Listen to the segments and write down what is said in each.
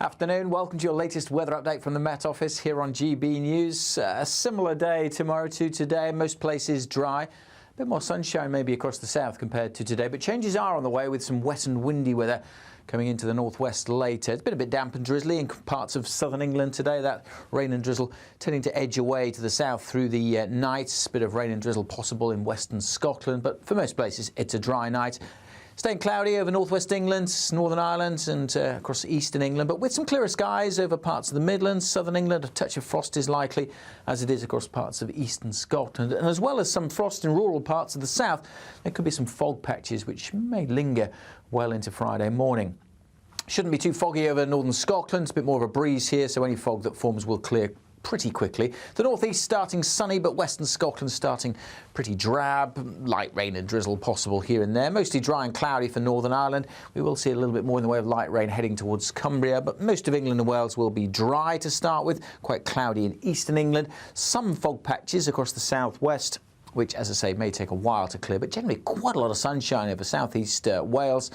Afternoon, welcome to your latest weather update from the Met Office here on GB News. A similar day tomorrow to today, most places dry. A bit more sunshine maybe across the south compared to today, but changes are on the way with some wet and windy weather coming into the northwest later. It's been a bit damp and drizzly in parts of southern England today. That rain and drizzle tending to edge away to the south through the night. A bit of rain and drizzle possible in western Scotland, but for most places it's a dry night. Staying cloudy over northwest England, Northern Ireland and across eastern England, but with some clearer skies over parts of the Midlands, southern England. A touch of frost is likely, as it is across parts of eastern Scotland. And as well as some frost in rural parts of the south, there could be some fog patches which may linger well into Friday morning. Shouldn't be too foggy over northern Scotland. It's a bit more of a breeze here, so any fog that forms will clear pretty quickly. The northeast starting sunny, but western Scotland starting pretty drab. Light rain and drizzle possible here and there. Mostly dry and cloudy for Northern Ireland. We will see a little bit more in the way of light rain heading towards Cumbria, but most of England and Wales will be dry to start with. Quite cloudy in eastern England. Some fog patches across the southwest, which, as I say, may take a while to clear, but generally quite a lot of sunshine over southeast Wales,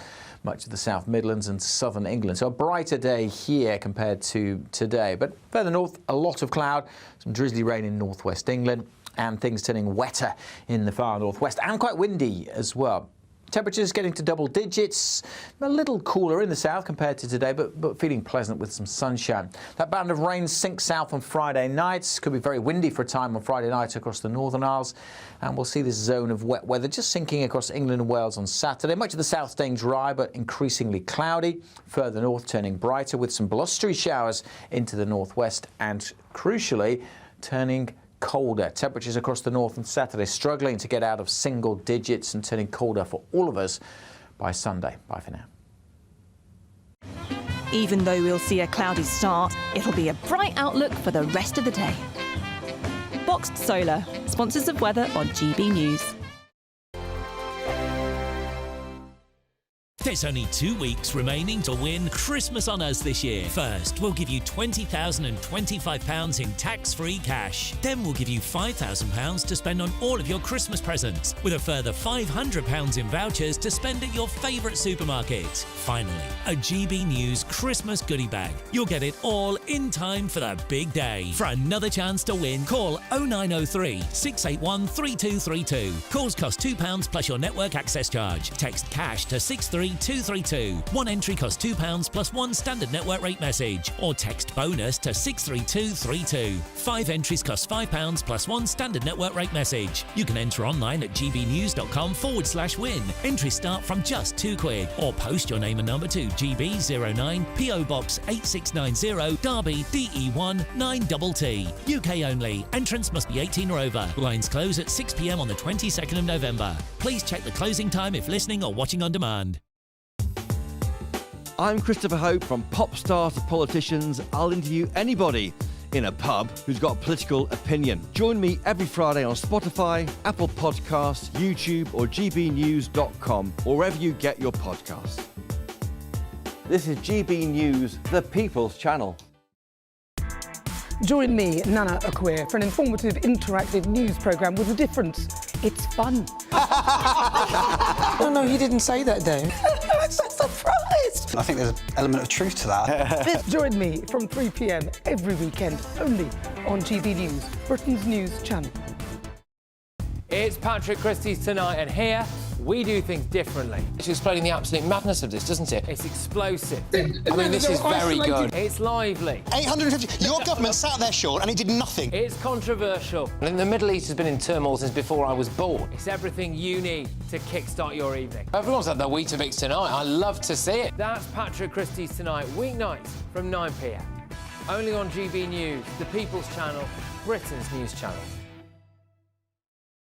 much of the South Midlands and southern England. So a brighter day here compared to today. But further north, a lot of cloud, some drizzly rain in northwest England, and things turning wetter in the far northwest, and quite windy as well. Temperatures getting to double digits, a little cooler in the south compared to today, but feeling pleasant with some sunshine. That band of rain sinks south on Friday nights. Could be very windy for a time on Friday night across the Northern Isles. And we'll see this zone of wet weather just sinking across England and Wales on Saturday. Much of the south staying dry, but increasingly cloudy. Further north turning brighter with some blustery showers into the northwest and, crucially, turning colder. Temperatures across the north on Saturday struggling to get out of single digits and turning colder for all of us by Sunday. Bye for now. Even though we'll see a cloudy start, it'll be a bright outlook for the rest of the day. Boxed Solar, sponsors of weather on GB News. There's only 2 weeks remaining to win Christmas on us this year. First, we'll give you £20,025 in tax-free cash. Then we'll give you £5,000 to spend on all of your Christmas presents, with a further £500 in vouchers to spend at your favourite supermarket. Finally, a GB News Christmas goodie bag. You'll get it all in time for the big day. For another chance to win, call 0903 681 3232. Calls cost £2 plus your network access charge. Text cash to 63232. One entry costs £2 plus one standard network rate message, or text bonus to 63232. 5 entries cost £5 plus one standard network rate message. You can enter online at gbnews.com/win. Entries start from just £2, or post your name and number to GB09 PO Box 8690 Derby DE1 9TT. UK only. Entrance must be 18 or over. Lines close at 6 p.m. on the 22nd of November. Please check the closing time if listening or watching on demand. I'm Christopher Hope. From pop stars to politicians, I'll interview anybody in a pub who's got a political opinion. Join me every Friday on Spotify, Apple Podcasts, YouTube or gbnews.com, or wherever you get your podcasts. This is GB News, the People's Channel. Join me, Nana Akweer, for an informative, interactive news programme with a difference. It's fun. No, he didn't say that, though. I'm so surprised. I think there's an element of truth to that. Join me from 3 p.m. every weekend, only on GB News, Britain's news channel. It's Patrick Christie's Tonight, and here we do things differently. It's explaining the absolute madness of this, doesn't it? It's explosive. I mean, this is very good. It's lively. 850. Your government sat there, Sean, and it did nothing. It's controversial. And the Middle East has been in turmoil since before I was born. It's everything you need to kickstart your evening. Everyone's had their Weetabix tonight. I love to see it. That's Patrick Christie's Tonight, weeknights from 9 p.m. Only on GB News, the People's Channel, Britain's news channel.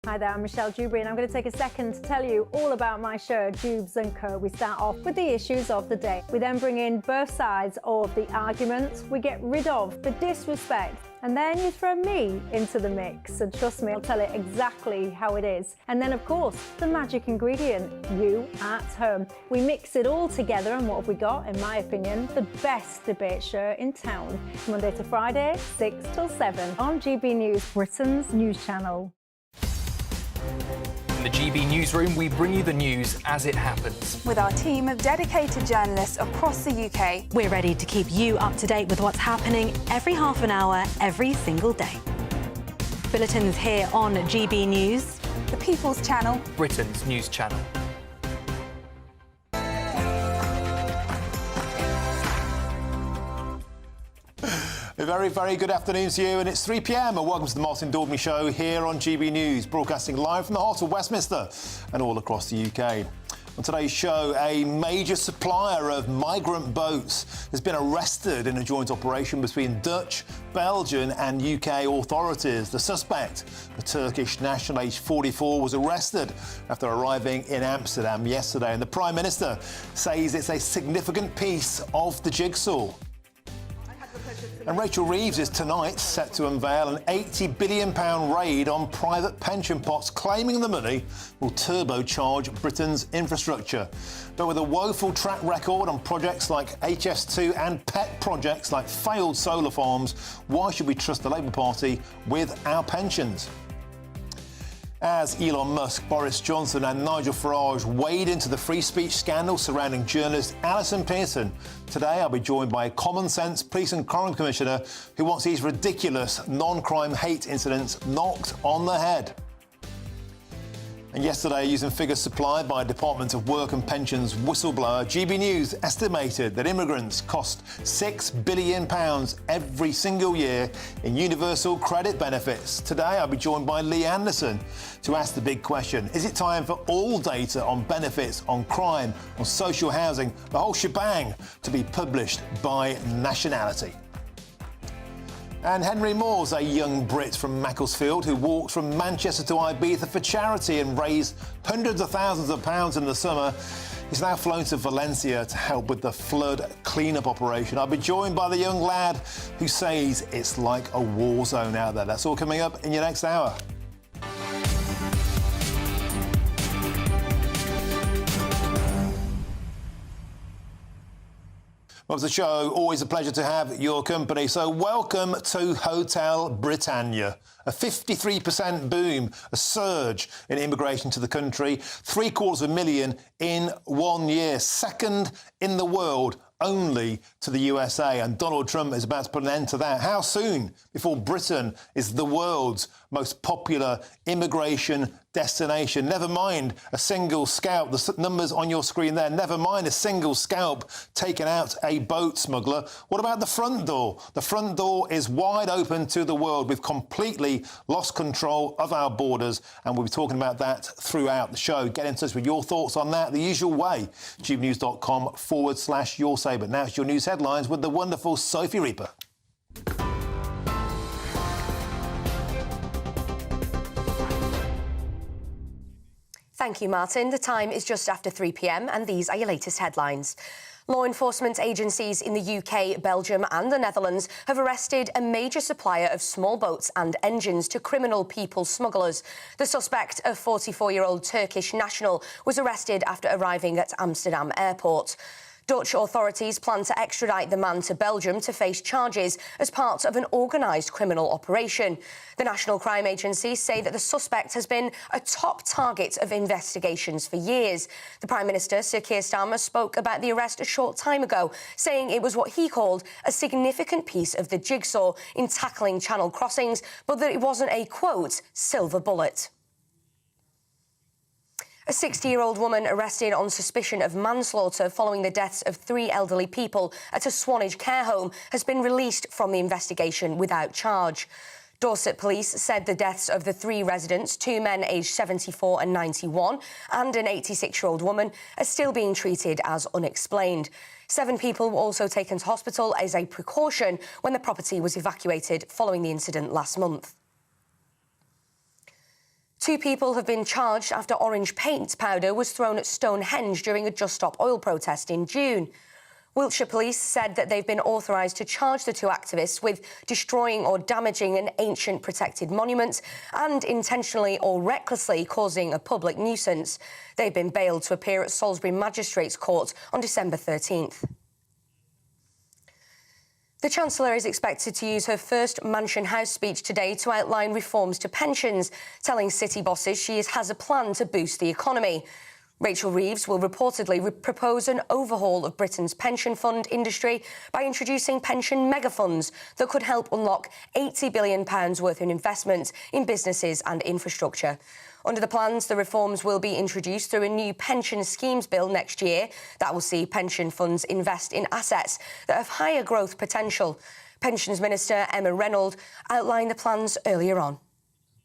Hi there, I'm Michelle Dewberry, and I'm going to take a second to tell you all about my show, Dubes & Co. We start off with the issues of the day. We then bring in both sides of the arguments. We get rid of the disrespect. And then you throw me into the mix. And trust me, I'll tell it exactly how it is. And then, of course, the magic ingredient, you at home. We mix it all together, and what have we got? In my opinion, the best debate show in town. Monday to Friday, 6 till 7 on GB News, Britain's news channel. From the GB Newsroom, we bring you the news as it happens. With our team of dedicated journalists across the UK, we're ready to keep you up to date with what's happening every half an hour, every single day. Bulletins here on GB News, the People's Channel, Britain's news channel. A very, very good afternoon to you, and it's 3 p.m. and welcome to the Martin Daubney Show here on GB News, broadcasting live from the heart of Westminster and all across the UK. On today's show, a major supplier of migrant boats has been arrested in a joint operation between Dutch, Belgian and UK authorities. The suspect, a Turkish national aged 44, was arrested after arriving in Amsterdam yesterday, and the Prime Minister says it's a significant piece of the jigsaw. And Rachel Reeves is tonight set to unveil an £80 billion raid on private pension pots, claiming the money will turbocharge Britain's infrastructure. But with a woeful track record on projects like HS2 and pet projects like failed solar farms, why should we trust the Labour Party with our pensions? As Elon Musk, Boris Johnson and Nigel Farage wade into the free speech scandal surrounding journalist Alison Pearson, today I'll be joined by a common-sense police and crime commissioner who wants these ridiculous non-crime hate incidents knocked on the head. And yesterday, using figures supplied by Department of Work and Pensions whistleblower, GB News estimated that immigrants cost £6 billion every single year in universal credit benefits. Today, I'll be joined by Lee Anderson to ask the big question: is it time for all data on benefits, on crime, on social housing, the whole shebang, to be published by nationality? And Henry Moore's a young Brit from Macclesfield who walked from Manchester to Ibiza for charity and raised hundreds of thousands of pounds in the summer. He's now flown to Valencia to help with the flood clean-up operation. I'll be joined by the young lad who says it's like a war zone out there. That's all coming up in your next hour. Well, it's a show, always a pleasure to have your company. So welcome to Hotel Britannia. A 53% boom, a surge in immigration to the country, 750,000 in 1 year, second in the world only to the USA. And Donald Trump is about to put an end to that. How soon before Britain is the world's most popular immigration destination? Never mind a single scalp, the numbers on your screen there, never mind a single scalp taken out a boat smuggler. What about the front door? The front door is wide open to the world. We've completely lost control of our borders, and we'll be talking about that throughout the show. Get in touch with your thoughts on that the usual way, gbnews.com/your say. But now it's your news headlines with the wonderful Sophie Reaper. Thank you, Martin. The time is just after 3 p.m. and these are your latest headlines. Law enforcement agencies in the UK, Belgium and the Netherlands have arrested a major supplier of small boats and engines to criminal people smugglers. The suspect, a 44-year-old Turkish national, was arrested after arriving at Amsterdam airport. Dutch authorities plan to extradite the man to Belgium to face charges as part of an organised criminal operation. The National Crime Agency say that the suspect has been a top target of investigations for years. The Prime Minister, Sir Keir Starmer, spoke about the arrest a short time ago, saying it was what he called a significant piece of the jigsaw in tackling channel crossings, but that it wasn't a, quote, silver bullet. A 60-year-old woman arrested on suspicion of manslaughter following the deaths of 3 elderly people at a Swanage care home has been released from the investigation without charge. Dorset police said the deaths of the 3 residents, 2 men aged 74 and 91, and an 86-year-old woman, are still being treated as unexplained. 7 people were also taken to hospital as a precaution when the property was evacuated following the incident last month. 2 people have been charged after orange paint powder was thrown at Stonehenge during a Just Stop Oil protest in June. Wiltshire police said that they've been authorised to charge the 2 activists with destroying or damaging an ancient protected monument and intentionally or recklessly causing a public nuisance. They've been bailed to appear at Salisbury Magistrates Court on December 13th. The Chancellor is expected to use her first Mansion House speech today to outline reforms to pensions, telling city bosses she has a plan to boost the economy. Rachel Reeves will reportedly propose an overhaul of Britain's pension fund industry by introducing pension megafunds that could help unlock £80 billion worth in investment in businesses and infrastructure. Under the plans, the reforms will be introduced through a new pension schemes bill next year that will see pension funds invest in assets that have higher growth potential. Pensions Minister Emma Reynolds outlined the plans earlier on.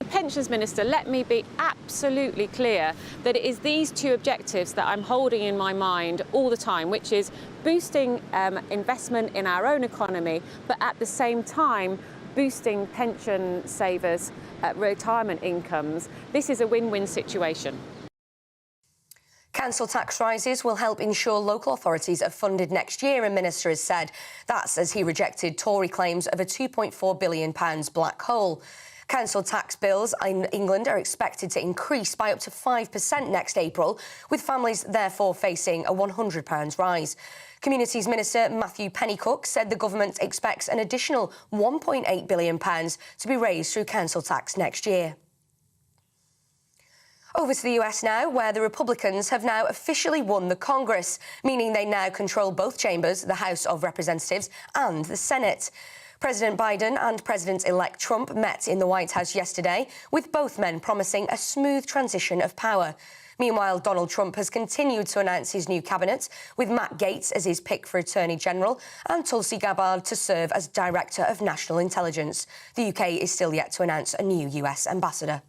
Pensions Minister, let me be absolutely clear that it is these two objectives that I'm holding in my mind all the time, which is boosting investment in our own economy, but at the same time boosting pension savers' retirement incomes. This is a win-win situation. Council tax rises will help ensure local authorities are funded next year, a minister has said. That's as he rejected Tory claims of a £2.4 billion black hole. Council tax bills in England are expected to increase by up to 5% next April, with families therefore facing a £100 rise. Communities Minister Matthew Pennycook said the government expects an additional £1.8 billion to be raised through council tax next year. Over to the US now, where the Republicans have now officially won the Congress, meaning they now control both chambers, the House of Representatives and the Senate. President Biden and President-elect Trump met in the White House yesterday, with both men promising a smooth transition of power. Meanwhile, Donald Trump has continued to announce his new cabinet, with Matt Gaetz as his pick for Attorney General and Tulsi Gabbard to serve as Director of National Intelligence. The UK is still yet to announce a new US ambassador.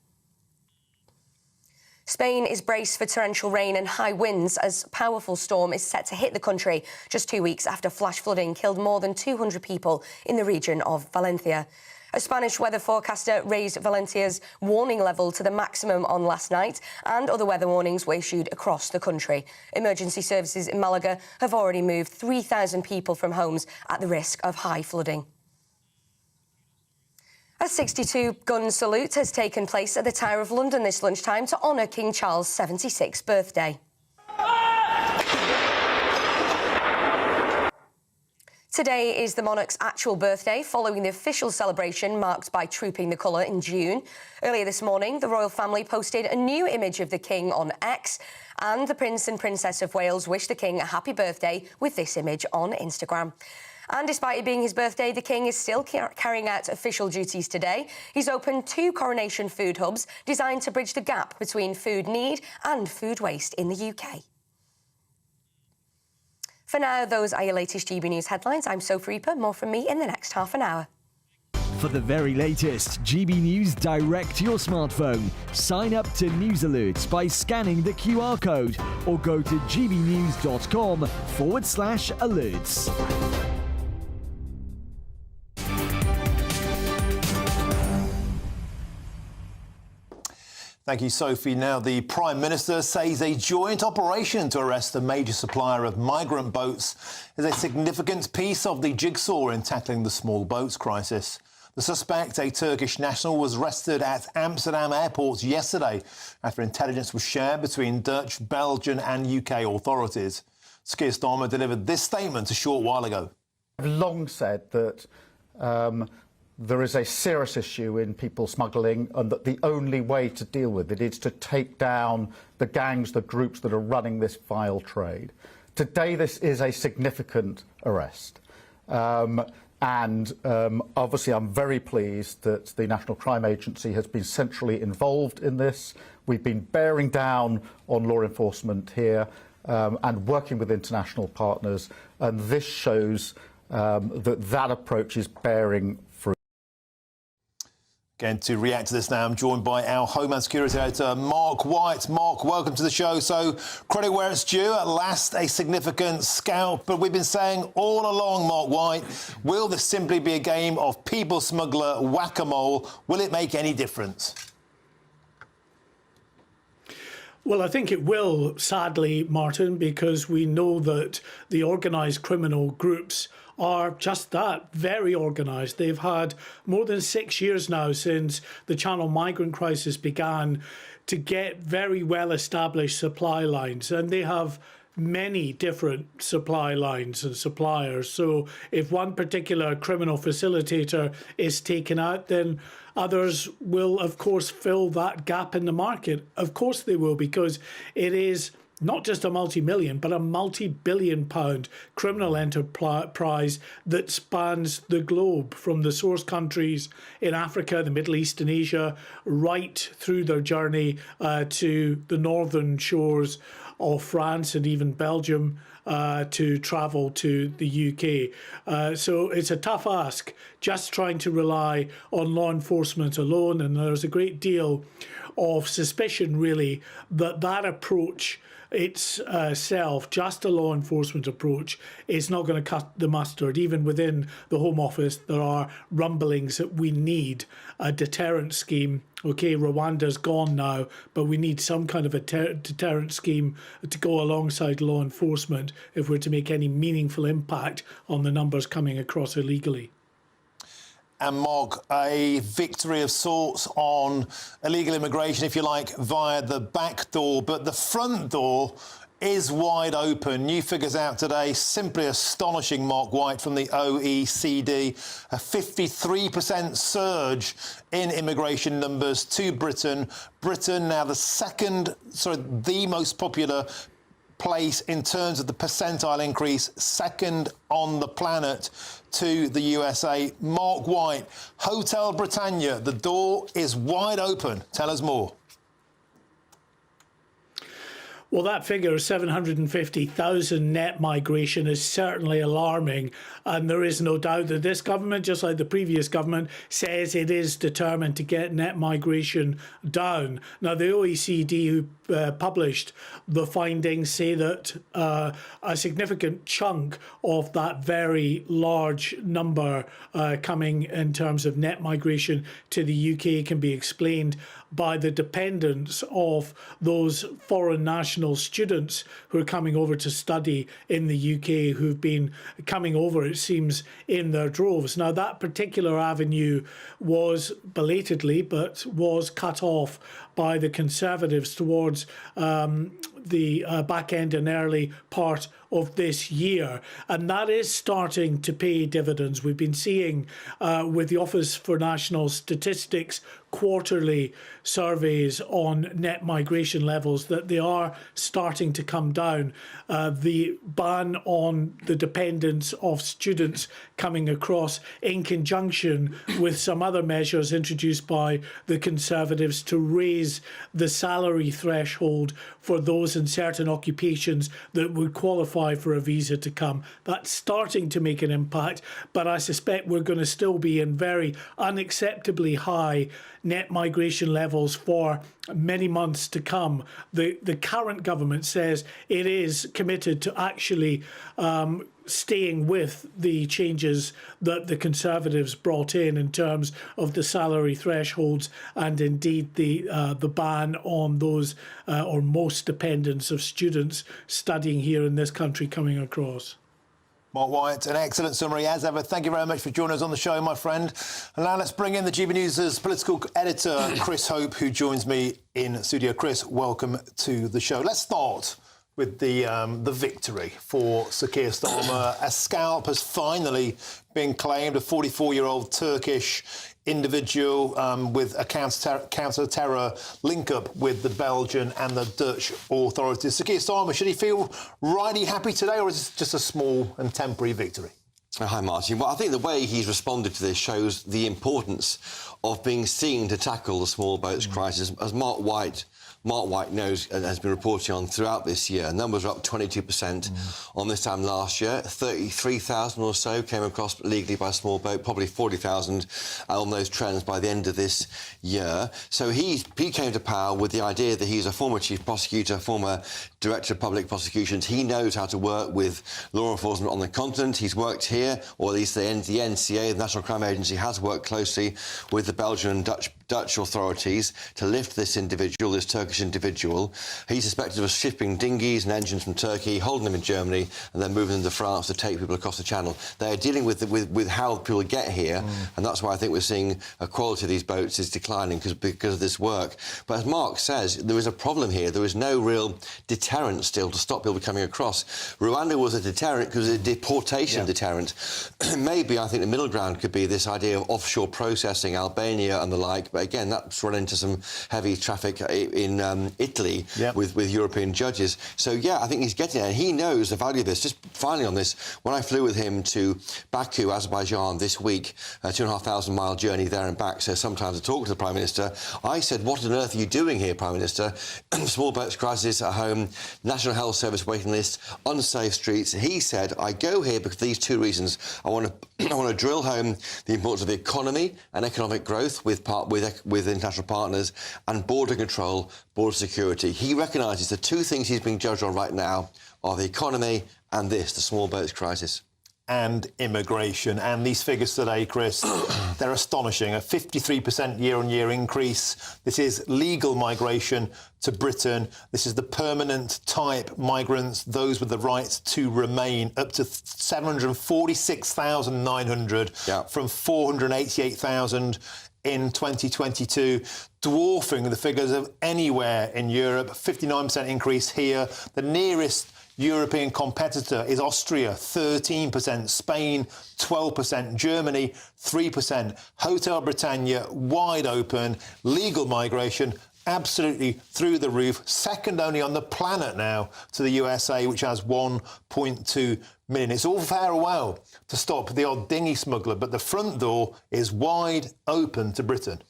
Spain is braced for torrential rain and high winds as a powerful storm is set to hit the country just 2 weeks after flash flooding killed more than 200 people in the region of Valencia. A Spanish weather forecaster raised Valencia's warning level to the maximum on last night, and other weather warnings were issued across the country. Emergency services in Malaga have already moved 3,000 people from homes at the risk of high flooding. A 62-gun salute has taken place at the Tower of London this lunchtime to honour King Charles' 76th birthday. Today is the monarch's actual birthday, following the official celebration marked by Trooping the Colour in June. Earlier this morning, the royal family posted a new image of the King on X, and the Prince and Princess of Wales wished the King a happy birthday with this image on Instagram. And despite it being his birthday, the King is still carrying out official duties today. He's opened 2 coronation food hubs designed to bridge the gap between food need and food waste in the UK. For now, those are your latest GB News headlines. I'm Sophie Reaper. More from me in the next half an hour. For the very latest GB News direct to your smartphone, sign up to News Alerts by scanning the QR code or go to gbnews.com/alerts. Thank you, Sophie. Now, the Prime Minister says a joint operation to arrest a major supplier of migrant boats is a significant piece of the jigsaw in tackling the small boats crisis. The suspect, a Turkish national, was arrested at Amsterdam airport yesterday after intelligence was shared between Dutch, Belgian and UK authorities. Keir Starmer delivered this statement a short while ago. I've long said that there is a serious issue in people smuggling, and that the only way to deal with it is to take down the gangs, the groups that are running this vile trade. Today, this is a significant arrest. Obviously, I'm very pleased that the National Crime Agency has been centrally involved in this. We've been bearing down on law enforcement here and working with international partners, and this shows that approach is bearing fruit. Again, to react to this now, I'm joined by our Homeland Security Editor, Mark White. Mark, welcome to the show. So, credit where it's due, at last a significant scalp. But we've been saying all along, Mark White, will this simply be a game of people smuggler whack-a-mole? Will it make any difference? Well, I think it will, sadly, Martin, because we know that the organised criminal groups are just that, very organised. They've had more than 6 years now since the Channel migrant crisis began to get very well-established supply lines, and they have many different supply lines and suppliers. So if one particular criminal facilitator is taken out, then others will, of course, fill that gap in the market. Of course they will, because it is not just a multi-million, but a multi-billion-pound criminal enterprise that spans the globe, from the source countries in Africa, the Middle East and Asia, right through their journey to the northern shores of France and even Belgium, to travel to the UK. So it's a tough ask, just trying to rely on law enforcement alone, and there's a great deal of suspicion, really, that that approach itself, just a law enforcement approach, is not going to cut the mustard. Even within the Home Office, there are rumblings that we need a deterrent scheme. OK, Rwanda's gone now, but we need some kind of a deterrent scheme to go alongside law enforcement if we're to make any meaningful impact on the numbers coming across illegally. And Mog, a victory of sorts on illegal immigration, if you like, via the back door, but the front door is wide open. New figures out today, simply astonishing, Mark White, from the OECD. A 53% surge in immigration numbers to Britain. Britain now the most popular place in terms of the percentile increase, second on the planet to the USA. Mark White, Hotel Britannia, the door is wide open. Tell us more. Well, that figure of 750,000 net migration is certainly alarming, and there is no doubt that this government, just like the previous government, says it is determined to get net migration down. Now, the OECD, who published the findings, say that a significant chunk of that very large number coming in terms of net migration to the UK can be explained by the dependence of those foreign national students who are coming over to study in the UK, who've been coming over, it seems, in their droves. Now, that particular avenue was belatedly, but was cut off by the Conservatives towards the back end and early part of this year, and that is starting to pay dividends. We've been seeing with the Office for National Statistics quarterly surveys on net migration levels that they are starting to come down. The ban on the dependence of students coming across, in conjunction with some other measures introduced by the Conservatives to raise the salary threshold for those in certain occupations that would qualify for a visa to come. That's starting to make an impact, but I suspect we're going to still be in very unacceptably high net migration levels for many months to come. The current government says it is committed to actually staying with the changes that the Conservatives brought in terms of the salary thresholds and indeed the ban on those or most dependents of students studying here in this country coming across. Mark White, an excellent summary as ever. Thank you very much for joining us on the show, my friend. And now let's bring in the GB News' political editor, Chris Hope, who joins me in studio. Chris, welcome to the show. Let's start with the victory for Sir Keir Starmer. A scalp has finally been claimed, a 44-year-old Turkish individual with a counter-terror link-up with the Belgian and the Dutch authorities. Sir Keir Starmer, should he feel rightly happy today, or is it just a small and temporary victory? Hi, Martin. Well, I think the way he's responded to this shows the importance of being seen to tackle the small boats crisis. As Mark White knows and has been reporting on throughout this year, numbers are up 22% on this time last year. 33,000 or so came across legally by small boat, probably 40,000 on those trends by the end of this year. So he came to power with the idea that he's a former chief prosecutor, former director of public prosecutions. He knows how to work with law enforcement on the continent. He's worked here, or at least the NCA, the National Crime Agency, has worked closely with the Belgian and Dutch Dutch authorities to lift this individual, this Turkish individual. He's suspected of shipping dinghies and engines from Turkey, holding them in Germany, and then moving them to France to take people across the Channel. They are dealing with how people get here, and that's why I think we're seeing a quality of these boats is declining because of this work. But as Mark says, there is a problem here. There is no real deterrent still to stop people coming across. Rwanda was a deterrent because it was a deportation deterrent. Maybe I think the middle ground could be this idea of offshore processing, Albania and the like. But again, that's run into some heavy traffic in Italy with European judges. So, yeah, I think he's getting it. And he knows the value of this. Just finally on this, when I flew with him to Baku, Azerbaijan this week, a 2,500-mile journey there and back, so sometimes I talk to the Prime Minister, I said, what on earth are you doing here, Prime Minister? Small boats crisis at home, National Health Service waiting list, unsafe streets. He said, I go here because of these two reasons. I want to drill home the importance of the economy and economic growth with international partners, and border control, border security. He recognises the two things he's being judged on right now are the economy and the small boats crisis. And immigration. And these figures today, Chris, they're astonishing. A 53% year-on-year increase. This is legal migration to Britain. This is the permanent type migrants, those with the right to remain, up to 746,900 from 488,000 in 2022, dwarfing the figures of anywhere in Europe. 59% increase here. The nearest European competitor is Austria, 13%, Spain, 12%, Germany, 3%. Hotel Britannia, wide open, legal migration, absolutely through the roof, second only on the planet now to the USA, which has 1.2 million. It's all fair and well to stop the odd dinghy smuggler, but the front door is wide open to Britain.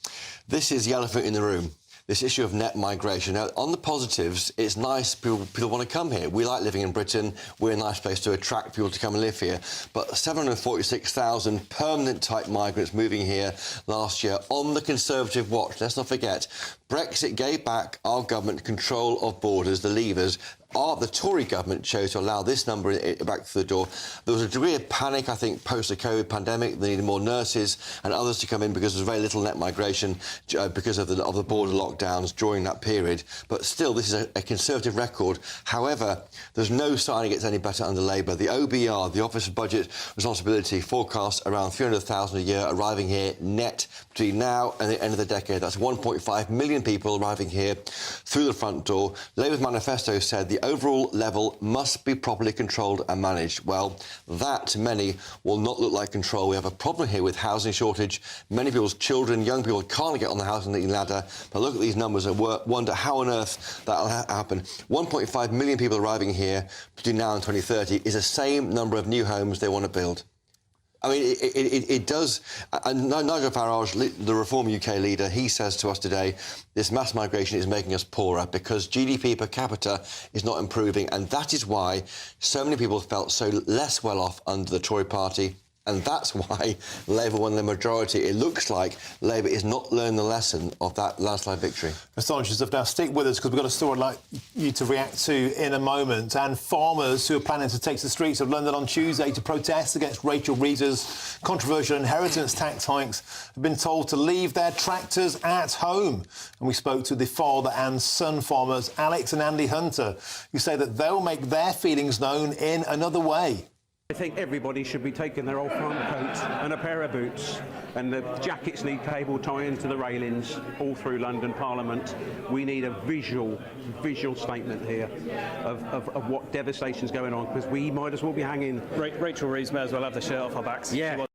This is the elephant in the room. This issue of net migration. Now, on the positives, it's nice people want to come here. We like living in Britain. We're a nice place to attract people to come and live here. But 746,000 permanent-type migrants moving here last year on the Conservative watch. Let's not forget, Brexit gave back our government control of borders, the levers. The Tory government chose to allow this number back through the door. There was a degree of panic, I think, post the COVID pandemic. They needed more nurses and others to come in because there was very little net migration because of the border lockdowns during that period. But still, this is a Conservative record. However, there's no sign it gets any better under Labour. The OBR, the Office of Budget Responsibility, forecasts around 300,000 a year arriving here net between now and the end of the decade. That's 1.5 million people arriving here through the front door. Labour's manifesto said the overall level must be properly controlled and managed. Well, that to many will not look like control. We have a problem here with housing shortage. Many people's children, young people can't get on the housing ladder. But look at these numbers and wonder how on earth that'll happen. 1.5 million people arriving here between now and 2030 is the same number of new homes they want to build. I mean, it does. And Nigel Farage, the Reform UK leader, he says to us today, this mass migration is making us poorer because GDP per capita is not improving. And that is why so many people felt so less well off under the Tory party. And that's why Labour won the majority. It looks like Labour is not learning the lesson of that landslide victory. Astonishing stuff. Now, stick with us because we've got a story I'd like you to react to in a moment. And farmers who are planning to take to the streets of London on Tuesday to protest against Rachel Reeves' controversial inheritance tax hikes have been told to leave their tractors at home. And we spoke to the father and son farmers, Alex and Andy Hunter, who say that they'll make their feelings known in another way. I think everybody should be taking their old farm coat and a pair of boots, and the jackets need cable tying to the railings all through London Parliament. We need a visual statement here of what devastation's going on, because we might as well be hanging. Rachel Reeves may as well have the shirt off our backs. Yeah.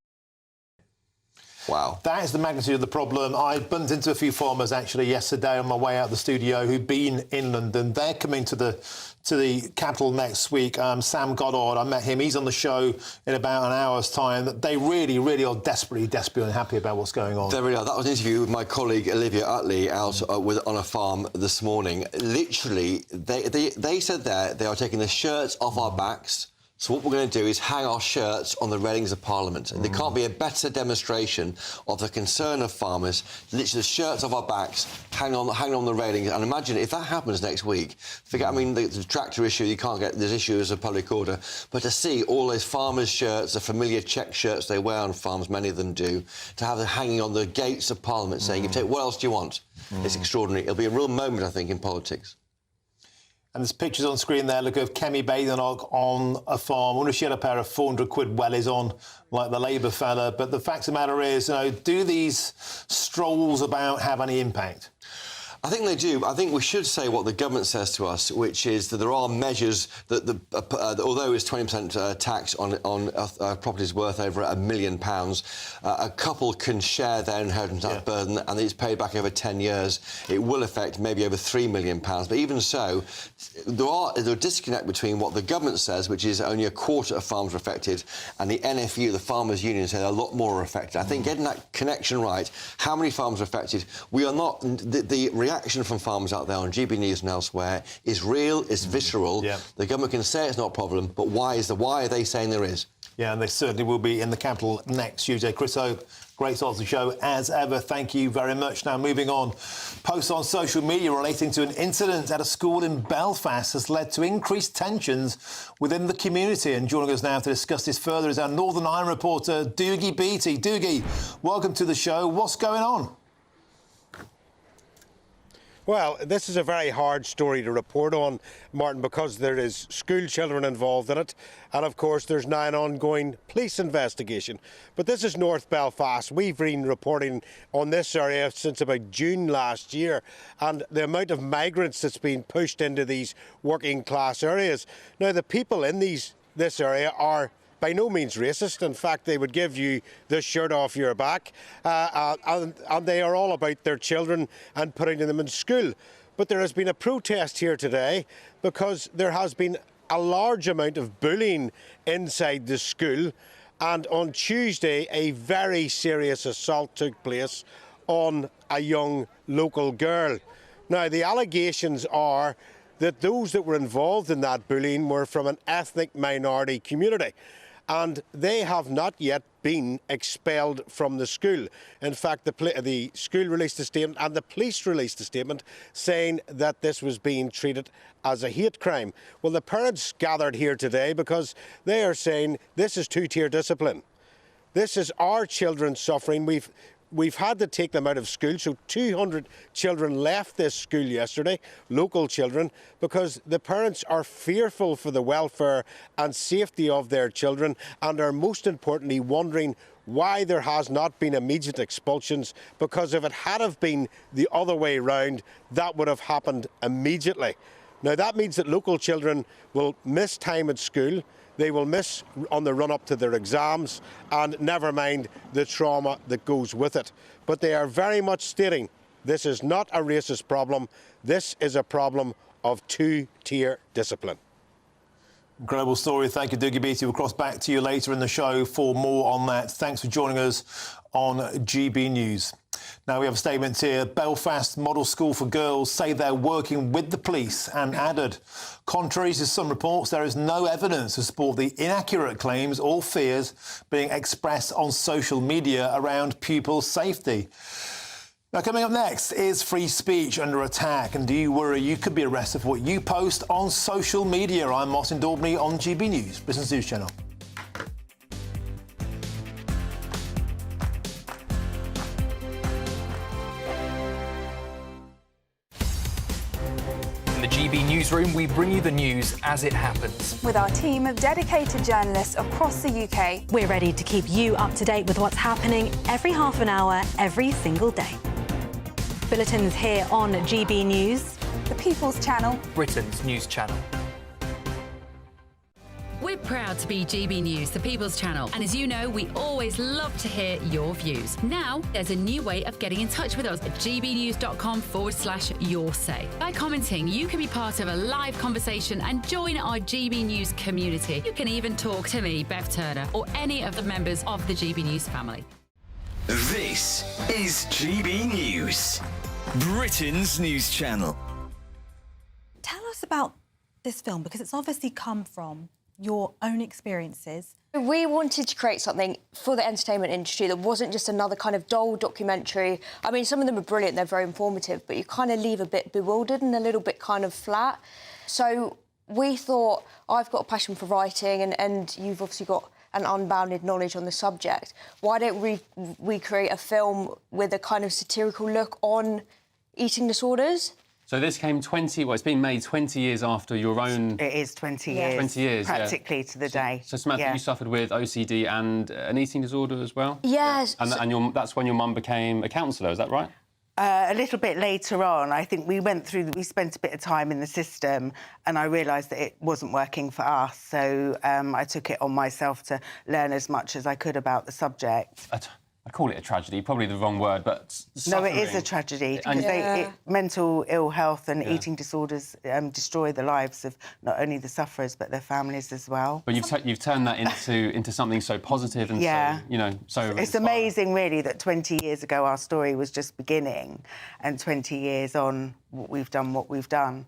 Wow. That is the magnitude of the problem. I bumped into a few farmers actually yesterday on my way out the studio who've been in London. They're coming to the capital next week. Sam Goddard, I met him. He's on the show in about an hour's time. They really are desperately unhappy about what's going on. They really are. That was an interview with my colleague Olivia Utley out on a farm this morning. Literally, they said there they are taking the shirts off our backs So what we're going to do is hang our shirts on the railings of Parliament. And there can't be a better demonstration of the concern of farmers. Literally, the shirts off our backs, hang on the railings. And imagine if that happens next week. Forget, I mean, the tractor issue, you can't get, there's issues of public order. But to see all those farmers' shirts, the familiar check shirts they wear on farms, many of them do, to have them hanging on the gates of Parliament saying, what else do you want? It's extraordinary. It'll be a real moment, I think, in politics. And there's pictures on screen there, look, of Kemi Badenoch on a farm. I wonder if she had a pair of 400 quid wellies on, like the Labour fella. But the fact of the matter is, you know, do these strolls about have any impact? I think they do. I think we should say what the government says to us, which is that there are measures that, although it's 20% tax on properties worth over £1 million, a couple can share their inheritance tax burden, and it's paid back over 10 years. It will affect maybe over £3 million. But even so, there's a disconnect between what the government says, which is only a quarter of farmers are affected, and the NFU, the Farmers Union, say a lot more are affected. I think getting that connection right, how many farmers are affected, we are not... The reaction from farmers out there on GBNews and elsewhere is real, it's visceral. The government can say it's not a problem, but why are they saying there is? Yeah, and they certainly will be in the capital next Tuesday. Chris Hope, great start to the show, as ever. Thank you very much. Now, moving on. Posts on social media relating to an incident at a school in Belfast has led to increased tensions within the community. And joining us now to discuss this further is our Northern Ireland reporter, Dougie Beattie. Dougie, welcome to the show. What's going on? Well, this is a very hard story to report on, Martin, because there is school children involved in it, and of course there's now an ongoing police investigation. But this is North Belfast. We've been reporting on this area since about June last year, and the amount of migrants that's been pushed into these working class areas. Now, the people in this area are by no means racist. In fact, they would give you this shirt off your back, and they are all about their children and putting them in school. But there has been a protest here today because there has been a large amount of bullying inside the school, and on Tuesday a very serious assault took place on a young local girl. Now, the allegations are that those that were involved in that bullying were from an ethnic minority community, and they have not yet been expelled from the school. In fact, the school released a statement and the police released a statement saying that this was being treated as a hate crime. Well, the parents gathered here today because they are saying this is two-tier discipline. This is our children suffering. We've had to take them out of school, so 200 children left this school yesterday, local children, because the parents are fearful for the welfare and safety of their children and are most importantly wondering why there has not been immediate expulsions, because if it had have been the other way round, that would have happened immediately. Now, that means that local children will miss time at school. They will miss on the run-up to their exams, and never mind the trauma that goes with it. But they are very much stating this is not a racist problem. This is a problem of two-tier discipline. Incredible story. Thank you, Dougie Beattie. We'll cross back to you later in the show for more on that. Thanks for joining us on GB News. Now, we have a statement here. Belfast Model School for Girls say they're working with the police and added, contrary to some reports, there is no evidence to support the inaccurate claims or fears being expressed on social media around pupil safety. Now, coming up next is free speech under attack. And do you worry you could be arrested for what you post on social media? I'm Martin Daubney on GB News, Britain's news channel. In the GB Newsroom, we bring you the news as it happens. With our team of dedicated journalists across the UK, we're ready to keep you up to date with what's happening every half an hour, every single day. Bulletins here on GB News, the People's Channel, Britain's news channel. We're proud to be GB News, the People's Channel, and as you know, we always love to hear your views. Now, there's a new way of getting in touch with us at gbnews.com/yoursay. By commenting, you can be part of a live conversation and join our GB News community. You can even talk to me, Bev Turner, or any of the members of the GB News family. This is GB News, Britain's news channel. Tell us about this film, because it's obviously come from your own experiences. We wanted to create something for the entertainment industry that wasn't just another kind of dull documentary. I mean, some of them are brilliant, they're very informative, but you kind of leave a bit bewildered and a little bit kind of flat. So we thought, I've got a passion for writing and you've obviously got an unbounded knowledge on the subject. Why don't we create a film with a kind of satirical look on eating disorders? So this came it's been made 20 years after your own... It is 20 years. 20 years, practically to the day. So Samantha, you suffered with OCD and an eating disorder as well? Yes. And that's when your mum became a counsellor, is that right? A little bit later on, I think we spent a bit of time in the system and I realised that it wasn't working for us. So I took it on myself to learn as much as I could about the subject. I call it a tragedy, probably the wrong word, but suffering. No, it is a tragedy because mental ill health and eating disorders destroy the lives of not only the sufferers but their families as well. But you've turned that into something so positive and so It's inspiring. amazing, really, that 20 years ago our story was just beginning, and 20 years on, we've done what we've done.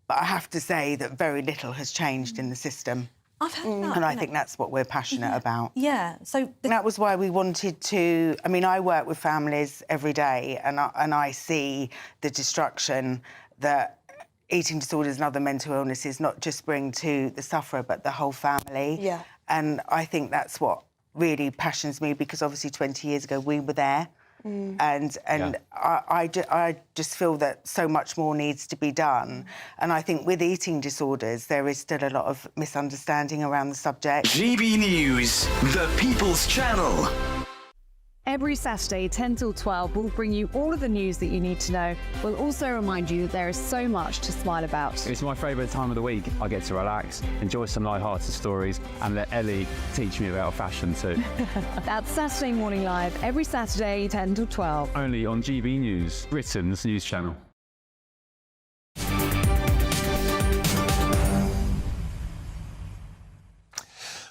But I have to say that very little has changed in the system. I've heard that. And I think that's what we're passionate about. Yeah, so... That was why we wanted to... I mean, I work with families every day and I see the destruction that eating disorders and other mental illnesses not just bring to the sufferer, but the whole family. Yeah. And I think that's what really passions me, because obviously 20 years ago we were there. And I just feel that so much more needs to be done. And I think with eating disorders, there is still a lot of misunderstanding around the subject. GB News, the People's Channel. Every Saturday, 10 till 12, we'll bring you all of the news that you need to know. We'll also remind you that there is so much to smile about. It's my favourite time of the week. I get to relax, enjoy some light-hearted stories, and let Ellie teach me about fashion too. That's Saturday Morning Live, every Saturday, 10 till 12. Only on GB News, Britain's news channel.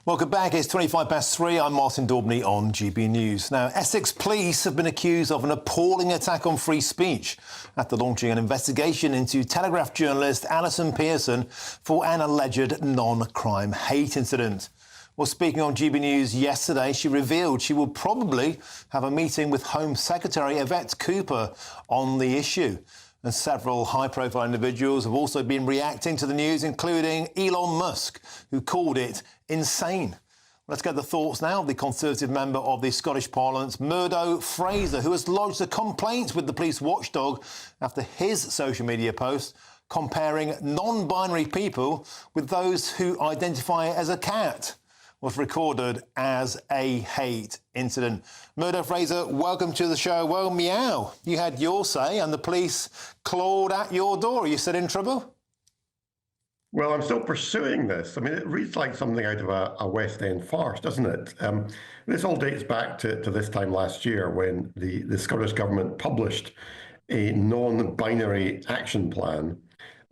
Welcome back. It's 3:25. I'm Martin Daubney on GB News. Now, Essex police have been accused of an appalling attack on free speech after launching an investigation into Telegraph journalist Alison Pearson for an alleged non-crime hate incident. Well, speaking on GB News yesterday, she revealed she will probably have a meeting with Home Secretary Yvette Cooper on the issue. And several high-profile individuals have also been reacting to the news, including Elon Musk, who called it insane. Let's get the thoughts now of the Conservative member of the Scottish Parliament, Murdo Fraser, who has lodged a complaint with the police watchdog after his social media post comparing non-binary people with those who identify as a cat was recorded as a hate incident. Murdo Fraser, welcome to the show. Well, meow. You had your say and the police clawed at your door. Are you still in trouble? Well, I'm still pursuing this. I mean, it reads like something out of a West End farce, doesn't it? This all dates back to this time last year when the Scottish Government published a non-binary action plan.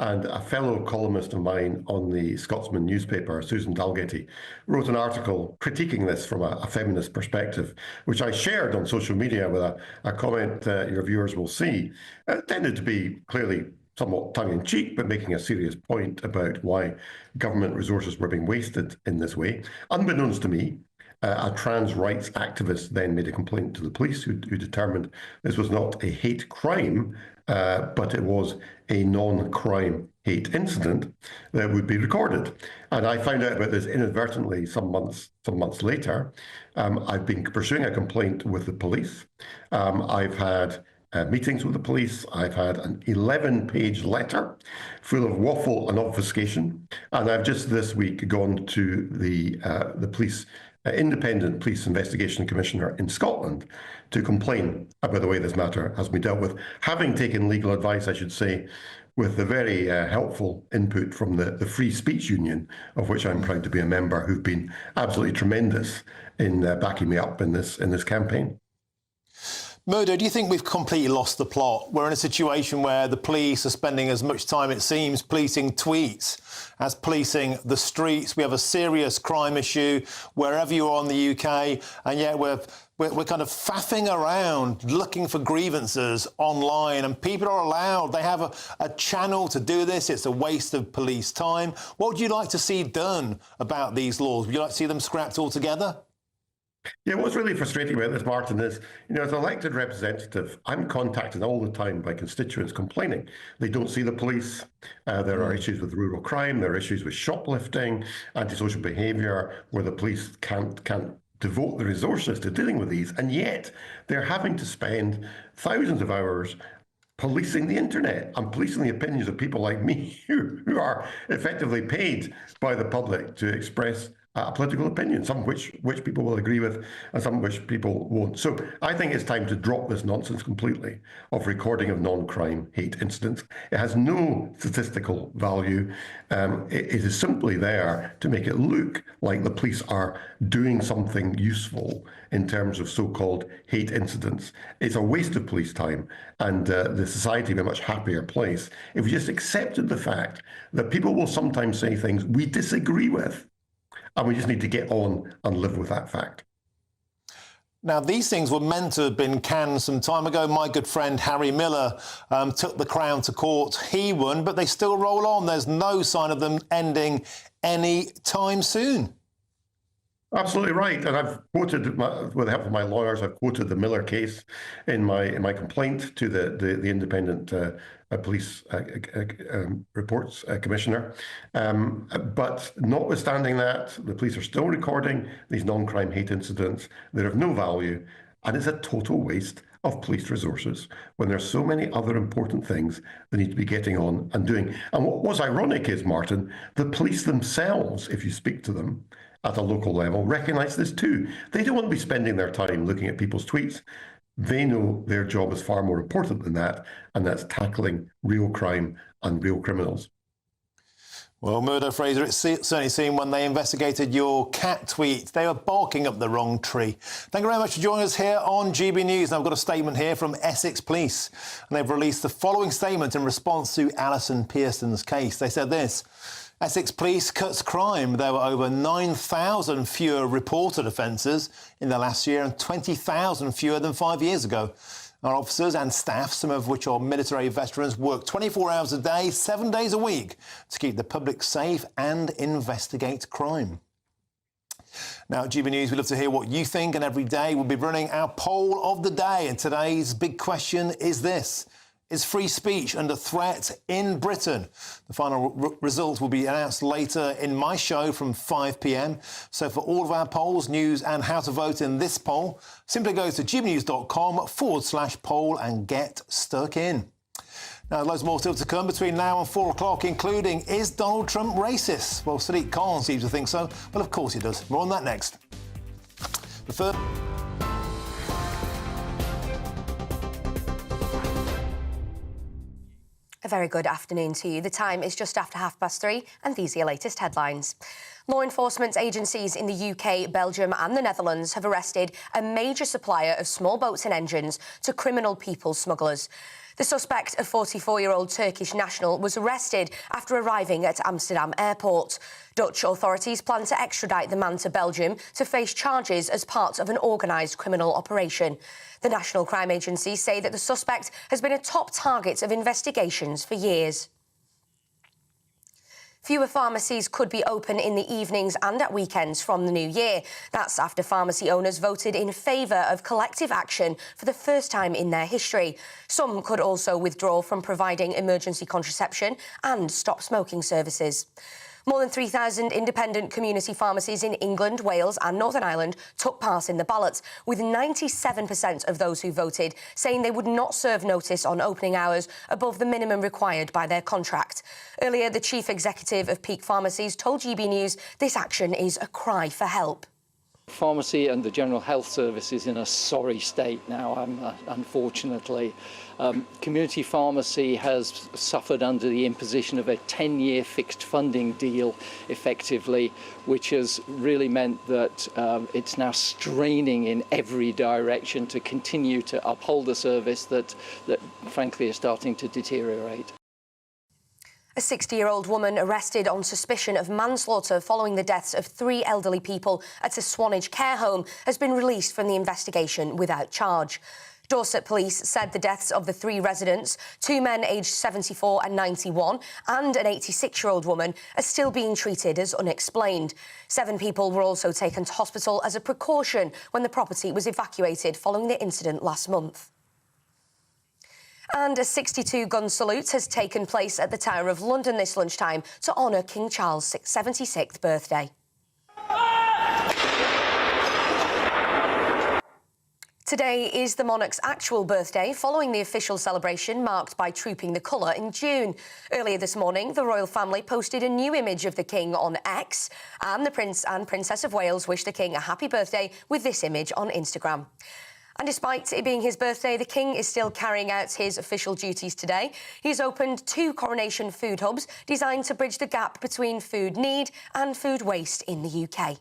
And a fellow columnist of mine on the Scotsman newspaper, Susan Dalgetty, wrote an article critiquing this from a feminist perspective, which I shared on social media with a comment your viewers will see. It tended to be clearly somewhat tongue-in-cheek, but making a serious point about why government resources were being wasted in this way. Unbeknownst to me, a trans rights activist then made a complaint to the police who determined this was not a hate crime, but it was a non-crime hate incident that would be recorded. And I found out about this inadvertently some months later. I've been pursuing a complaint with the police. I've had meetings with the police. I've had an 11-page letter full of waffle and obfuscation. And I've just this week gone to the police, independent police investigation commissioner in Scotland to complain about the way this matter has been dealt with, having taken legal advice, I should say, with the very helpful input from the Free Speech Union, of which I'm proud to be a member, who've been absolutely tremendous in backing me up in this campaign. Murdo, do you think we've completely lost the plot? We're in a situation where the police are spending as much time, it seems, policing tweets as policing the streets. We have a serious crime issue wherever you are in the UK, and yet we're kind of faffing around looking for grievances online, and people are allowed, they have a channel to do this. It's a waste of police time. What would you like to see done about these laws? Would you like to see them scrapped altogether? Yeah, what's really frustrating about this, Martin, is, as an elected representative, I'm contacted all the time by constituents complaining they don't see the police. There are issues with rural crime, there are issues with shoplifting, antisocial behaviour, where the police can't devote the resources to dealing with these, and yet they're having to spend thousands of hours policing the internet and policing the opinions of people like me who are effectively paid by the public to express a political opinion, some of which people will agree with and some of which people won't. So I think it's time to drop this nonsense completely of recording of non-crime hate incidents. It has no statistical value. It is simply there to make it look like the police are doing something useful in terms of so-called hate incidents. It's a waste of police time, and the society would be a much happier place if we just accepted the fact that people will sometimes say things we disagree with. And we just need to get on and live with that fact. Now, these things were meant to have been canned some time ago. My good friend Harry Miller took the Crown to court. He won, but they still roll on. There's no sign of them ending any time soon. Absolutely right. And I've quoted, with the help of my lawyers, I've quoted the Miller case in my complaint to the independent police reports commissioner. But notwithstanding that, the police are still recording these non-crime hate incidents. They're of no value, and it's a total waste of police resources when there's so many other important things they need to be getting on and doing. And what was ironic is, Martin, the police themselves, if you speak to them at a local level, recognise this too. They don't want to be spending their time looking at people's tweets. They know their job is far more important than that, and that's tackling real crime and real criminals. Well, Murdo Fraser, it certainly seemed when they investigated your cat tweet, they were barking up the wrong tree. Thank you very much for joining us here on GB News. And I've got a statement here from Essex Police, and they've released the following statement in response to Alison Pearson's case. They said this: Essex Police cuts crime. There were over 9,000 fewer reported offences in the last year and 20,000 fewer than 5 years ago. Our officers and staff, some of which are military veterans, work 24 hours a day, 7 days a week to keep the public safe and investigate crime. Now, at GB News, we'd love to hear what you think, and every day we'll be running our poll of the day. And today's big question is this: is free speech under threat in Britain? The final result will be announced later in my show from 5 p.m. So for all of our polls, news and how to vote in this poll, simply go to gbnews.com/poll and get stuck in. Now, loads more still to come between now and 4 o'clock, including, is Donald Trump racist? Well, Sadiq Khan seems to think so. Well, of course he does. More on that next. But first... A very good afternoon to you. The time is just after 3:30, and these are your latest headlines. Law enforcement agencies in the UK, Belgium and the Netherlands have arrested a major supplier of small boats and engines to criminal people smugglers. The suspect, a 44-year-old Turkish national, was arrested after arriving at Amsterdam airport. Dutch authorities plan to extradite the man to Belgium to face charges as part of an organised criminal operation. The National Crime Agency say that the suspect has been a top target of investigations for years. Fewer pharmacies could be open in the evenings and at weekends from the new year. That's after pharmacy owners voted in favour of collective action for the first time in their history. Some could also withdraw from providing emergency contraception and stop smoking services. More than 3,000 independent community pharmacies in England, Wales and Northern Ireland took part in the ballot, with 97% of those who voted saying they would not serve notice on opening hours above the minimum required by their contract. Earlier, the chief executive of Peak Pharmacies told GB News this action is a cry for help. Pharmacy and the General Health Service is in a sorry state now, unfortunately. Community pharmacy has suffered under the imposition of a 10-year fixed funding deal, effectively, which has really meant that it's now straining in every direction to continue to uphold a service that frankly is starting to deteriorate. A 60-year-old woman arrested on suspicion of manslaughter following the deaths of 3 elderly people at a Swanage care home has been released from the investigation without charge. Dorset Police said the deaths of the 3 residents, 2 men aged 74 and 91, and an 86-year-old woman, are still being treated as unexplained. 7 people were also taken to hospital as a precaution when the property was evacuated following the incident last month. And a 62-gun salute has taken place at the Tower of London this lunchtime to honour King Charles' 76th birthday. Today is the monarch's actual birthday, following the official celebration marked by Trooping the Colour in June. Earlier this morning, the royal family posted a new image of the King on X, and the Prince and Princess of Wales wished the King a happy birthday with this image on Instagram. And despite it being his birthday, the King is still carrying out his official duties today. He's opened 2 coronation food hubs designed to bridge the gap between food need and food waste in the UK.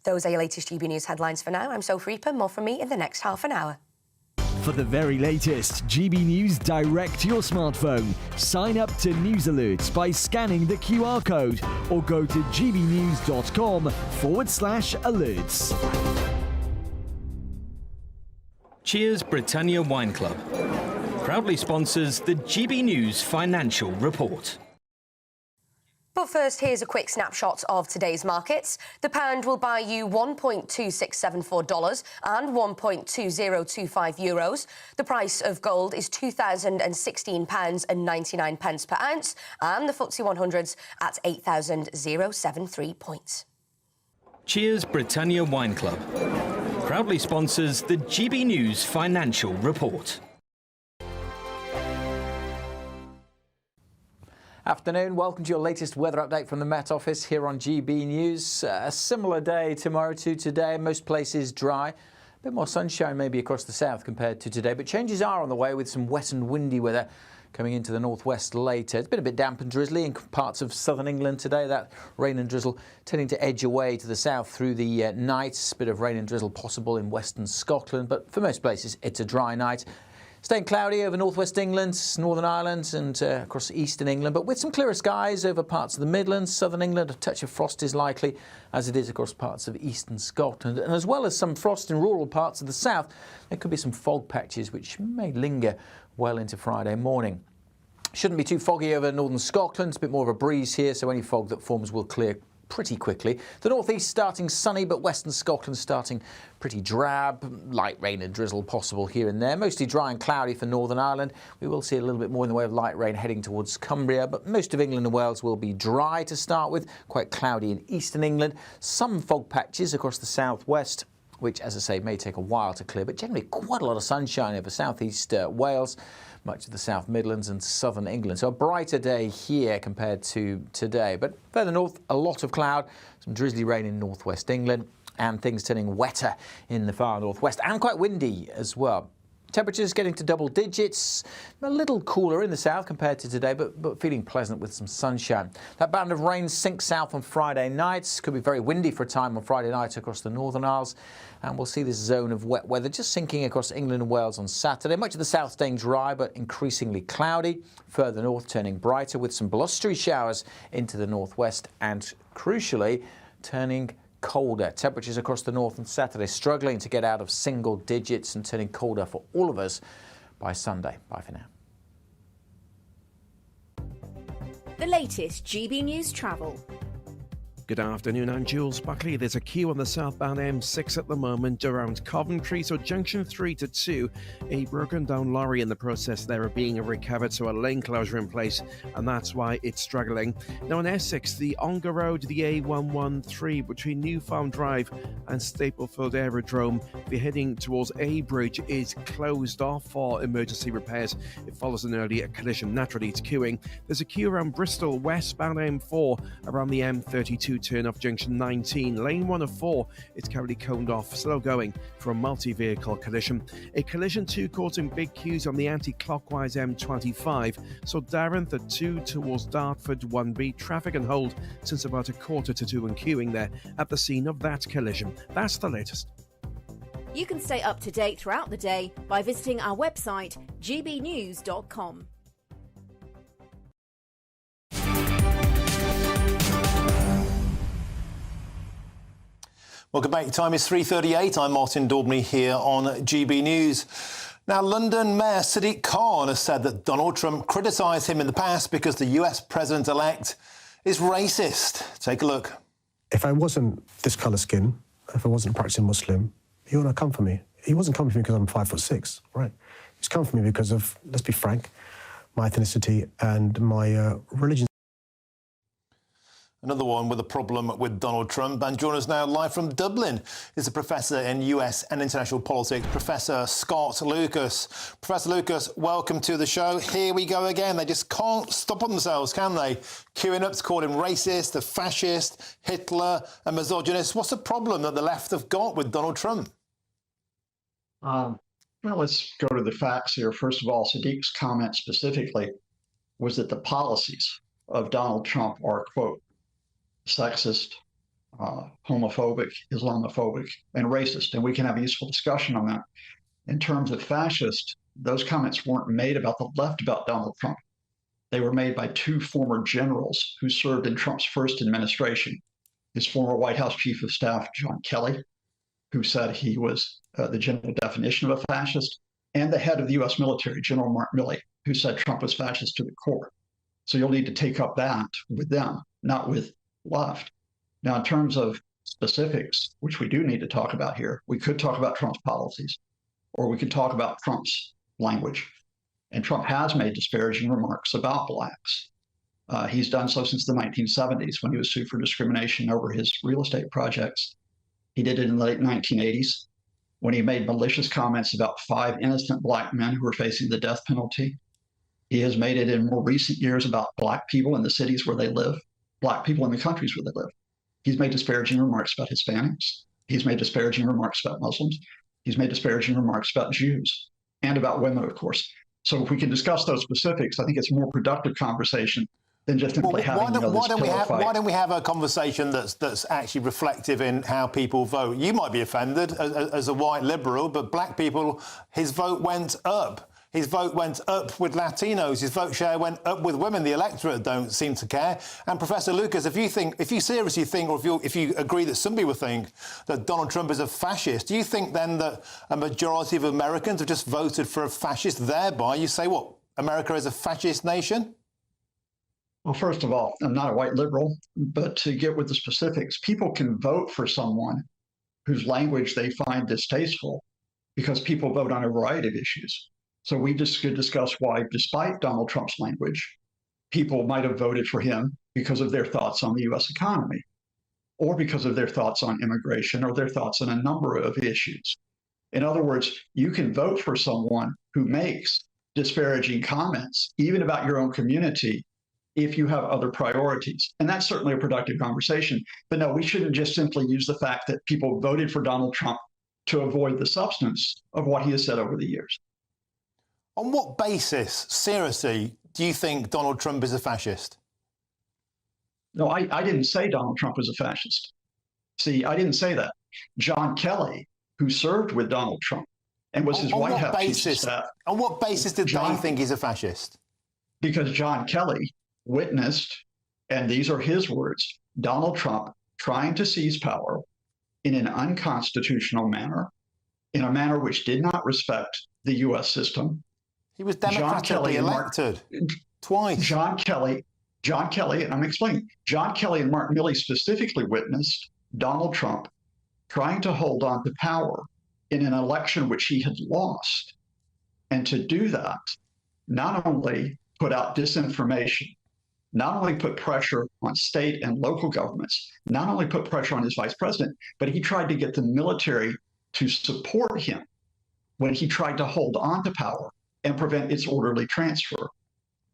Those are your latest GB News headlines for now. I'm Sophie Reaper. More from me in the next half an hour. For the very latest GB News direct to your smartphone, sign up to News Alerts by scanning the QR code or go to gbnews.com/alerts. Cheers Britannia Wine Club proudly sponsors the GB News Financial Report. But first, here's a quick snapshot of today's markets. The pound will buy you $1.2674 and €1.2025. The price of gold is £2,016.99 per ounce, and the FTSE 100's at 8,073 points. Cheers Britannia Wine Club proudly sponsors the GB News Financial Report. Afternoon, welcome to your latest weather update from the Met Office here on GB News. A similar day tomorrow to today, most places dry. A bit more sunshine maybe across the south compared to today, but changes are on the way with some wet and windy weather coming into the northwest later. It's been a bit damp and drizzly in parts of southern England today. That rain and drizzle tending to edge away to the south through the night. A bit of rain and drizzle possible in western Scotland, but for most places it's a dry night. Staying cloudy over northwest England, Northern Ireland and across eastern England, but with some clearer skies over parts of the Midlands, southern England. A touch of frost is likely, as it is across parts of eastern Scotland. And as well as some frost in rural parts of the south, there could be some fog patches which may linger well into Friday morning. Shouldn't be too foggy over northern Scotland. It's a bit more of a breeze here, so any fog that forms will clear pretty quickly. The northeast starting sunny, but western Scotland starting pretty drab. Light rain and drizzle possible here and there. Mostly dry and cloudy for Northern Ireland. We will see a little bit more in the way of light rain heading towards Cumbria, but most of England and Wales will be dry to start with. Quite cloudy in eastern England. Some fog patches across the southwest, which, as I say, may take a while to clear, but generally quite a lot of sunshine over southeast Wales, much of the South Midlands and southern England. So a brighter day here compared to today. But further north, a lot of cloud, some drizzly rain in northwest England, and things turning wetter in the far northwest, and quite windy as well. Temperatures getting to double digits, a little cooler in the south compared to today, but feeling pleasant with some sunshine. That band of rain sinks south on Friday nights. Could be very windy for a time on Friday night across the Northern Isles. And we'll see this zone of wet weather just sinking across England and Wales on Saturday. Much of the south staying dry, but increasingly cloudy. Further north turning brighter with some blustery showers into the northwest and, crucially, turning colder. Temperatures across the north on Saturday struggling to get out of single digits and turning colder for all of us by Sunday. Bye for now. The latest GB News travel. Good afternoon, I'm Jules Buckley. There's a queue on the southbound M6 at the moment around Coventry, so junction 3 to 2. A broken down lorry in the process there of being recovered, so a lane closure in place, and that's why it's struggling. Now on Essex, the Ongar Road, the A113 between New Farm Drive and Staplefield Aerodrome, if you're heading towards A Bridge, is closed off for emergency repairs. It follows an earlier collision. Naturally, it's queuing. There's a queue around Bristol, westbound M4 around the M32 A2 turn off junction 19. Lane 1 of 4 is currently coned off, slow going for a multi-vehicle collision. A collision too causing big queues on the anti-clockwise M25. So Darren, the 2 towards Dartford 1B. Traffic and hold since about 1:45 and queuing there at the scene of that collision. That's the latest. You can stay up to date throughout the day by visiting our website, gbnews.com. Welcome back. Time is 3:38. I'm Martin Daubney here on GB News. Now, London Mayor Sadiq Khan has said that Donald Trump criticised him in the past because the US president-elect is racist. Take a look. If I wasn't this colour skin, if I wasn't practicing Muslim, he wouldn't have come for me. He wasn't coming for me because I'm 5'6", right? He's come for me because of, let's be frank, my ethnicity and my religion. Another one with a problem with Donald Trump. And joining us now live from Dublin is a professor in US and international politics, Professor Scott Lucas. Professor Lucas, welcome to the show. Here we go again. They just can't stop on themselves, can they? Queuing up to call him racist, a fascist, Hitler, a misogynist. What's the problem that the left have got with Donald Trump? Well, let's go to the facts here. First of all, Sadiq's comment specifically was that the policies of Donald Trump are, quote, sexist, homophobic, Islamophobic, and racist. And we can have a useful discussion on that. In terms of fascist, those comments weren't made about the left about Donald Trump. They were made by 2 former generals who served in Trump's first administration. His former White House Chief of Staff, John Kelly, who said he was the general definition of a fascist, and the head of the U.S. military, General Mark Milley, who said Trump was fascist to the core. So you'll need to take up that with them, not with left. Now, in terms of specifics, which we do need to talk about here, we could talk about Trump's policies, or we could talk about Trump's language. And Trump has made disparaging remarks about blacks. He's done so since the 1970s when he was sued for discrimination over his real estate projects. He did it in the late 1980s when he made malicious comments about 5 innocent black men who were facing the death penalty. He has made it in more recent years about black people in the cities where they live, black people in the countries where they live. He's made disparaging remarks about Hispanics. He's made disparaging remarks about Muslims. He's made disparaging remarks about Jews and about women, of course. So if we can discuss those specifics, I think it's a more productive conversation than just simply having this pillow fight. Why don't we have a conversation that's actually reflective in how people vote? You might be offended as a white liberal, but black people, his vote went up. His vote went up with Latinos. His vote share went up with women. The electorate don't seem to care. And Professor Lucas, if you seriously think, or if you agree that some people think that Donald Trump is a fascist, do you think then that a majority of Americans have just voted for a fascist? Thereby, you say what? America is a fascist nation? Well, first of all, I'm not a white liberal, but to get with the specifics, people can vote for someone whose language they find distasteful because people vote on a variety of issues. So we just could discuss why, despite Donald Trump's language, people might have voted for him because of their thoughts on the U.S. economy, or because of their thoughts on immigration, or their thoughts on a number of issues. In other words, you can vote for someone who makes disparaging comments, even about your own community, if you have other priorities. And that's certainly a productive conversation. But no, we shouldn't just simply use the fact that people voted for Donald Trump to avoid the substance of what he has said over the years. On what basis, seriously, do you think Donald Trump is a fascist? No, I didn't say Donald Trump was a fascist. See, I didn't say that. John Kelly, who served with Donald Trump and was his White House Chief of Staff. On what basis did they think he's a fascist? Because John Kelly witnessed, and these are his words, Donald Trump trying to seize power in an unconstitutional manner, in a manner which did not respect the U.S. system. He was democratically elected twice. John Kelly, and I'm explaining, John Kelly and Mark Milley specifically witnessed Donald Trump trying to hold on to power in an election which he had lost. And to do that, not only put out disinformation, not only put pressure on state and local governments, not only put pressure on his vice president, but he tried to get the military to support him when he tried to hold on to power and prevent its orderly transfer.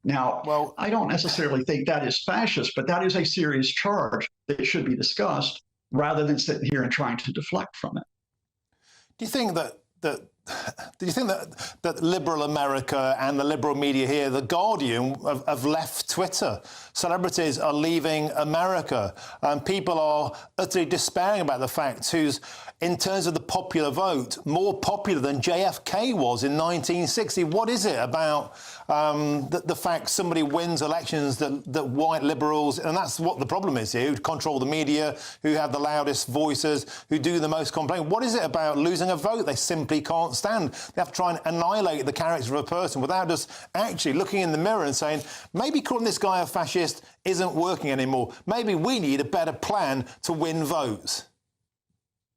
Now, well, I don't necessarily think that is fascist, but that is a serious charge that should be discussed rather than sitting here and trying to deflect from it. Do you think that liberal America and the liberal media here, The Guardian, have left Twitter? Celebrities are leaving America, and people are utterly despairing about the fact who's, in terms of the popular vote, more popular than JFK was in 1960. What is it about the fact somebody wins elections that white liberals, and that's what the problem is here, who control the media, who have the loudest voices, who do the most complaining? What is it about losing a vote they simply can't stand? They have to try and annihilate the character of a person without just actually looking in the mirror and saying, maybe calling this guy a fascist isn't working anymore. Maybe we need a better plan to win votes.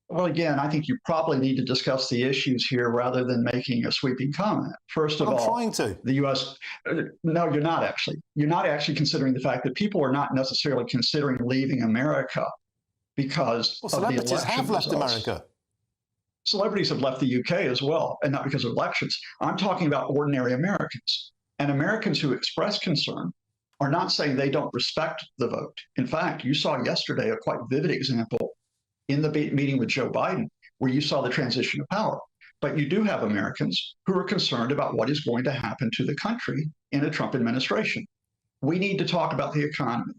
Well, again, I think you probably need to discuss the issues here rather than making a sweeping comment. First of all, I'm trying to. The U.S. No, you're not actually. You're not actually considering the fact that people are not necessarily considering leaving America because of the election celebrities have left results. America. Celebrities have left the UK as well, and not because of elections. I'm talking about ordinary Americans. And Americans who express concern are not saying they don't respect the vote. In fact, you saw yesterday a quite vivid example in the meeting with Joe Biden, where you saw the transition of power. But you do have Americans who are concerned about what is going to happen to the country in a Trump administration. We need to talk about the economy.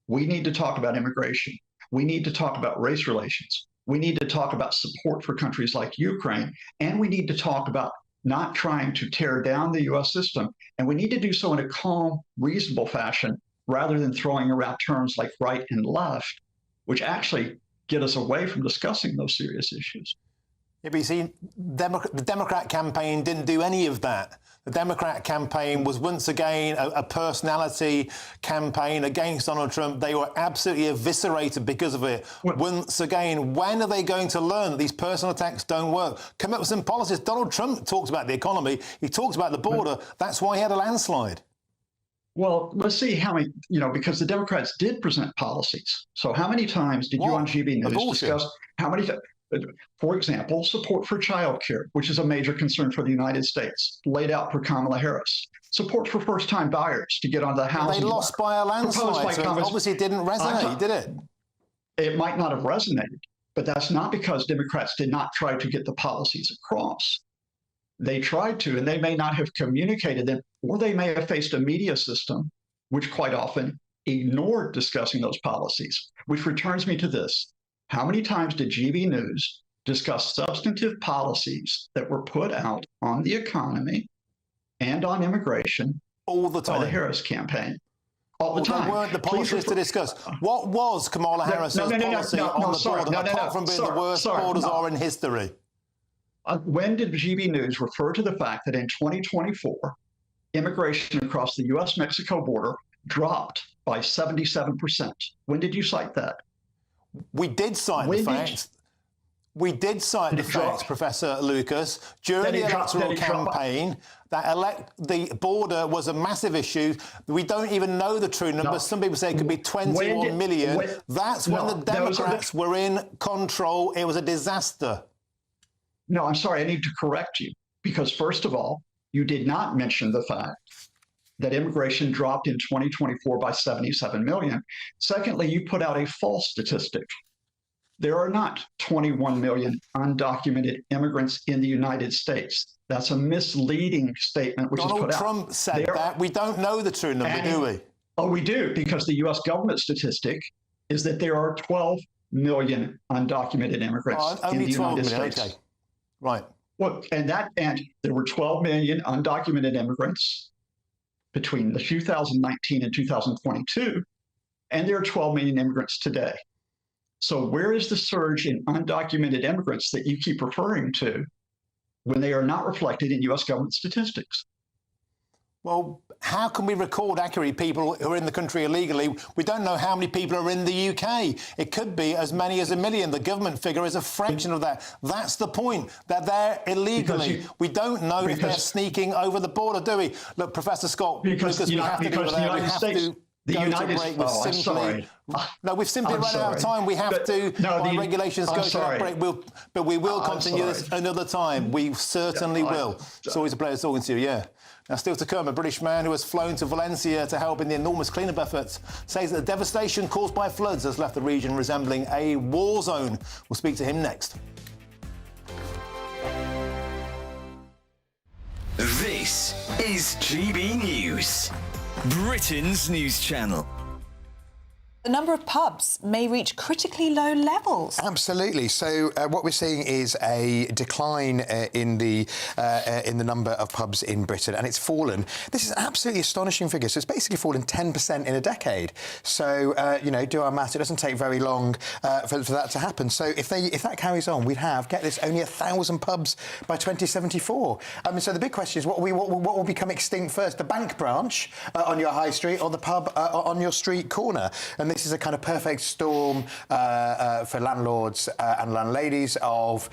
We need to talk about immigration. We need to talk about race relations. We need to talk about support for countries like Ukraine. And we need to talk about not trying to tear down the U.S. system. And we need to do so in a calm, reasonable fashion, rather than throwing around terms like right and left, which actually get us away from discussing those serious issues. Yeah, but you see, the Democrat campaign didn't do any of that. The Democrat campaign was once again a personality campaign against Donald Trump. They were absolutely eviscerated because of it. Once again, when are they going to learn that these personal attacks don't work? Come up with some policies. Donald Trump talks about the economy. He talks about the border. That's why he had a landslide. Well, let's see how many, because the Democrats did present policies. So how many times did you on GBNews discuss how many times? For example, support for childcare, which is a major concern for the United States, laid out for Kamala Harris. Support for first-time buyers to get onto the housing They lost market, by a landslide, so obviously it didn't resonate, did it? It might not have resonated, but that's not because Democrats did not try to get the policies across. They tried to, and they may not have communicated them, or they may have faced a media system, which quite often ignored discussing those policies, which returns me to this. How many times did GBNews discuss substantive policies that were put out on the economy and on immigration all the time by the Harris campaign? All the time. There weren't the policies to discuss. What was Kamala Harris's policy on the border, apart from being the worst borders are in history? When did GBNews refer to the fact that in 2024, immigration across the U.S.-Mexico border dropped by 77%? When did you cite that? We did cite the facts. We did cite the facts, Professor Lucas, during the electoral campaign. The border was a massive issue. We don't even know the true numbers. Some people say it could be 21 million. That's when the Democrats were in control. It was a disaster. No, I'm sorry. I need to correct you because, first of all, you did not mention the fact that immigration dropped in 2024 by 77 million. Secondly, you put out a false statistic. There are not 21 million undocumented immigrants in the United States. That's a misleading statement, which is put out. Donald Trump said that. We don't know the true number, do we? Oh, we do, because the U.S. government statistic is that there are 12 million undocumented immigrants in the United States. Okay. Right. Well, and there were 12 million undocumented immigrants between the 2019 and 2022, and there are 12 million immigrants today. So where is the surge in undocumented immigrants that you keep referring to when they are not reflected in U.S. government statistics? Well, how can we record accurately people who are in the country illegally? We don't know how many people are in the UK. It could be as many as 1 million. The government figure is a fraction of that. That's the point. They're there illegally. We don't know if they're sneaking over the border, do we? Look, Professor Scott, Lucas, we have to do that. We have to go to break. We've simply run out of time. We have to, by regulations, go to that break. But we will continue this another time. We certainly will. It's always a pleasure talking to you, yeah. Now, still to come, a British man who has flown to Valencia to help in the enormous clean-up efforts says that the devastation caused by floods has left the region resembling a war zone. We'll speak to him next. This is GB News, Britain's news channel. The number of pubs may reach critically low levels. Absolutely. So what we're seeing is a decline in the number of pubs in Britain, and it's fallen. This is an absolutely astonishing figure. So it's basically fallen 10% in a decade. So you know, do our maths. It doesn't take very long for that to happen. So if that carries on, we'd have, get this, only 1,000 pubs by 2074. So the big question is, what will become extinct first? The bank branch on your high street, or the pub on your street corner? And this is a kind of perfect storm for landlords and landladies of,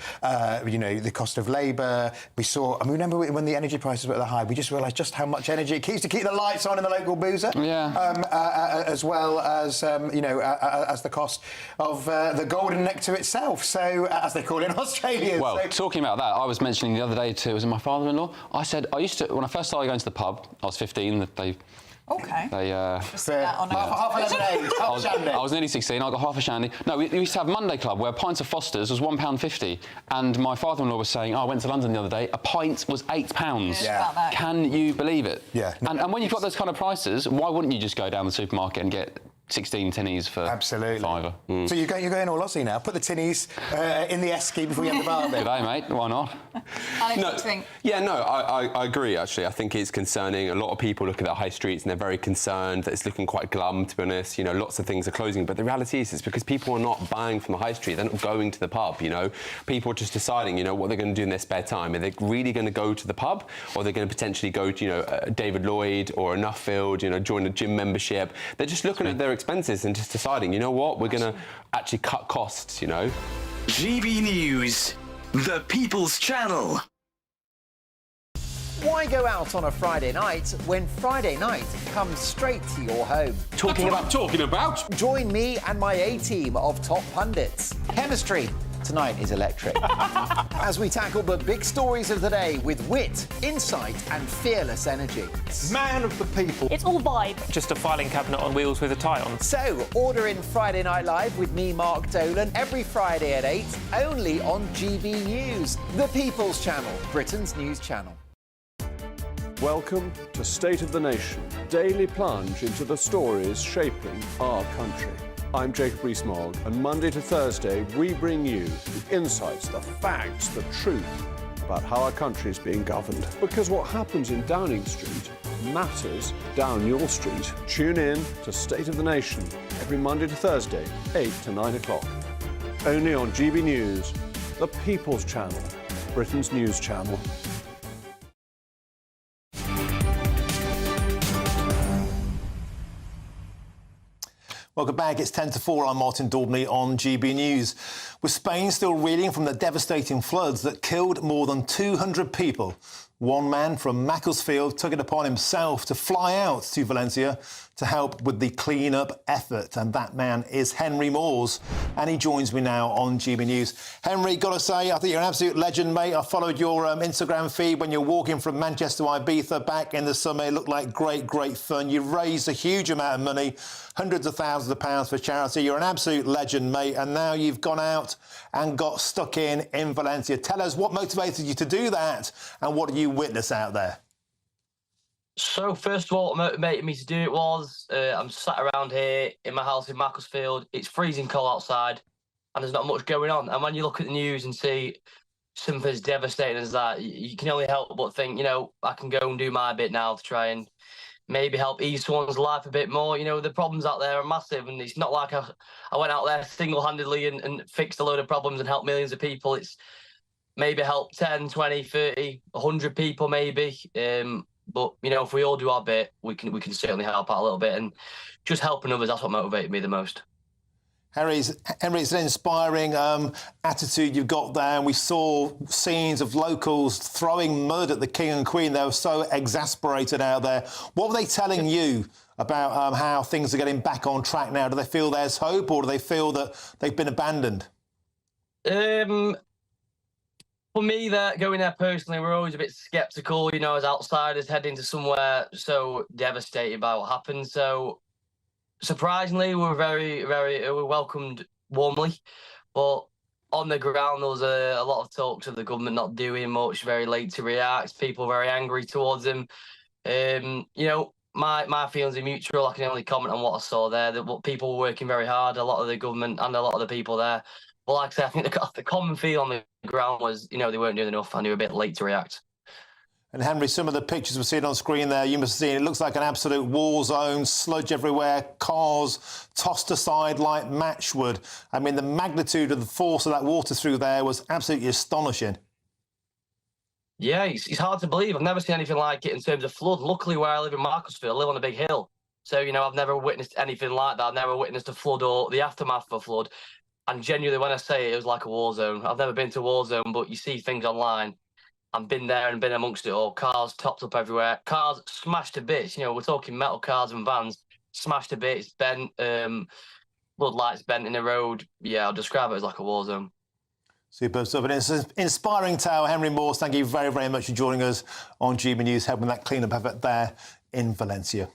you know, the cost of labour. We saw, I mean, remember when the energy prices were at the high, we just realised just how much energy it keeps to keep the lights on in the local boozer. Yeah. As well as, you know, as the cost of the golden nectar itself. So, as they call it in Australia. Well, talking about that, I was mentioning the other day to, was it my father-in-law? I said, I used to, when I first started going to the pub, I was 15, Okay. Just that on half a lemonade, half a shandy. I was nearly 16, I got half a shandy. No, we used to have Monday Club, where a pint of Foster's was £1.50, and my father-in-law was saying, I went to London the other day, a pint was £8. Yeah. Can you believe it? Yeah. And when you've got those kind of prices, why wouldn't you just go down the supermarket and get 16 tinnies for £5? So you're going all Aussie now. Put the tinnies in the esky before you have the bar. Good day, mate. Why not? Alex, I agree, actually. I think it's concerning. A lot of people look at the high streets and they're very concerned that it's looking quite glum, to be honest. You know, lots of things are closing. But the reality is it's because people are not buying from the high street. They're not going to the pub, you know. People are just deciding, you know, what they're going to do in their spare time. Are they really going to go to the pub, or are they going to potentially go to, you know, David Lloyd or a Nuffield, you know, join a gym membership? They're just looking at their expenses and just deciding, you know what, we're going to actually cut costs, you know. GB News, the People's Channel. Why go out on a Friday night when Friday night comes straight to your home? Talking about? Join me and my A-team of top pundits. Chemistry tonight is electric. As we tackle the big stories of the day with wit, insight and fearless energy. Man of the people. It's all vibe. Just a filing cabinet on wheels with a tie on. So, order in Friday Night Live with me, Mark Dolan, every Friday at 8, only on GB News, the People's Channel, Britain's news channel. Welcome to State of the Nation, daily plunge into the stories shaping our country. I'm Jacob Rees-Mogg, and Monday to Thursday we bring you the insights, the facts, the truth about how our country is being governed. Because what happens in Downing Street matters down your street. Tune in to State of the Nation every Monday to Thursday, 8 to 9 o'clock. Only on GB News, the People's Channel, Britain's news channel. Welcome back. It's 10 to 4. I'm Martin Daubney on GB News. With Spain still reeling from the devastating floods that killed more than 200 people, one man from Macclesfield took it upon himself to fly out to Valencia to help with the clean-up effort. And that man is Henry Moores, and he joins me now on GB News. Henry, got to say, I think you're an absolute legend, mate. I followed your Instagram feed when you're walking from Manchester to Ibiza back in the summer. It looked like great fun. You've raised a huge amount of money, hundreds of thousands of pounds for charity. You're an absolute legend, mate. And now you've gone out and got stuck in Valencia. Tell us what motivated you to do that, and what did you witness out there? So, first of all, what motivated me to do it was I'm sat around here in my house in Macclesfield. It's freezing cold outside and there's not much going on. And when you look at the news and see something as devastating as that, you can only help but think, you know, I can go and do my bit now to try and maybe help ease someone's life a bit more. You know, the problems out there are massive, and it's not like I went out there single-handedly and fixed a load of problems and helped millions of people. It's maybe helped 10, 20, 30, 100 people maybe. But, you know, if we all do our bit, we can certainly help out a little bit. And just helping others, that's what motivated me the most. Henry, it's an inspiring attitude you've got there. And we saw scenes of locals throwing mud at the King and Queen. They were so exasperated out there. What were they telling you about how things are getting back on track now? Do they feel there's hope, or do they feel that they've been abandoned? For me, going there personally, we're always a bit sceptical, you know, as outsiders heading to somewhere so devastated by what happened. So, surprisingly, we were welcomed warmly. But on the ground, there was a lot of talks of the government not doing much, very late to react, people very angry towards them. You know, my feelings are mutual. I can only comment on what I saw there. That people were working very hard, a lot of the government and a lot of the people there. But like I said, I think the common feel on the ground was, you know, they weren't doing enough and they were a bit late to react. And Henry, some of the pictures we're seeing on screen there, you must have seen, it looks like an absolute war zone, sludge everywhere, cars tossed aside like matchwood. I mean, the magnitude of the force of that water through there was absolutely astonishing. Yeah, it's hard to believe. I've never seen anything like it in terms of flood. Luckily, where I live in Macclesfield, I live on a big hill. So, you know, I've never witnessed anything like that. I've never witnessed a flood or the aftermath of a flood. And genuinely, when I say it was like a war zone. I've never been to a war zone, but you see things online. I've been there and been amongst it all. Cars topped up everywhere. Cars smashed to bits. You know, we're talking metal cars and vans smashed to bits, bent, floodlights bent in the road. Yeah, I'll describe it as like a war zone. Superb stuff. And it's an inspiring tale. Henry Morse, thank you very, very much for joining us on GB News, helping that clean-up effort there in Valencia.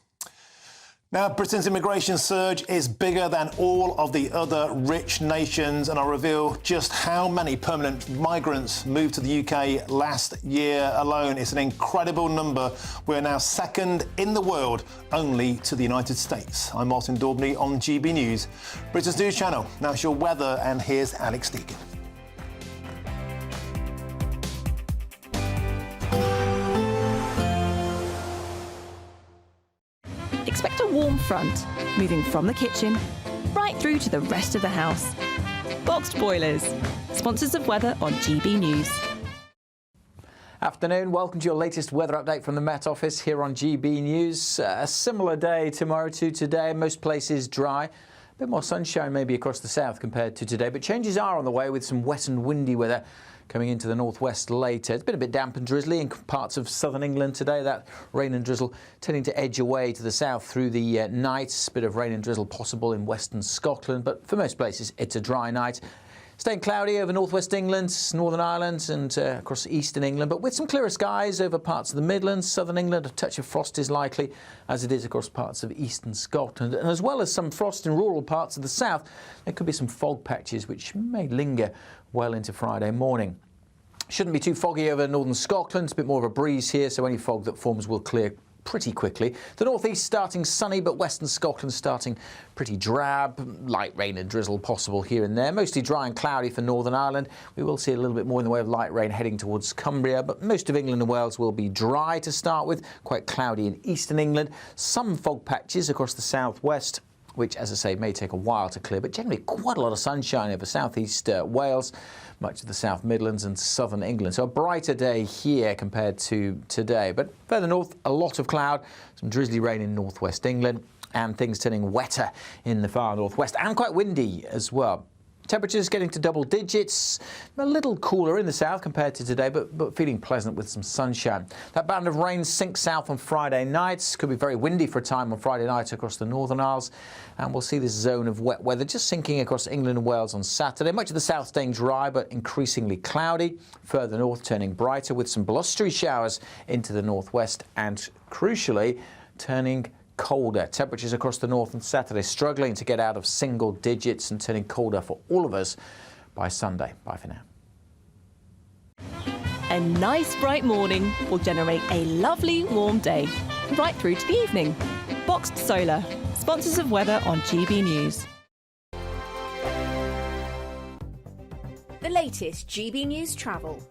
Now, Britain's immigration surge is bigger than all of the other rich nations, and I'll reveal just how many permanent migrants moved to the UK last year alone. It's an incredible number. We're now second in the world, only to the United States. I'm Martin Daubney on GB News, Britain's news channel. Now it's your weather, and here's Alex Deacon. Expect a warm front, moving from the kitchen right through to the rest of the house. Boxed Boilers, sponsors of weather on GB News. Afternoon, welcome to your latest weather update from the Met Office here on GB News. A similar day tomorrow to today, most places dry. A bit more sunshine maybe across the south compared to today, but changes are on the way with some wet and windy weather coming into the northwest later. It's been a bit damp and drizzly in parts of southern England today. That rain and drizzle tending to edge away to the south through the night. A bit of rain and drizzle possible in western Scotland, but for most places it's a dry night. Staying cloudy over northwest England, Northern Ireland and across eastern England, but with some clearer skies over parts of the Midlands, southern England. A touch of frost is likely, as it is across parts of eastern Scotland. And as well as some frost in rural parts of the south, there could be some fog patches which may linger well into Friday morning. Shouldn't be too foggy over northern Scotland. It's a bit more of a breeze here, so any fog that forms will clear pretty quickly. The northeast starting sunny, but western Scotland starting pretty drab. Light rain and drizzle possible here and there. Mostly dry and cloudy for Northern Ireland. We will see a little bit more in the way of light rain heading towards Cumbria, but most of England and Wales will be dry to start with. Quite cloudy in eastern England. Some fog patches across the southwest, which, as I say, may take a while to clear, but generally quite a lot of sunshine over southeast Wales, much of the South Midlands and southern England. So a brighter day here compared to today. But further north, a lot of cloud, some drizzly rain in northwest England, and things turning wetter in the far northwest, and quite windy as well. Temperatures getting to double digits, a little cooler in the south compared to today, but feeling pleasant with some sunshine. That band of rain sinks south on Friday nights. Could be very windy for a time on Friday night across the Northern Isles. And we'll see this zone of wet weather just sinking across England and Wales on Saturday. Much of the south staying dry, but increasingly cloudy. Further north turning brighter with some blustery showers into the northwest and, crucially, turning colder. Temperatures across the north on Saturday struggling to get out of single digits and turning colder for all of us by Sunday. Bye for now. A nice bright morning will generate a lovely warm day right through to the evening. Boxed Solar, sponsors of weather on GB News. The latest GB News travel.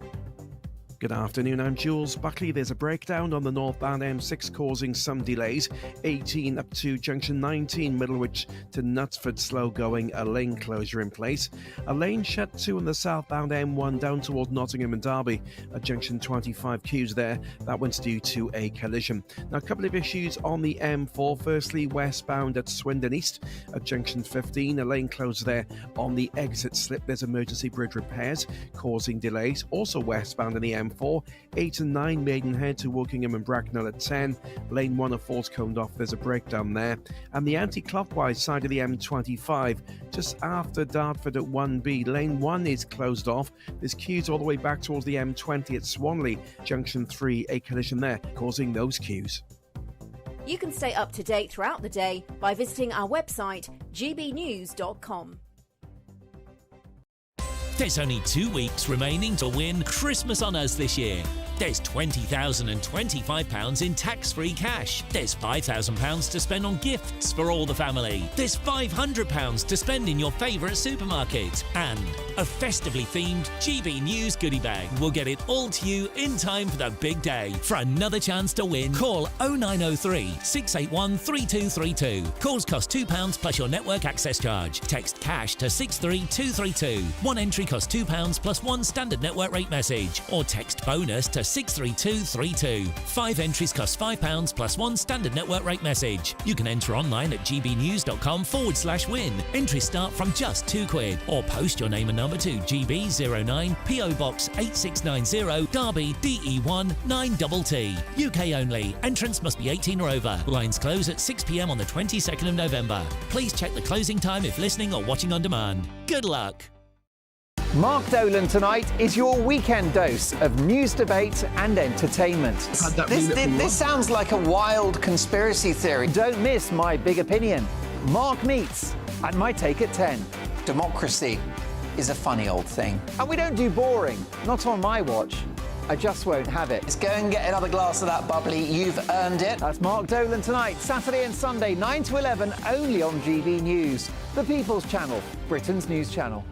Good afternoon, I'm Jules Buckley. There's a breakdown on the northbound M6 causing some delays. 18 up to junction 19, Middlewich to Knutsford, slow going, a lane closure in place. A lane shut too on the southbound M1 down towards Nottingham and Derby. At junction 25 queues there, that one's due to a collision. Now, a couple of issues on the M4. Firstly, westbound at Swindon East. At junction 15, a lane closed there on the exit slip. There's emergency bridge repairs causing delays. Also westbound in the M4. M4, 8 and 9 Maidenhead to Wokingham and Bracknell at 10. Lane 1 of Falls coned off, there's a breakdown there. And the anti-clockwise side of the M25, just after Dartford at 1B, lane 1 is closed off. There's queues all the way back towards the M20 at Swanley, junction 3, a collision there, causing those queues. You can stay up to date throughout the day by visiting our website, gbnews.com. There's only 2 weeks remaining to win Christmas on Us this year. There's £20,025 in tax-free cash. There's £5,000 to spend on gifts for all the family. There's £500 to spend in your favourite supermarket. And a festively themed GB News goodie bag. We'll get it all to you in time for the big day. For another chance to win, call 0903 681 3232. Calls cost £2 plus your network access charge. Text cash to 63232. One entry costs £2 plus one standard network rate message. Or text bonus to 63232. 5 entries cost £5 plus one standard network rate message. You can enter online at gbnews.com/win. Entries start from just £2 or post your name and number to GB09 PO Box 8690 Derby DE1 9TT. UK only. Entrance must be 18 or over. Lines close at 6 p.m. on the 22nd of November. Please check the closing time if listening or watching on demand. Good luck. Mark Dolan tonight is your weekend dose of news, debate and entertainment. This sounds like a wild conspiracy theory. Don't miss my big opinion. Mark meets and my take at 10. Democracy is a funny old thing. And we don't do boring. Not on my watch. I just won't have it. Let's go and get another glass of that bubbly. You've earned it. That's Mark Dolan tonight, Saturday and Sunday, 9 to 11, only on GB News, the People's Channel, Britain's news channel.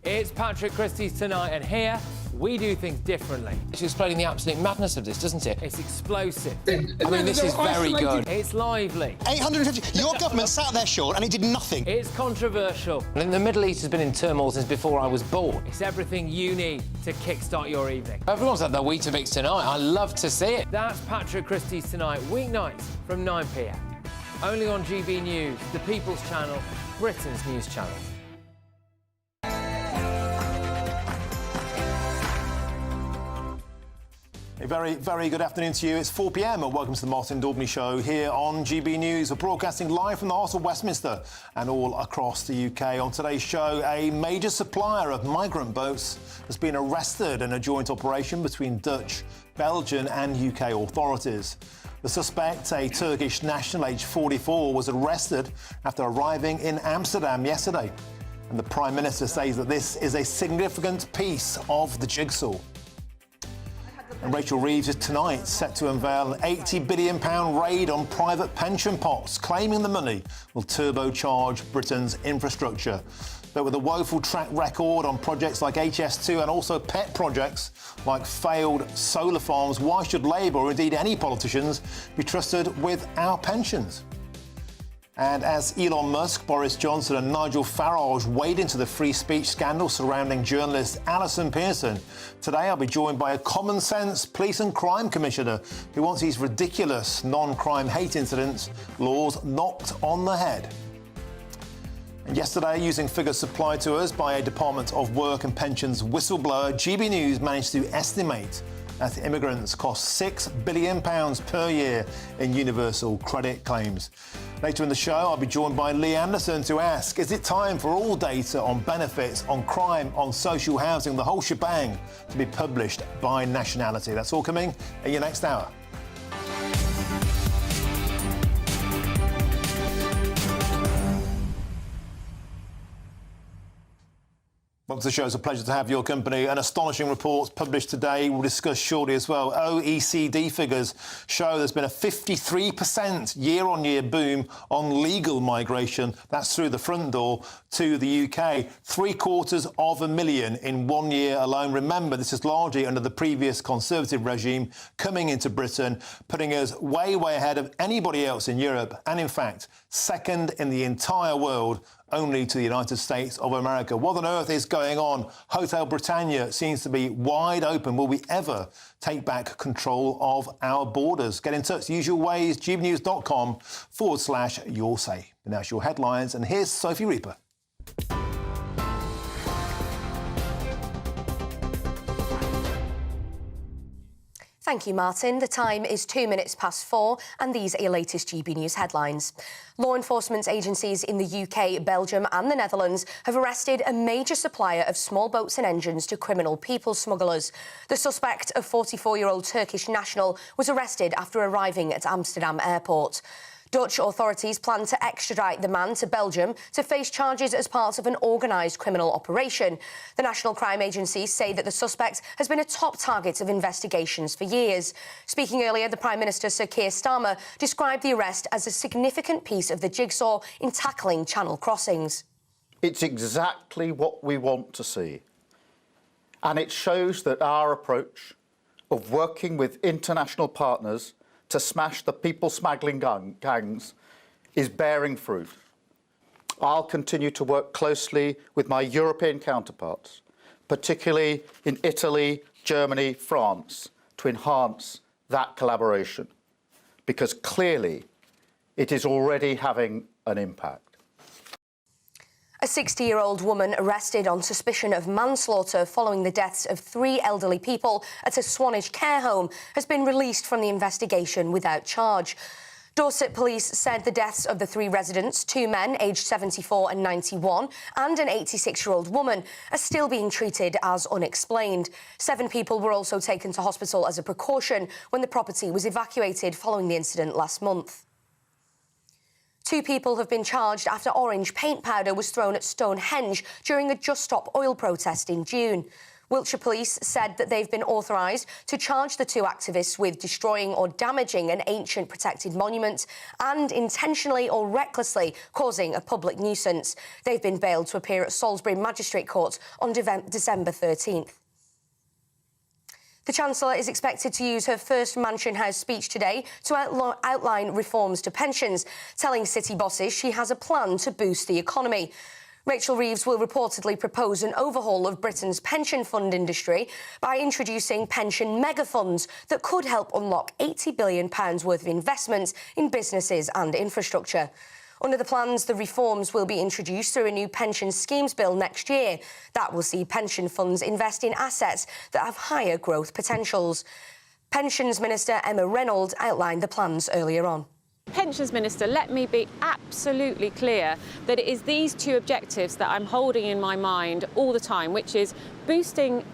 It's Patrick Christie's tonight, and here we do things differently. It's explaining the absolute madness of this, doesn't it? It's explosive. I mean, this is very good. It's lively. 850. Your government sat there, Sean, and it did nothing. It's controversial. And the Middle East has been in turmoil since before I was born. It's everything you need to kickstart your evening. Everyone's had their Weetabix tonight. I love to see it. That's Patrick Christie's tonight, weeknights from 9 p.m. Only on GB News, the People's Channel, Britain's news channel. A very, very good afternoon to you. It's 4 p.m. and welcome to the Martin Daubney Show here on GB News. We're broadcasting live from the heart of Westminster and all across the UK. On today's show, a major supplier of migrant boats has been arrested in a joint operation between Dutch, Belgian and UK authorities. The suspect, a Turkish national aged 44, was arrested after arriving in Amsterdam yesterday. And the Prime Minister says that this is a significant piece of the jigsaw. And Rachel Reeves is tonight set to unveil an £80 billion raid on private pension pots, claiming the money will turbocharge Britain's infrastructure. But with a woeful track record on projects like HS2 and also pet projects like failed solar farms, why should Labour, or indeed any politicians, be trusted with our pensions? And as Elon Musk, Boris Johnson and Nigel Farage wade into the free speech scandal surrounding journalist Alison Pearson, today I'll be joined by a common-sense police and crime commissioner who wants these ridiculous non-crime hate incidents laws knocked on the head. And yesterday, using figures supplied to us by a Department of Work and Pensions whistleblower, GB News managed to estimate that immigrants cost £6 billion per year in universal credit claims. Later in the show, I'll be joined by Lee Anderson to ask, is it time for all data on benefits, on crime, on social housing, the whole shebang, to be published by nationality? That's all coming in your next hour. Welcome to the show. It's a pleasure to have your company. An astonishing report published today. We'll discuss shortly as well. OECD figures show there's been a 53% year-on-year boom on legal migration. That's through the front door to the UK. 750,000 in 1 year alone. Remember, this is largely under the previous Conservative regime coming into Britain, putting us way, way ahead of anybody else in Europe. And in fact, second in the entire world, only to the United States of America. What on earth is going on? Hotel Britannia seems to be wide open. Will we ever take back control of our borders? Get in touch. The usual ways, gbnews.com/your say. And that's your headlines. And here's Sophie Reaper. Thank you, Martin. The time is 2 minutes past 4, and these are your latest GB News headlines. Law enforcement agencies in the UK, Belgium and the Netherlands have arrested a major supplier of small boats and engines to criminal people smugglers. The suspect, a 44-year-old Turkish national, was arrested after arriving at Amsterdam airport. Dutch authorities plan to extradite the man to Belgium to face charges as part of an organised criminal operation. The National Crime Agency say that the suspect has been a top target of investigations for years. Speaking earlier, the Prime Minister, Sir Keir Starmer, described the arrest as a significant piece of the jigsaw in tackling channel crossings. It's exactly what we want to see. And it shows that our approach of working with international partners to smash the people smuggling gangs is bearing fruit. I'll continue to work closely with my European counterparts, particularly in Italy, Germany, France, to enhance that collaboration, because clearly it is already having an impact. A 60-year-old woman arrested on suspicion of manslaughter following the deaths of 3 elderly people at a Swanage care home has been released from the investigation without charge. Dorset police said the deaths of the 3 residents, 2 men aged 74 and 91, and an 86-year-old woman, are still being treated as unexplained. 7 people were also taken to hospital as a precaution when the property was evacuated following the incident last month. 2 people have been charged after orange paint powder was thrown at Stonehenge during a Just Stop Oil protest in June. Wiltshire Police said that they've been authorised to charge the 2 activists with destroying or damaging an ancient protected monument and intentionally or recklessly causing a public nuisance. They've been bailed to appear at Salisbury Magistrate Court on December 13th. The Chancellor is expected to use her first Mansion House speech today to outline reforms to pensions, telling city bosses she has a plan to boost the economy. Rachel Reeves will reportedly propose an overhaul of Britain's pension fund industry by introducing pension megafunds that could help unlock £80 billion worth of investments in businesses and infrastructure. Under the plans, the reforms will be introduced through a new pension schemes bill next year. That will see pension funds invest in assets that have higher growth potentials. Pensions Minister Emma Reynolds outlined the plans earlier on. Pensions Minister, let me be absolutely clear that it is these 2 objectives that I'm holding in my mind all the time, which is boosting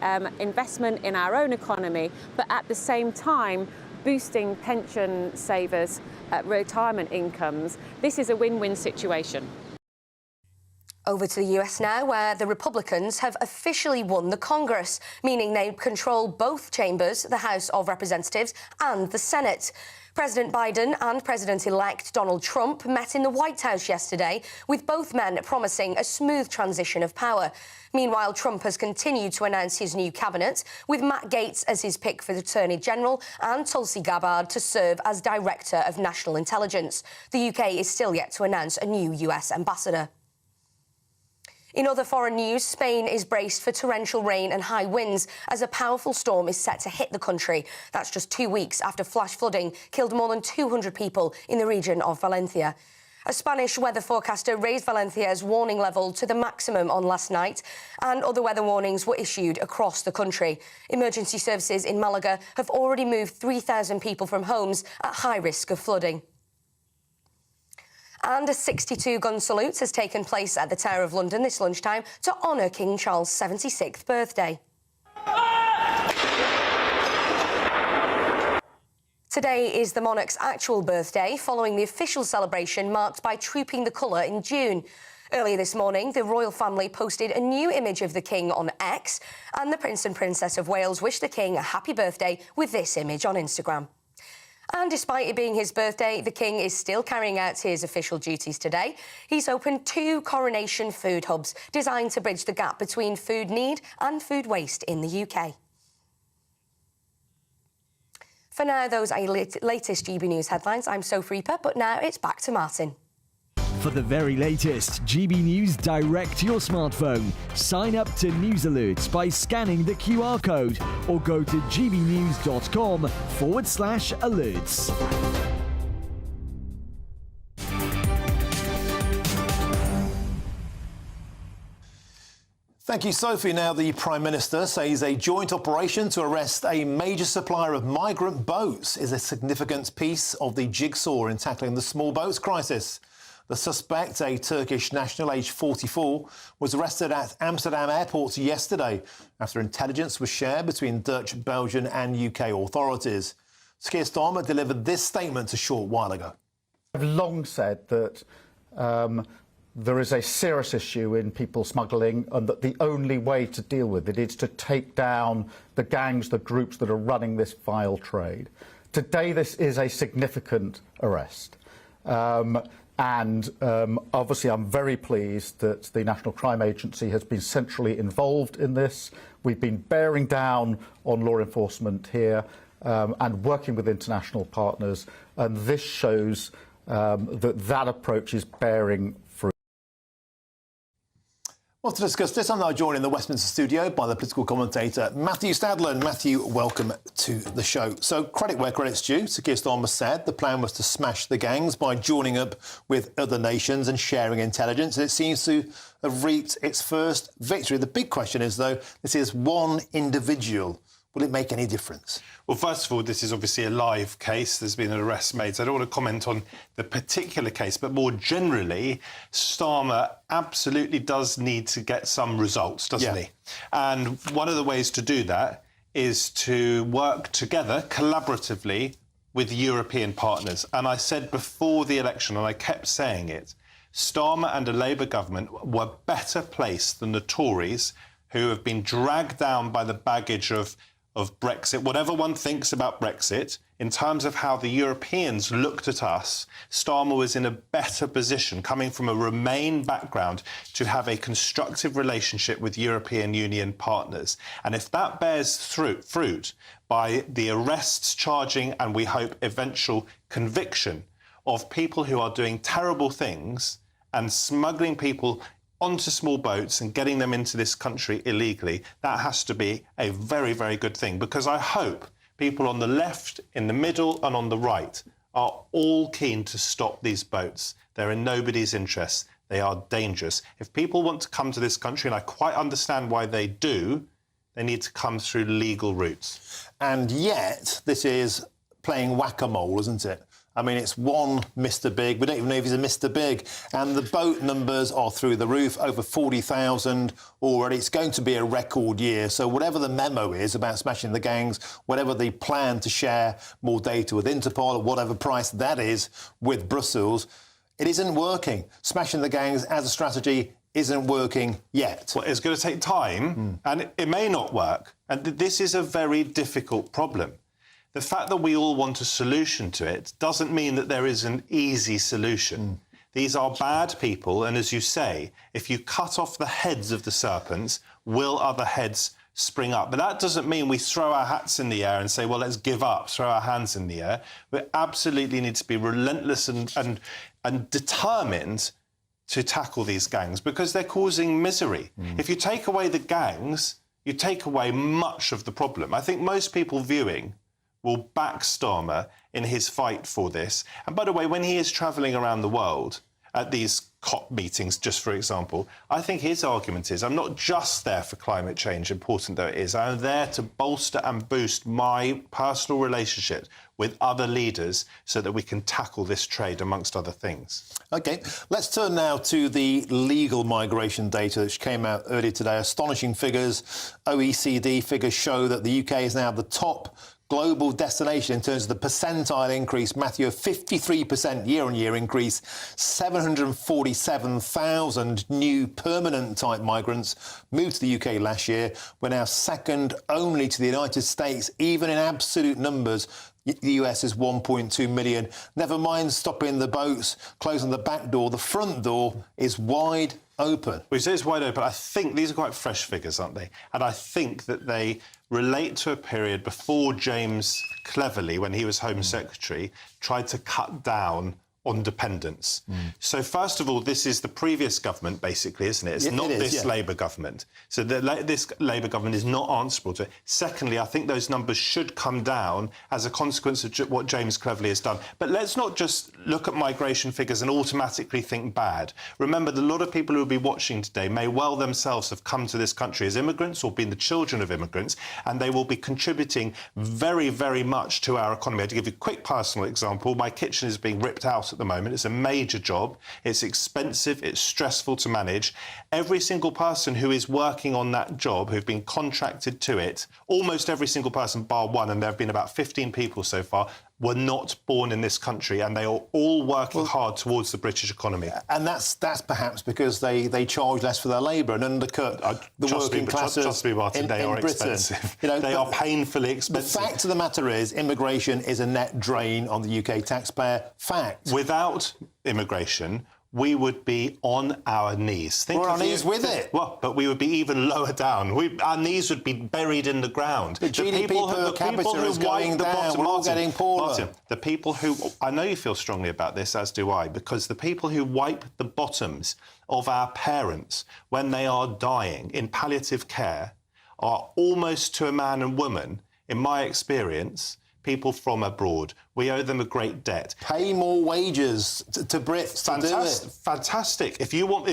investment in our own economy, but at the same time boosting pension savers' retirement incomes. This is a win-win situation. Over to the US now, where the Republicans have officially won the Congress, meaning they control both chambers, the House of Representatives and the Senate. President Biden and President-elect Donald Trump met in the White House yesterday, with both men promising a smooth transition of power. Meanwhile, Trump has continued to announce his new cabinet, with Matt Gaetz as his pick for the Attorney General and Tulsi Gabbard to serve as Director of National Intelligence. The UK is still yet to announce a new US ambassador. In other foreign news, Spain is braced for torrential rain and high winds as a powerful storm is set to hit the country. That's just 2 weeks after flash flooding killed more than 200 people in the region of Valencia. A Spanish weather forecaster raised Valencia's warning level to the maximum on last night, and other weather warnings were issued across the country. Emergency services in Malaga have already moved 3,000 people from homes at high risk of flooding. And a 62-gun salute has taken place at the Tower of London this lunchtime to honour King Charles' 76th birthday. Today is the monarch's actual birthday, following the official celebration marked by trooping the colour in June. Earlier this morning, the royal family posted a new image of the King on X, and the Prince and Princess of Wales wished the King a happy birthday with this image on Instagram. And despite it being his birthday, the King is still carrying out his official duties today. He's opened 2 coronation food hubs designed to bridge the gap between food need and food waste in the UK. For now, those are your latest GB News headlines. I'm Sophie Reaper, but now it's back to Martin. For the very latest GB News direct to your smartphone, sign up to News Alerts by scanning the QR code or go to gbnews.com/alerts. Thank you, Sophie. Now, the Prime Minister says a joint operation to arrest a major supplier of migrant boats is a significant piece of the jigsaw in tackling the small boats crisis. The suspect, a Turkish national aged 44, was arrested at Amsterdam airport yesterday after intelligence was shared between Dutch, Belgian and UK authorities. Keir Starmer delivered this statement a short while ago. I've long said that there is a serious issue in people smuggling and that the only way to deal with it is to take down the gangs, the groups that are running this vile trade. Today, this is a significant arrest. Obviously, I'm very pleased that the National Crime Agency has been centrally involved in this. We've been bearing down on law enforcement here and working with international partners, and this shows that approach is bearing fruit. Well, to discuss this, I'm now joined in the Westminster studio by the political commentator Matthew Stadler. Matthew, welcome to the show. So, credit where credit's due. Sir Keir Starmer said the plan was to smash the gangs by joining up with other nations and sharing intelligence. It seems to have reaped its first victory. The big question is, though, this is one individual. Will it make any difference? Well, first of all, this is obviously a live case. There's been an arrest made, so I don't want to comment on the particular case, but more generally, Starmer absolutely does need to get some results, doesn't he? And one of the ways to do that is to work together collaboratively with European partners. And I said before the election, and I kept saying it, Starmer and a Labour government were better placed than the Tories, who have been dragged down by the baggage of Brexit, whatever one thinks about Brexit, in terms of how the Europeans looked at us, Starmer was in a better position, coming from a Remain background, to have a constructive relationship with European Union partners. And if that bears fruit by the arrests, charging, and we hope eventual conviction of people who are doing terrible things and smuggling people onto small boats and getting them into this country illegally, that has to be a very, very good thing, because I hope people on the left, in the middle and on the right are all keen to stop these boats. They're in nobody's interest. They are dangerous. If people want to come to this country, and I quite understand why they do, they need to come through legal routes. And yet, this is playing whack-a-mole, isn't it? I mean, it's one Mr Big. We don't even know if he's a Mr Big. And the boat numbers are through the roof, over 40,000 already. It's going to be a record year. So whatever the memo is about smashing the gangs, whatever the plan to share more data with Interpol, at whatever price that is with Brussels, it isn't working. Smashing the gangs as a strategy isn't working yet. Well, it's going to take time, and it may not work. And this is a very difficult problem. The fact that we all want a solution to it doesn't mean that there is an easy solution. These are bad people, and as you say, if you cut off the heads of the serpents, will other heads spring up? But that doesn't mean we throw our hats in the air and say, well, let's give up, throw our hands in the air. We absolutely need to be relentless and determined to tackle these gangs, because they're causing misery. If you take away the gangs, you take away much of the problem. I think most people viewing will back Starmer in his fight for this. And by the way, when he is travelling around the world at these COP meetings, just for example, I think his argument is, I'm not just there for climate change, important though it is, I'm there to bolster and boost my personal relationship with other leaders so that we can tackle this trade, amongst other things. OK, let's turn now to the legal migration data which came out earlier today. Astonishing figures. OECD figures show that the UK is now the top global destination in terms of the percentile increase. Matthew, a 53% year-on-year increase, 747,000 new permanent-type migrants moved to the UK last year. We're now second only to the United States, even in absolute numbers. The US is 1.2 million. Never mind stopping the boats, closing the back door. The front door is wide open. We say it's wide open. I think these are quite fresh figures, aren't they? And I think that they relate to a period before James Cleverly, when he was Home Secretary, tried to cut down on dependence. So first of all, this is the previous government, basically, isn't it? It's not this Labour government. So this Labour government is not answerable to it. Secondly, I think those numbers should come down as a consequence of what James Cleverly has done. But let's not just look at migration figures and automatically think bad. Remember, that a lot of people who will be watching today may well themselves have come to this country as immigrants or been the children of immigrants, and they will be contributing very, very much to our economy. To give you a quick personal example, my kitchen is being ripped out at the moment. It's a major job. It's expensive. It's stressful to manage. Every single person who is working on that job, who've been contracted to it, almost every single person bar one, and there have been about 15 people so far, were not born in this country, and they are all working hard towards the British economy. And that's perhaps because they charge less for their labour and undercut the working classes trust me, Martin, in they are Britain. expensive. You know, they are painfully expensive. The fact of the matter is, immigration is a net drain on the UK taxpayer. Fact. Without immigration, we would be on our knees. We're on our knees with it. Well, but we would be even lower down. Our knees would be buried in the ground. The GDP per capita is going down. We're all getting poorer. Martin, the people who... I know you feel strongly about this, as do I, because the people who wipe the bottoms of our parents when they are dying in palliative care are almost to a man and woman, in my experience, people from abroad. We owe them a great debt. Pay more wages to Brits to do it. Fantastic. If you want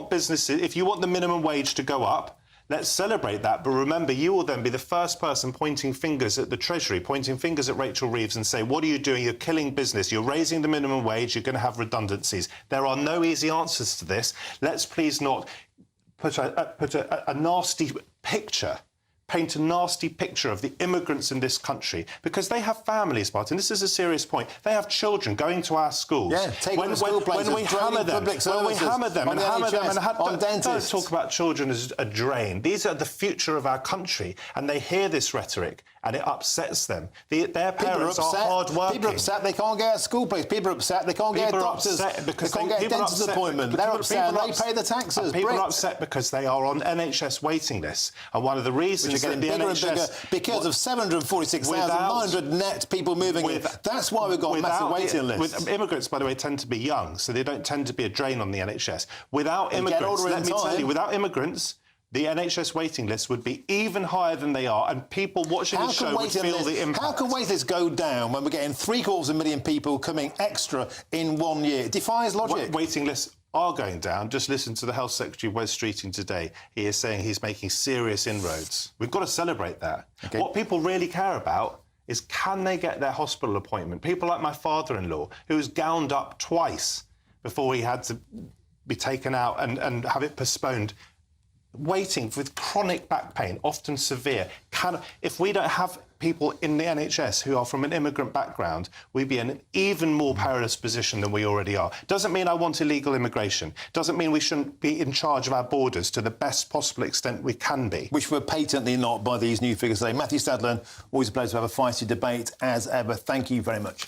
businesses, if you want the minimum wage to go up, let's celebrate that. But remember, you will then be the first person pointing fingers at the Treasury, pointing fingers at Rachel Reeves and say, what are you doing? You're killing business. You're raising the minimum wage. You're going to have redundancies. There are no easy answers to this. Let's please not put a nasty picture, paint a nasty picture of the immigrants in this country, because they have families, Martin. This is a serious point. They have children going to our schools. Yeah, take them to school places, when we hammer them, on dentists. Don't talk about children as a drain. These are the future of our country, and they hear this rhetoric, and it upsets them. Their parents are hard working. People are upset they can't get a school place. People are upset they can't get a doctor's. They can't get a dentist appointment. They're upset. They pay the taxes. People are upset because they are on NHS waiting lists, and one of the reasons getting bigger and bigger because of 746,900 net people moving in. That's why we've got a massive waiting list. Immigrants, by the way, tend to be young, so they don't tend to be a drain on the NHS. Without immigrants, let me tell you, without immigrants, the NHS waiting list would be even higher than they are, and people watching the show would feel the impact. How can wait lists go down when we're getting 750,000 people coming extra in 1 year? It defies logic. Waiting lists are going down. Just listen to the Health Secretary, Wes Streeting, today. He is saying he's making serious inroads. We've got to celebrate that. Okay. What people really care about is, can they get their hospital appointment? People like my father-in-law, who was gowned up twice before he had to be taken out and have it postponed, waiting with chronic back pain, often severe. If we don't have people in the NHS who are from an immigrant background, we'd be in an even more perilous position than we already are. Doesn't mean I want illegal immigration. Doesn't mean we shouldn't be in charge of our borders to the best possible extent we can be. Which we're patently not by these new figures today. Matthew Stadler, always a pleasure to have a feisty debate, as ever. Thank you very much.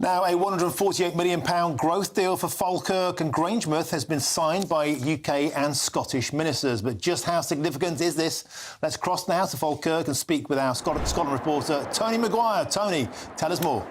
Now, a £148 million growth deal for Falkirk and Grangemouth has been signed by UK and Scottish ministers. But just how significant is this? Let's cross now to Falkirk and speak with our Scotland reporter, Tony Maguire. Tony, tell us more.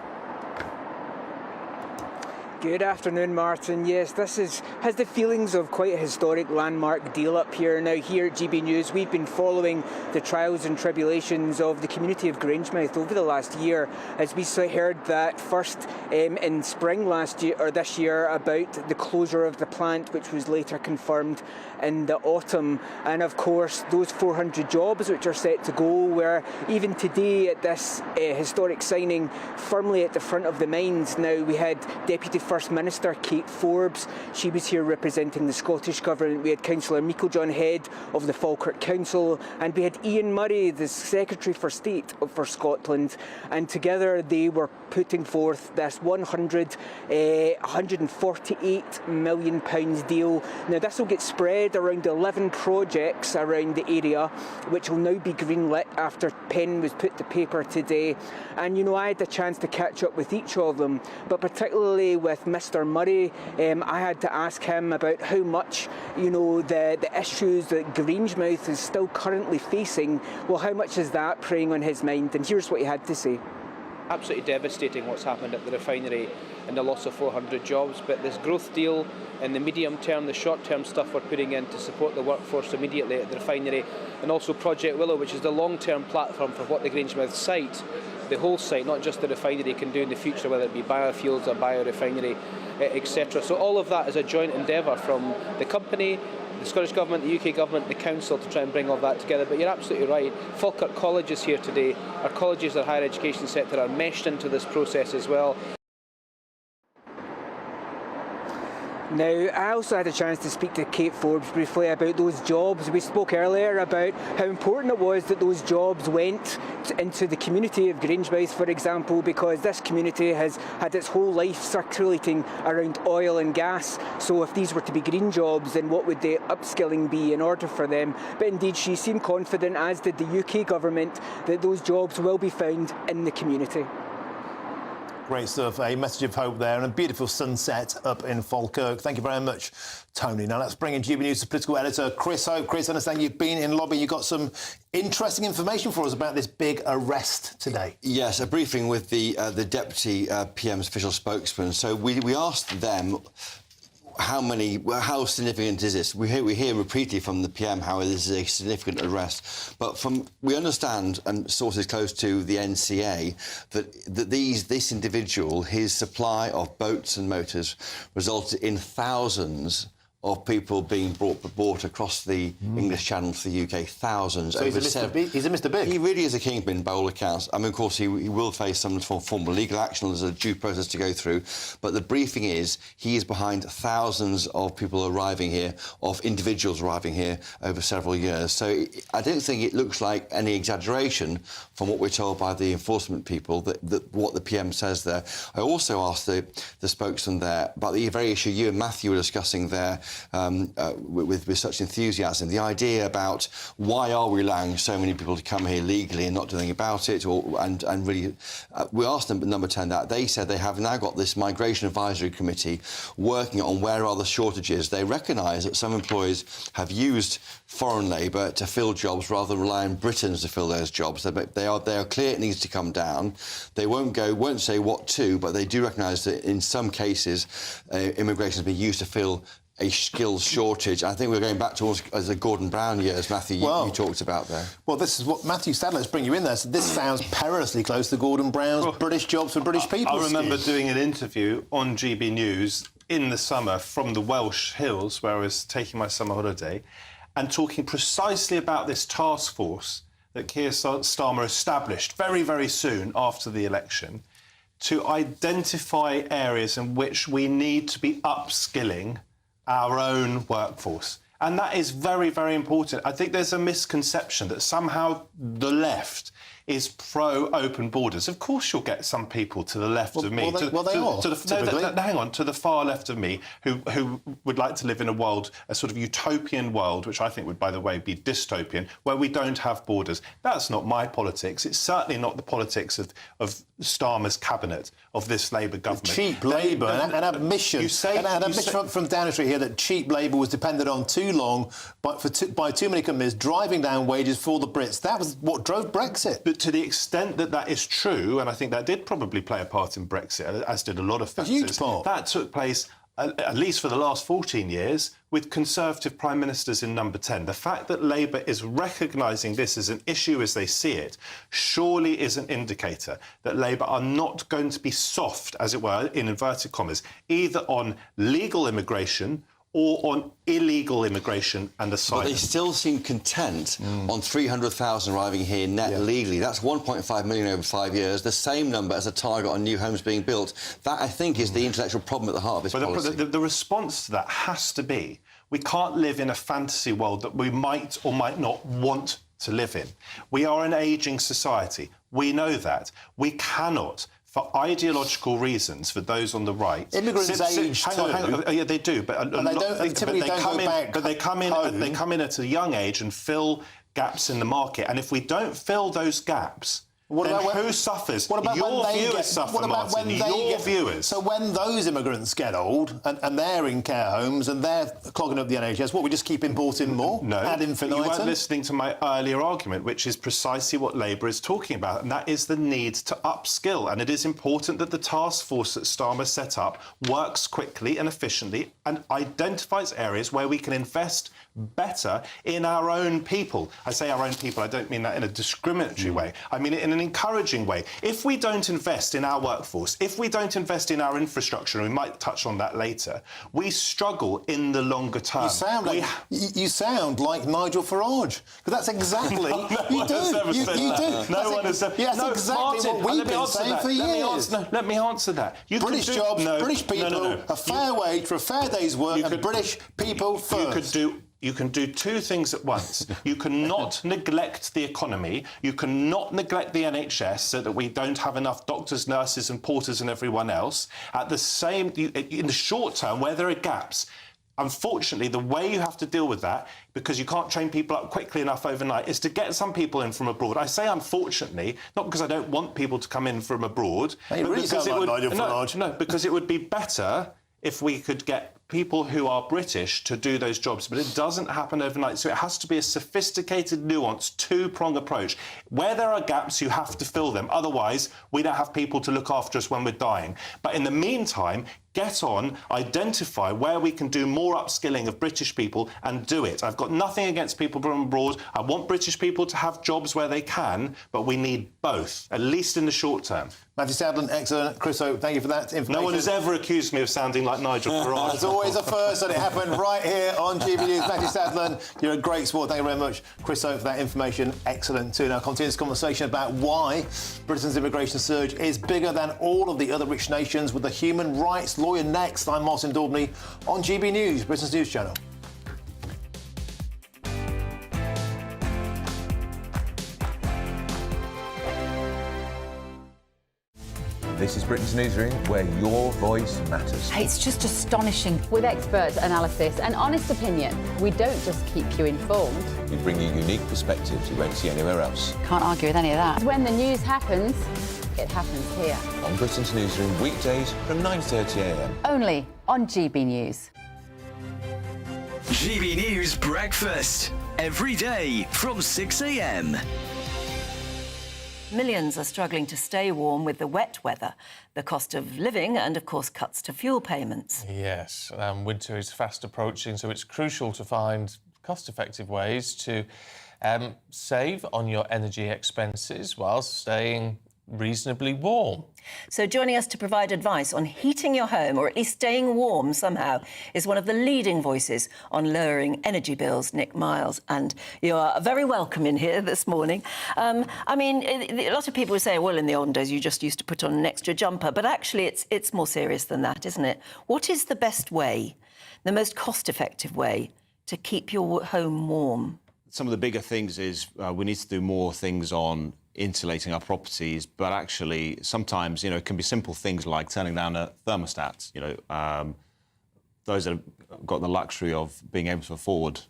Good afternoon, Martin. Yes, this has the feelings of quite a historic landmark deal up here. Now, here at GB News, we've been following the trials and tribulations of the community of Grangemouth over the last year, as we heard that first in spring this year about the closure of the plant, which was later confirmed in the autumn. And of course, those 400 jobs which are set to go, where even today at this historic signing firmly at the front of the minds. Now, we had Deputy First Minister Kate Forbes. She was here representing the Scottish Government. We had Councillor Meiklejohn Head of the Falkirk Council, and we had Ian Murray, the Secretary for State for Scotland, and together they were putting forth this £148 million deal. Now, this will get spread around 11 projects around the area, which will now be greenlit after pen was put to paper today. And, you know, I had the chance to catch up with each of them, but particularly with Mr. Murray, I had to ask him about how much, you know, the issues that Grangemouth is still currently facing, well, how much is that preying on his mind? And here's what he had to say. Absolutely devastating what's happened at the refinery. and the loss of 400 jobs. But this growth deal in the medium term, the short term stuff we're putting in to support the workforce immediately at the refinery, and also Project Willow, which is the long term platform for what the Grangemouth site, the whole site, not just the refinery, can do in the future, whether it be biofuels or biorefinery, etc. So all of that is a joint endeavour from the company, the Scottish Government, the UK Government, the Council, to try and bring all that together. But you're absolutely right. Falkirk College is here today. Our colleges, our higher education sector are meshed into this process as well. Now, I also had a chance to speak to Kate Forbes briefly about those jobs. We spoke earlier about how important it was that those jobs went into the community of Grangemouth, for example, because this community has had its whole life circulating around oil and gas. So if these were to be green jobs, then what would the upskilling be in order for them? But indeed, she seemed confident, as did the UK Government, that those jobs will be found in the community. Great stuff. A message of hope there and a beautiful sunset up in Falkirk. Thank you very much, Tony. Now let's bring in GB News political editor Chris Hope. Chris, I understand you've been in lobby. You've got some interesting information for us about this big arrest today. Yes, a briefing with the Deputy PM's official spokesman. So we asked them how significant is this? We hear repeatedly from the PM how this is a significant arrest, but we understand, and sources close to the NCA, that this individual, his supply of boats and motors, resulted in thousands of people being brought across the English Channel to the UK, thousands. So he's a Mr. Big. He really is a kingpin by all accounts. I mean, of course, he will face some form of legal action. There's a due process to go through. But the briefing is he is behind thousands of people arriving here, of individuals arriving here over several years. So I don't think it looks like any exaggeration from what we're told by the enforcement people, that what the PM says there. I also asked the spokesman there about the very issue you and Matthew were discussing there, with such enthusiasm, the idea about why are we allowing so many people to come here legally and not doing anything about it, and really we asked them at Number 10 that. They said they have now got this migration advisory committee working on where are the shortages. They recognise that some employers have used foreign labour to fill jobs rather than rely on Britons to fill those jobs. They are clear it needs to come down. They won't say what to, but they do recognise that in some cases immigration has been used to fill a skills shortage. I think we're going back to the Gordon Brown years, Matthew, you talked about there. Well, this is what Matthew said. Let's bring you in there. So this sounds perilously close to Gordon Brown's British jobs for British people. I remember doing an interview on GB News in the summer from the Welsh Hills, where I was taking my summer holiday, and talking precisely about this task force that Keir Starmer established very, very soon after the election to identify areas in which we need to be upskilling our own workforce. And that is very, very important. I think there's a misconception that somehow the left is pro-open borders. Of course you'll get some people to the left of me. To the far left of me, who would like to live in a sort of utopian world, which I think would, by the way, be dystopian, where we don't have borders. That's not my politics. It's certainly not the politics of Starmer's cabinet, of this Labour government. Cheap labour, an admission from Downing Street here that cheap labour was depended on too long by too many companies, driving down wages for the Brits. That was what drove Brexit. But to the extent that is true, and I think that did probably play a part in Brexit, as did a lot of factors, a huge part. That took place, at least for the last 14 years, with Conservative Prime Ministers in Number 10. The fact that Labour is recognising this as an issue as they see it surely is an indicator that Labour are not going to be soft, as it were, in inverted commas, either on legal immigration or on illegal immigration and asylum. But they still seem content on 300,000 arriving here net legally. That's 1.5 million over 5 years, the same number as a target on new homes being built. That, I think, is the intellectual problem at the heart of this policy. The response to that has to be, we can't live in a fantasy world that we might or might not want to live in. We are an ageing society. We know that. We cannot, for ideological reasons, for those on the right... Immigrants age too. Yeah, they do, but they typically don't go back. But they come in at a young age and fill gaps in the market. And if we don't fill those gaps, Who suffers? What about your when they viewers get, suffer, what about Martin, when they your get, viewers. So when those immigrants get old and they're in care homes and they're clogging up the NHS, what, we just keep importing more? No, ad infinitum? you weren't listening to my earlier argument, which is precisely what Labour is talking about, and that is the need to upskill. And it is important that the task force that Starmer set up works quickly and efficiently and identifies areas where we can invest better in our own people. I say our own people, I don't mean that in a discriminatory way. I mean it in an encouraging way. If we don't invest in our workforce, if we don't invest in our infrastructure, and we might touch on that later, we struggle in the longer term. You sound like Nigel Farage, because that's exactly... you do. No one has ever... That's exactly what we've been saying for years. Let me answer that. British jobs, British people, a fair wage for a fair day's work, and British people first. You can do two things at once. You cannot neglect the economy. You cannot neglect the NHS so that we don't have enough doctors, nurses and porters and everyone else. In the short term, where there are gaps, unfortunately, the way you have to deal with that, because you can't train people up quickly enough overnight, is to get some people in from abroad. I say unfortunately, not because I don't want people to come in from abroad. Hey, really sound like Nigel Farage. No, because it would be better if we could get people who are British to do those jobs, but it doesn't happen overnight. So it has to be a sophisticated, nuanced, two-prong approach. Where there are gaps, you have to fill them. Otherwise, we don't have people to look after us when we're dying. But in the meantime, get on, identify where we can do more upskilling of British people and do it. I've got nothing against people from abroad. I want British people to have jobs where they can, but we need both, at least in the short term. Matthew Sadler, excellent. Chris Hope, thank you for that information. No one has ever accused me of sounding like Nigel Farage. There's always a first, and it happened right here on GB News. Matthew Sadler, you're a great sport. Thank you very much. Chris Hope for that information. Excellent too. Now, continue this conversation about why Britain's immigration surge is bigger than all of the other rich nations with a human rights lawyer next. I'm Martin Daubney on GB News, Britain's news channel. This is Britain's Newsroom, where your voice matters. It's just astonishing. With expert analysis and honest opinion, we don't just keep you informed. We bring you unique perspectives you won't see anywhere else. Can't argue with any of that. When the news happens, it happens here. On Britain's Newsroom, weekdays from 9:30 a.m. Only on GB News. GB News Breakfast, every day from 6 a.m. Millions are struggling to stay warm with the wet weather, the cost of living and, of course, cuts to fuel payments. Yes, winter is fast approaching, so it's crucial to find cost-effective ways to save on your energy expenses while staying reasonably warm. So joining us to provide advice on heating your home, or at least staying warm somehow, is one of the leading voices on lowering energy bills, Nick Miles. And you are very welcome in here this morning. I mean, a lot of people would say, well, in the olden days, you just used to put on an extra jumper. But actually, it's more serious than that, isn't it? What is the best way, the most cost-effective way, to keep your home warm? Some of the bigger things is we need to do more things on insulating our properties, but actually sometimes, it can be simple things like turning down a thermostat. Those that have got the luxury of being able to afford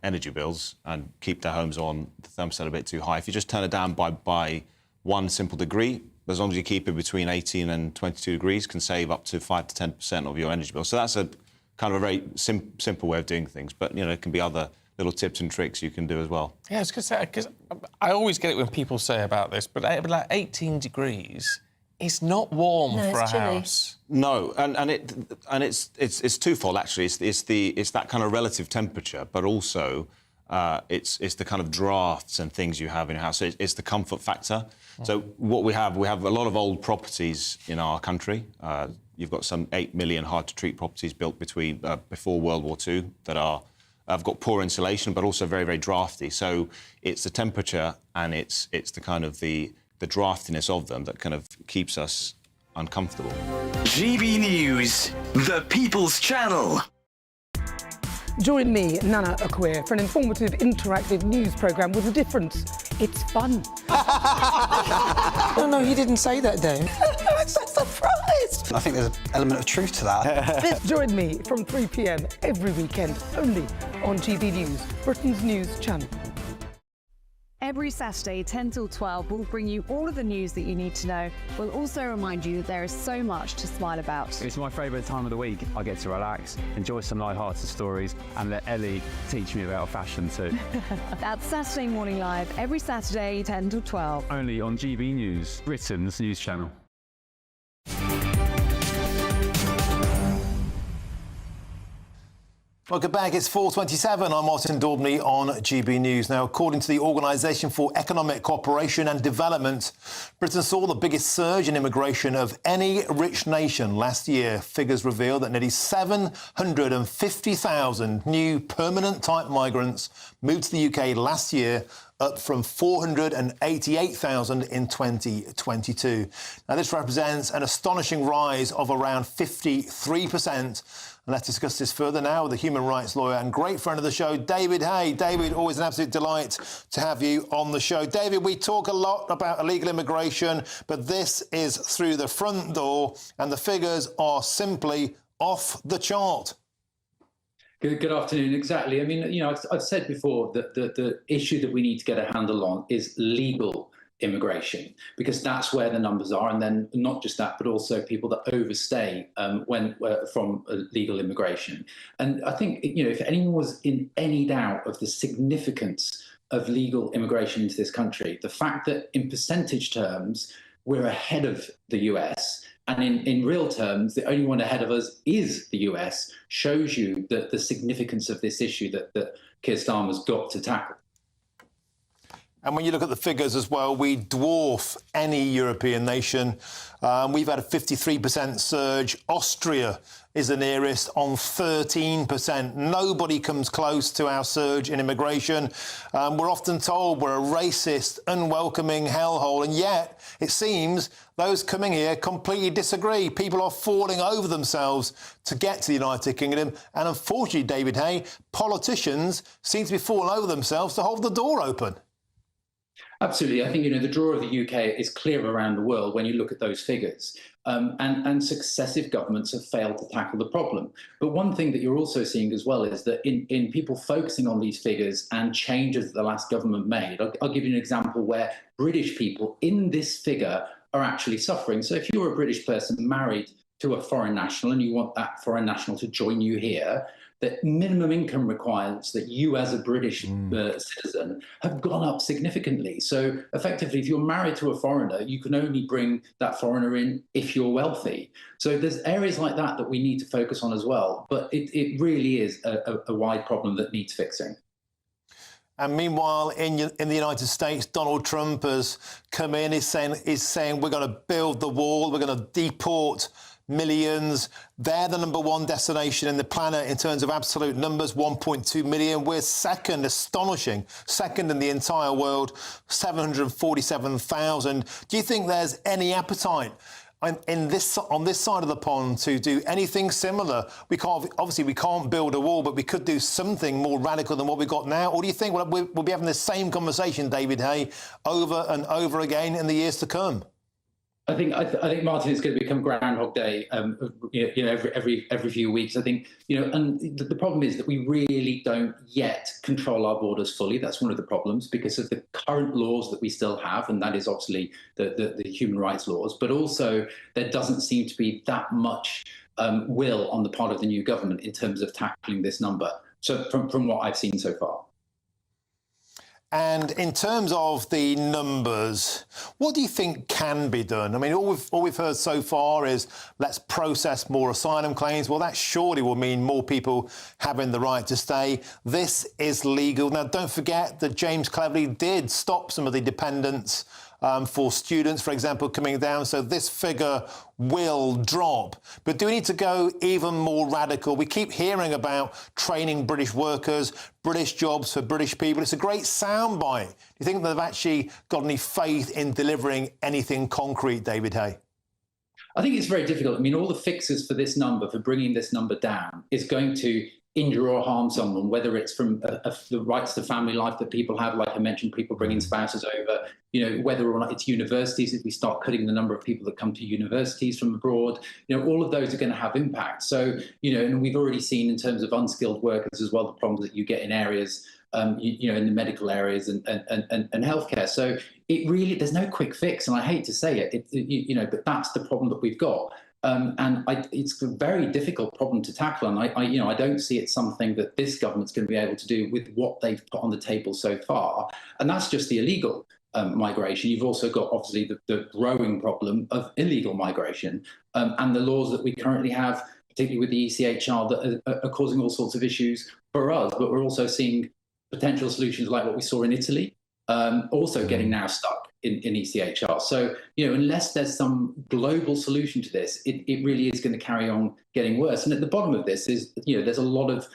energy bills and keep their homes on the thermostat a bit too high. If you just turn it down by one simple degree, as long as you keep it between 18 and 22 degrees, can save up to 5 to 10% of your energy bill. So that's a kind of a very simple way of doing things, but, it can be other little tips and tricks you can do as well. Yeah, I was going to say, because I always get it when people say about this, but like 18 degrees is not warm for a house. No, and it's twofold actually. It's that kind of relative temperature, but also it's the kind of drafts and things you have in your house. So it's the comfort factor. So what we have a lot of old properties in our country. You've got some 8 million hard-to-treat properties built before World War II that have got poor insulation, but also very, very drafty. So it's the temperature and it's the kind of the draftiness of them that kind of keeps us uncomfortable. GB News, the People's Channel. Join me, Nana Okoye, for an informative, interactive news programme with a difference. It's fun. No, he didn't say that, Dave. I'm so surprised. I think there's an element of truth to that. Join me from 3 p.m. every weekend, only on GB News, Britain's news channel. Every Saturday, 10 till 12, we'll bring you all of the news that you need to know. We'll also remind you that there is so much to smile about. It's my favourite time of the week. I get to relax, enjoy some light-hearted stories, and let Ellie teach me about fashion too. That's Saturday Morning Live, every Saturday, 10 till 12. Only on GB News, Britain's news channel. Welcome back. It's 4:27. I'm Martin Daubney on GB News. Now, according to the Organisation for Economic Cooperation and Development, Britain saw the biggest surge in immigration of any rich nation last year. Figures reveal that nearly 750,000 new permanent-type migrants moved to the UK last year, up from 488,000 in 2022. Now, this represents an astonishing rise of around 53%. And let's discuss this further now with a human rights lawyer and great friend of the show, David Hay. David, always an absolute delight to have you on the show. David, we talk a lot about illegal immigration, but this is through the front door, and the figures are simply off the chart. Good afternoon. Exactly. I mean, you know, I've said before that the issue that we need to get a handle on is legal immigration, because that's where the numbers are. And then not just that, but also people that overstay from legal immigration. And I think, you know, if anyone was in any doubt of the significance of legal immigration into this country, the fact that in percentage terms, we're ahead of the US, and in real terms, the only one ahead of us is the US, shows you the significance of this issue that Keir Starmer's got to tackle. And when you look at the figures as well, we dwarf any European nation. We've had a 53% surge. Austria is the nearest on 13%. Nobody comes close to our surge in immigration. We're often told we're a racist, unwelcoming hellhole, and yet it seems those coming here completely disagree. People are falling over themselves to get to the United Kingdom, and unfortunately, David Hay, politicians seem to be falling over themselves to hold the door open. Absolutely. I think, you know, the draw of the UK is clear around the world when you look at those figures. And successive governments have failed to tackle the problem. But one thing that you're also seeing as well is that in people focusing on these figures and changes that the last government made, I'll give you an example where British people in this figure are actually suffering. So if you're a British person married to a foreign national and you want that foreign national to join you here, the minimum income requirements that you as a British citizen have gone up significantly. So effectively, if you're married to a foreigner, you can only bring that foreigner in if you're wealthy. So there's areas like that that we need to focus on as well. But it really is a wide problem that needs fixing. And meanwhile, in the United States, Donald Trump has come in, is saying we're going to build the wall, we're going to deport millions. They're the #1 destination in the planet in terms of absolute numbers, 1.2 million. We're second, astonishing, second in the entire world, 747,000. Do you think there's any appetite on this side of the pond to do anything similar? We can't build a wall, but we could do something more radical than what we've got now. Or do you think we'll be having the same conversation, David Hay, over and over again in the years to come? I think, Martin, it's going to become Groundhog Day. Every few weeks. I think, and the problem is that we really don't yet control our borders fully. That's one of the problems because of the current laws that we still have, and that is obviously the human rights laws. But also, there doesn't seem to be that much will on the part of the new government in terms of tackling this number. So, from what I've seen so far. And in terms of the numbers, what do you think can be done? I mean, all we've heard so far is let's process more asylum claims. Well, that surely will mean more people having the right to stay. This is legal. Now, don't forget that James Cleverly did stop some of the dependents for students, for example, coming down. So this figure will drop. But do we need to go even more radical? We keep hearing about training British workers, British jobs for British people. It's a great soundbite. Do you think they've actually got any faith in delivering anything concrete, David Hay? I think it's very difficult. I mean, all the fixes for this number, for bringing this number down, is going to injure or harm someone, whether it's from the rights to family life that people have, like I mentioned, people bringing spouses over, whether or not it's universities, if we start cutting the number of people that come to universities from abroad, all of those are going to have impact. So, and we've already seen in terms of unskilled workers as well, the problems that you get in areas in the medical areas and healthcare. So it really, there's no quick fix, and I hate to say it, but that's the problem that we've got. It's a very difficult problem to tackle, and I don't see it something that this government's going to be able to do with what they've put on the table so far, and that's just the illegal migration. You've also got obviously the growing problem of illegal migration, and the laws that we currently have, particularly with the ECHR, that are causing all sorts of issues for us. But we're also seeing potential solutions like what we saw in Italy, also getting now stuck in ECHR. So, unless there's some global solution to this, it really is going to carry on getting worse. And at the bottom of this is, there's a lot of,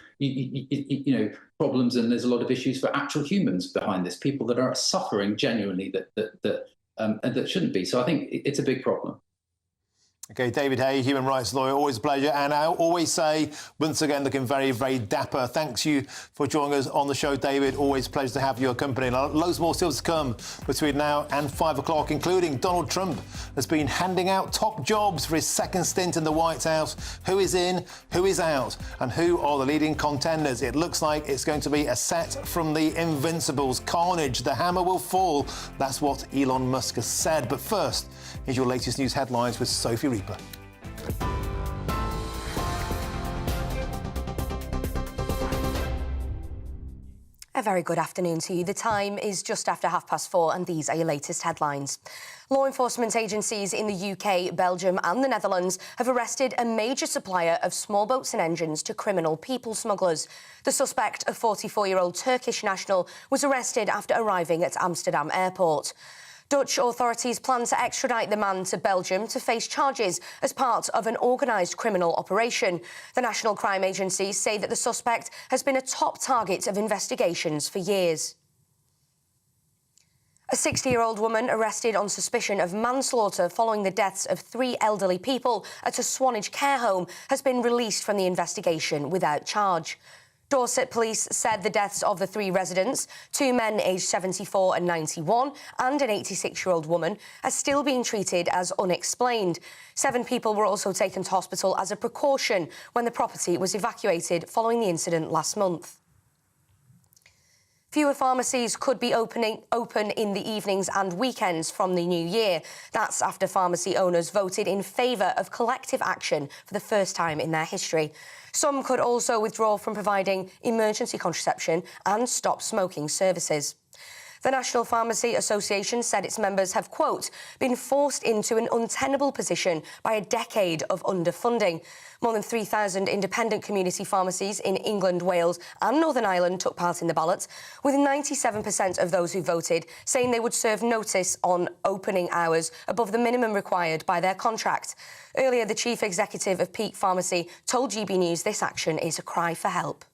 problems, and there's a lot of issues for actual humans behind this, people that are suffering genuinely that shouldn't be. So I think it's a big problem. OK, David Hay, human rights lawyer, always a pleasure. And I always say, once again, looking very, very dapper. Thanks you for joining us on the show, David. Always a pleasure to have your company. And loads more still to come between now and 5 o'clock, including Donald Trump has been handing out top jobs for his second stint in the White House. Who is in, who is out, and who are the leading contenders? It looks like it's going to be a set from the Invincibles. Carnage, the hammer will fall. That's what Elon Musk has said. But first, here's your latest news headlines with Sophie Reaper. A very good afternoon to you. The time is just after 4:30, and these are your latest headlines. Law enforcement agencies in the UK, Belgium and the Netherlands have arrested a major supplier of small boats and engines to criminal people smugglers. The suspect, a 44-year-old Turkish national, was arrested after arriving at Amsterdam airport. Dutch authorities plan to extradite the man to Belgium to face charges as part of an organised criminal operation. The National Crime Agencies say that the suspect has been a top target of investigations for years. A 60-year-old woman arrested on suspicion of manslaughter following the deaths of 3 elderly people at a Swanage care home has been released from the investigation without charge. Dorset police said the deaths of the 3 residents, 2 men aged 74 and 91, and an 86-year-old woman, are still being treated as unexplained. 7 people were also taken to hospital as a precaution when the property was evacuated following the incident last month. Fewer pharmacies could be open in the evenings and weekends from the new year. That's after pharmacy owners voted in favour of collective action for the first time in their history. Some could also withdraw from providing emergency contraception and stop smoking services. The National Pharmacy Association said its members have, quote, been forced into an untenable position by a decade of underfunding. More than 3,000 independent community pharmacies in England, Wales and Northern Ireland took part in the ballot, with 97% of those who voted saying they would serve notice on opening hours above the minimum required by their contract. Earlier, the chief executive of Peak Pharmacy told GBNews this action is a cry for help.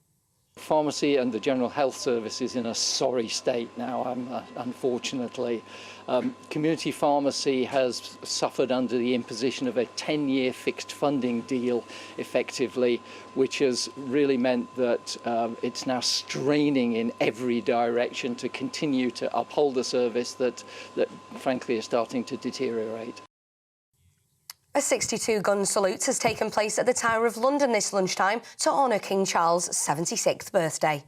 Pharmacy and the General Health Service is in a sorry state now, unfortunately. Community pharmacy has suffered under the imposition of a 10-year fixed funding deal, effectively, which has really meant that it's now straining in every direction to continue to uphold a service that frankly is starting to deteriorate. A 62-gun salute has taken place at the Tower of London this lunchtime to honour King Charles' 76th birthday.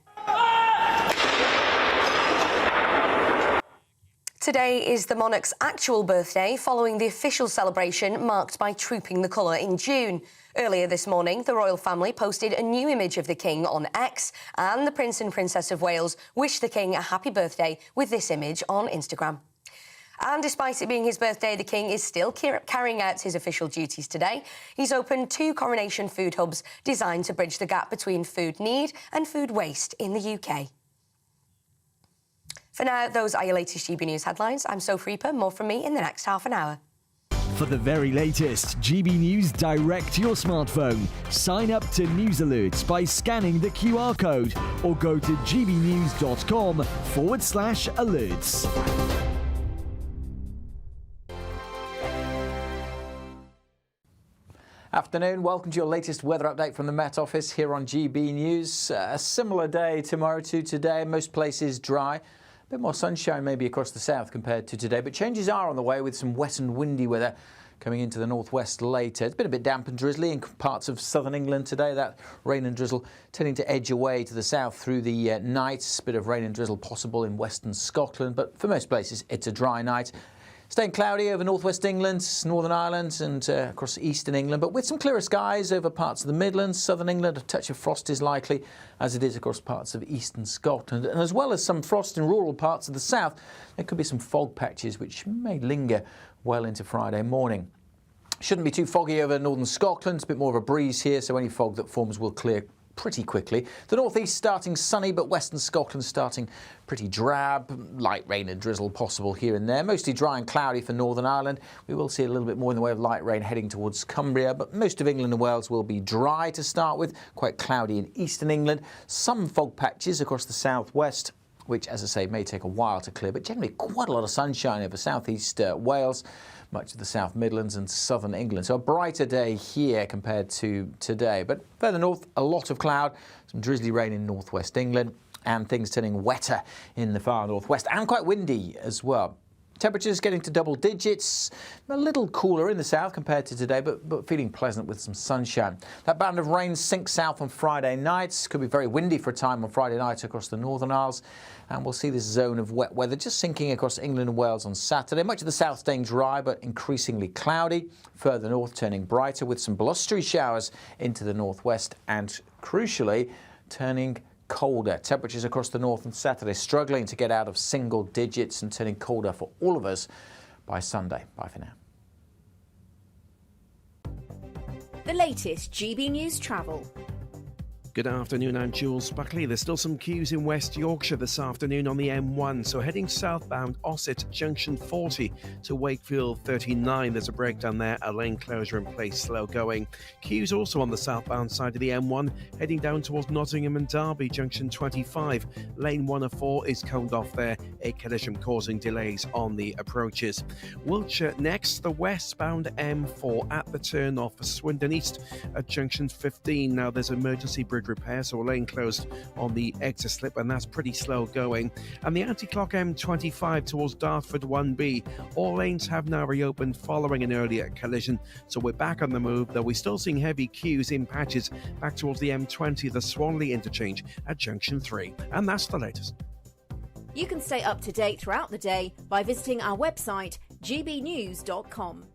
Today is the monarch's actual birthday, following the official celebration marked by trooping the colour in June. Earlier this morning, the royal family posted a new image of the King on X, and the Prince and Princess of Wales wished the King a happy birthday with this image on Instagram. And despite it being his birthday, the King is still carrying out his official duties today. He's opened 2 coronation food hubs designed to bridge the gap between food need and food waste in the UK. For now, those are your latest GB News headlines. I'm Sophie Reaper. More from me in the next half an hour. For the very latest GB News direct to your smartphone, sign up to News Alerts by scanning the QR code or go to gbnews.com/alerts. Afternoon, welcome to your latest weather update from the Met Office here on GB News. A similar day tomorrow to today, most places dry. A bit more sunshine maybe across the south compared to today, but changes are on the way with some wet and windy weather coming into the northwest later. It's been a bit damp and drizzly in parts of southern England today. That rain and drizzle tending to edge away to the south through the night. A bit of rain and drizzle possible in western Scotland, but for most places it's a dry night. Staying cloudy over northwest England, Northern Ireland and across eastern England, but with some clearer skies over parts of the Midlands, southern England. A touch of frost is likely, as it is across parts of eastern Scotland. And as well as some frost in rural parts of the south, there could be some fog patches which may linger well into Friday morning. Shouldn't be too foggy over northern Scotland. It's a bit more of a breeze here, so any fog that forms will clear pretty quickly. The northeast starting sunny, but western Scotland starting pretty drab. Light rain and drizzle possible here and there. Mostly dry and cloudy for Northern Ireland. We will see a little bit more in the way of light rain heading towards Cumbria, but most of England and Wales will be dry to start with. Quite cloudy in eastern England. Some fog patches across the southwest, which, as I say, may take a while to clear, but generally quite a lot of sunshine over southeast Wales, much of the South Midlands and southern England. So a brighter day here compared to today. But further north, a lot of cloud, some drizzly rain in northwest England, and things turning wetter in the far northwest, and quite windy as well. Temperatures getting to double digits, a little cooler in the south compared to today, but feeling pleasant with some sunshine. That band of rain sinks south on Friday nights. Could be very windy for a time on Friday night across the Northern Isles. And we'll see this zone of wet weather just sinking across England and Wales on Saturday. Much of the south staying dry, but increasingly cloudy. Further north turning brighter with some blustery showers into the northwest and, crucially, turning colder. Temperatures across the north on Saturday struggling to get out of single digits and turning colder for all of us by Sunday. Bye for now. The latest GB News travel. Good afternoon, I'm Jules Buckley. There's still some queues in West Yorkshire this afternoon on the M1, so heading southbound Ossett Junction 40 to Wakefield 39. There's a breakdown there, a lane closure in place, slow going. Queues also on the southbound side of the M1, heading down towards Nottingham and Derby Junction 25. Lane 104 is coned off there, a collision causing delays on the approaches. Wiltshire next, the westbound M4 at the turn off for Swindon East at Junction 15. Now there's emergency bridge repair, so a lane closed on the exit slip, and that's pretty slow going. And the anti-clock M25 towards Dartford 1B, all lanes have now reopened following an earlier collision, so we're back on the move, though we're still seeing heavy queues in patches back towards the M20, the Swanley interchange at Junction 3. And that's the latest. You can stay up to date throughout the day by visiting our website gbnews.com.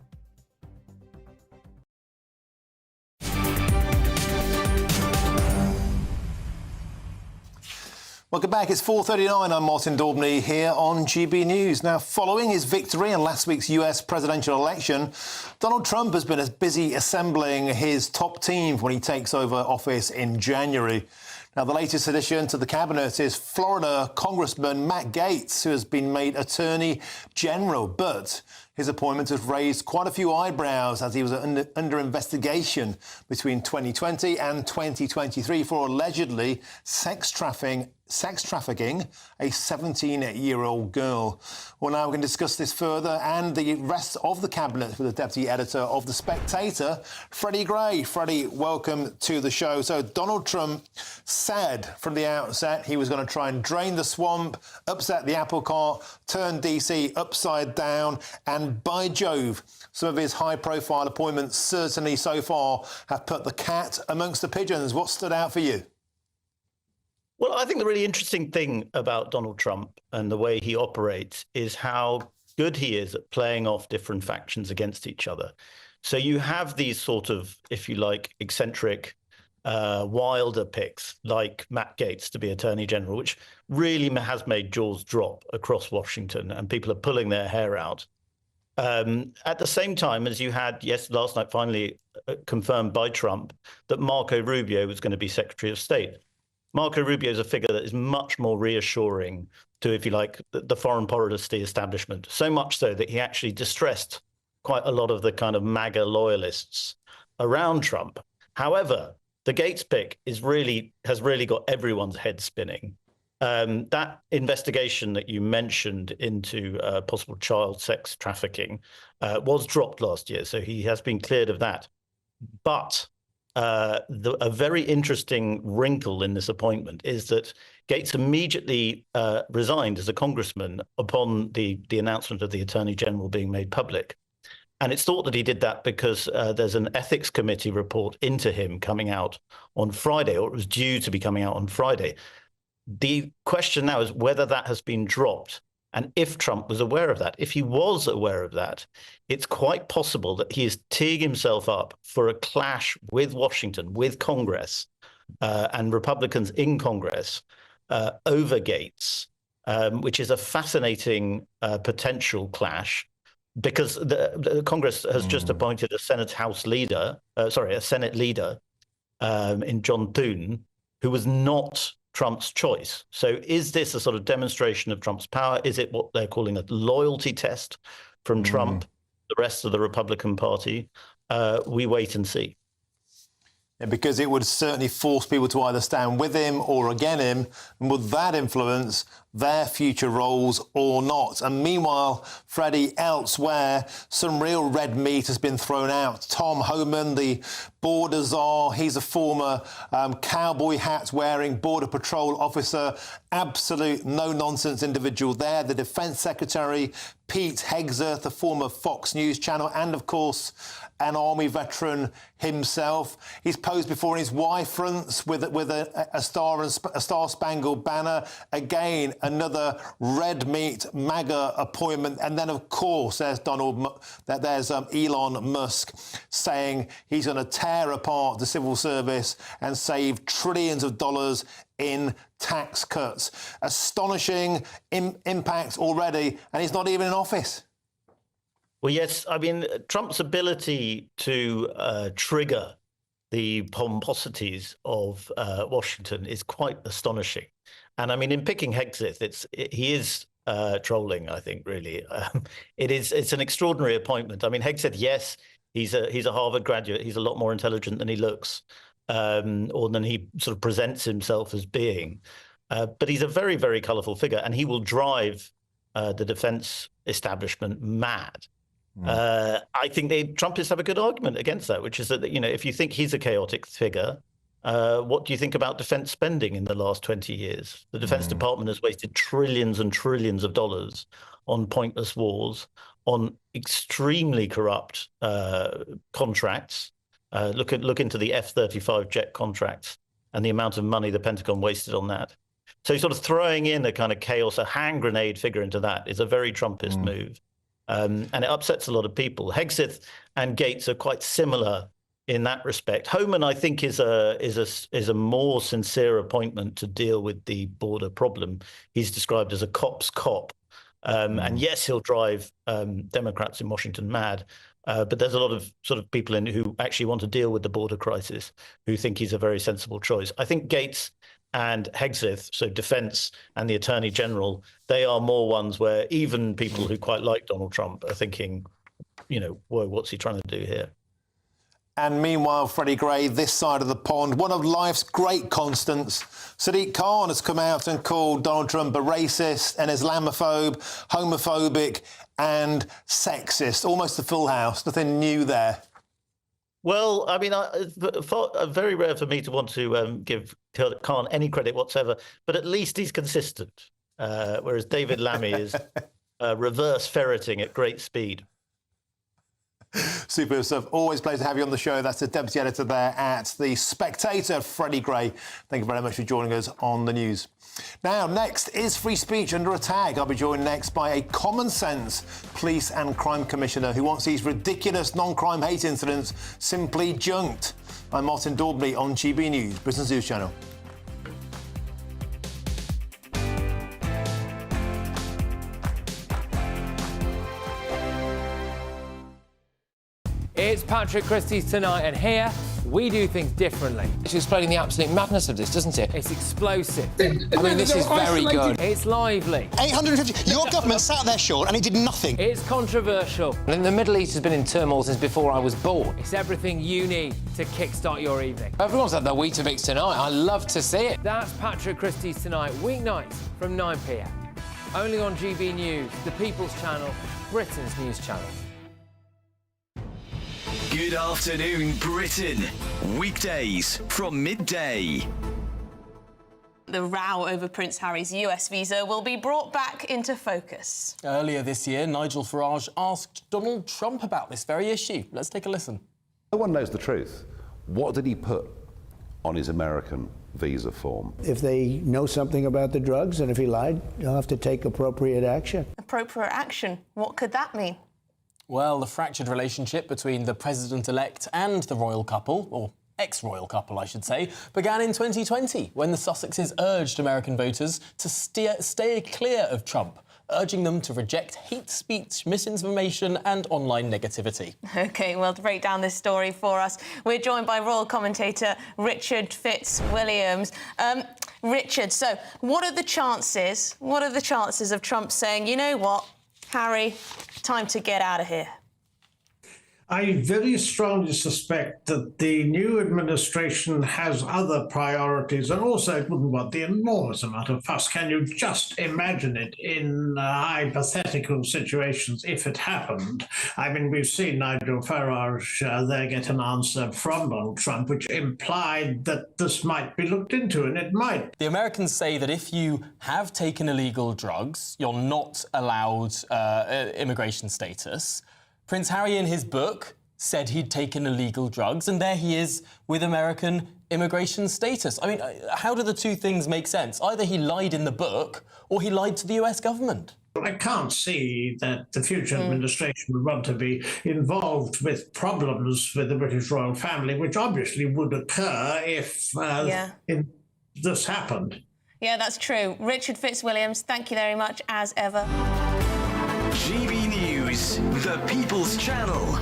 Welcome back. It's 4:39. I'm Martin Daubney here on GB News. Now, following his victory in last week's US presidential election, Donald Trump has been busy assembling his top team when he takes over office in January. Now, the latest addition to the cabinet is Florida Congressman Matt Gaetz, who has been made Attorney General. But his appointment has raised quite a few eyebrows as he was under investigation between 2020 and 2023 for allegedly sex trafficking a 17-year-old girl. Well, now we're going to discuss this further and the rest of the cabinet with the deputy editor of The Spectator, Freddie Gray. Freddie, welcome to the show. So Donald Trump said from the outset he was going to try and drain the swamp, upset the apple cart, turn DC upside down, and by Jove, some of his high-profile appointments certainly so far have put the cat amongst the pigeons. What stood out for you? Well, I think the really interesting thing about Donald Trump and the way he operates is how good he is at playing off different factions against each other. So you have these sort of, if you like, eccentric, wilder picks like Matt Gaetz to be Attorney General, which really has made jaws drop across Washington and people are pulling their hair out. At the same time as you had, last night finally confirmed by Trump that Marco Rubio was going to be Secretary of State. Marco Rubio is a figure that is much more reassuring to, if you like, the foreign policy establishment, so much so that he actually distressed quite a lot of the kind of MAGA loyalists around Trump. However, the Gaetz pick has really got everyone's head spinning. That investigation that you mentioned into possible child sex trafficking was dropped last year, so he has been cleared of that. But a very interesting wrinkle in this appointment is that Gaetz immediately resigned as a congressman upon the announcement of the Attorney General being made public. And it's thought that he did that because there's an ethics committee report into him coming out on Friday, or it was due to be coming out on Friday. The question now is whether that has been dropped, and if Trump was aware of that. If he was aware of that, it's quite possible that he is teeing himself up for a clash with Washington, with Congress, and Republicans in Congress over Gates, which is a fascinating potential clash. Because the Congress has just appointed a Senate leader in John Thune, who was not Trump's choice. So is this a sort of demonstration of Trump's power? Is it what they're calling a loyalty test from Trump, the rest of the Republican Party? We wait and see. Yeah, because it would certainly force people to either stand with him or against him, and would that influence their future roles or not? And meanwhile, Freddie, elsewhere, some real red meat has been thrown out. Tom Homan, the border czar, he's a former cowboy hat-wearing Border Patrol officer, absolute no-nonsense individual there. The Defence Secretary, Pete Hegseth, the former Fox News channel, and, of course, an Army veteran himself. He's posed before his Y fronts with a star-spangled banner. Again, another red meat MAGA appointment. And then, of course, there's Elon Musk saying he's going to tear apart the civil service and save trillions of dollars in tax cuts. Astonishing impact already, and he's not even in office. Well, yes, I mean, Trump's ability to trigger the pomposities of Washington is quite astonishing. And I mean, in picking Hegseth, he is trolling, I think, really. It's an extraordinary appointment. I mean, Hegseth, yes, he's a Harvard graduate. He's a lot more intelligent than he looks, or than he sort of presents himself as being. But he's a very, very colourful figure, and he will drive the defence establishment mad. I think Trumpists have a good argument against that, which is that, you know, if you think he's a chaotic figure, what do you think about defense spending in the last 20 years? The Defense Department has wasted trillions and trillions of dollars on pointless wars, on extremely corrupt contracts. Look into the F-35 jet contracts and the amount of money the Pentagon wasted on that. So sort of throwing in a kind of chaos, a hand grenade figure into that is a very Trumpist move. And it upsets a lot of people. Hegseth and Gates are quite similar in that respect. Homan, I think, is a more sincere appointment to deal with the border problem. He's described as a cop's cop. And yes, he'll drive Democrats in Washington mad. But there's a lot of sort of people who actually want to deal with the border crisis who think he's a very sensible choice. I think Gates and Hegseth, so defense and the Attorney General, they are more ones where even people who quite like Donald Trump are thinking, you know, whoa, what's he trying to do here? And meanwhile, Freddie Gray, this side of the pond, one of life's great constants, Sadiq Khan has come out and called Donald Trump a racist, an Islamophobe, homophobic and sexist. Almost a full house, nothing new there. Well, I mean, very rare for me to want to give Khan any credit whatsoever, but at least he's consistent, whereas David Lammy is reverse ferreting at great speed. Super stuff. Always a pleasure to have you on the show. That's the deputy editor there at The Spectator, Freddie Gray. Thank you very much for joining us on the news. Now, next is free speech under attack. I'll be joined next by a common sense police and crime commissioner who wants these ridiculous non-crime hate incidents simply junked. I'm Martin Daubney on GB News, Britain's news channel. It's Patrick Christie's Tonight, and here we do things differently. It's explaining the absolute madness of this, doesn't it? It's explosive. I mean, this is very good. It's lively. 850. Your government sat there, Sean, and it did nothing. It's controversial. And the Middle East has been in turmoil since before I was born. It's everything you need to kickstart your evening. Everyone's had their Weetabix tonight. I love to see it. That's Patrick Christie's Tonight, weeknights from 9 p.m. Only on GB News, the People's Channel, Britain's news channel. Good afternoon, Britain. Weekdays from midday. The row over Prince Harry's US visa will be brought back into focus. Earlier this year, Nigel Farage asked Donald Trump about this very issue. Let's take a listen. No one knows the truth. What did he put on his American visa form? If they know something about the drugs and if he lied, you'll have to take appropriate action. Appropriate action? What could that mean? Well, the fractured relationship between the president-elect and the royal couple, or ex-royal couple, I should say, began in 2020 when the Sussexes urged American voters to stay clear of Trump, urging them to reject hate speech, misinformation and online negativity. OK, well, to break down this story for us, we're joined by royal commentator Richard Fitzwilliams. Richard, so what are the chances of Trump saying, you know what, Harry, time to get out of here? I very strongly suspect that the new administration has other priorities, and also it wouldn't want the enormous amount of fuss. Can you just imagine it in hypothetical situations if it happened? I mean, we've seen Nigel Farage there get an answer from Donald Trump, which implied that this might be looked into, and it might. The Americans say that if you have taken illegal drugs, you're not allowed immigration status. Prince Harry, in his book, said he'd taken illegal drugs, and there he is with American immigration status. I mean, how do the two things make sense? Either he lied in the book, or he lied to the US government. I can't see that the future administration would want to be involved with problems with the British royal family, which obviously would occur if this happened. Yeah, that's true. Richard Fitzwilliams, thank you very much, as ever. GB News, the People's Channel.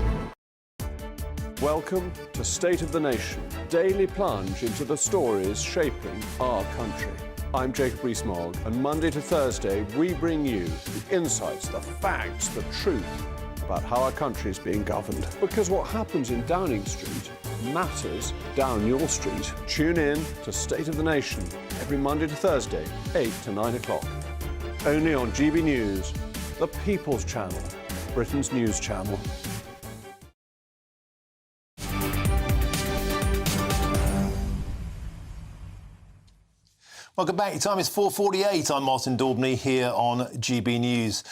Welcome to State of the Nation, daily plunge into the stories shaping our country. I'm Jacob Rees-Mogg, and Monday to Thursday we bring you the insights, the facts, the truth about how our country is being governed. Because what happens in Downing Street matters down your street. Tune in to State of the Nation every Monday to Thursday, 8 to 9 o'clock. Only on GB News, the People's Channel, Britain's news channel. Welcome back. Your time is 4:48. I'm Martin Daubney here on GB News.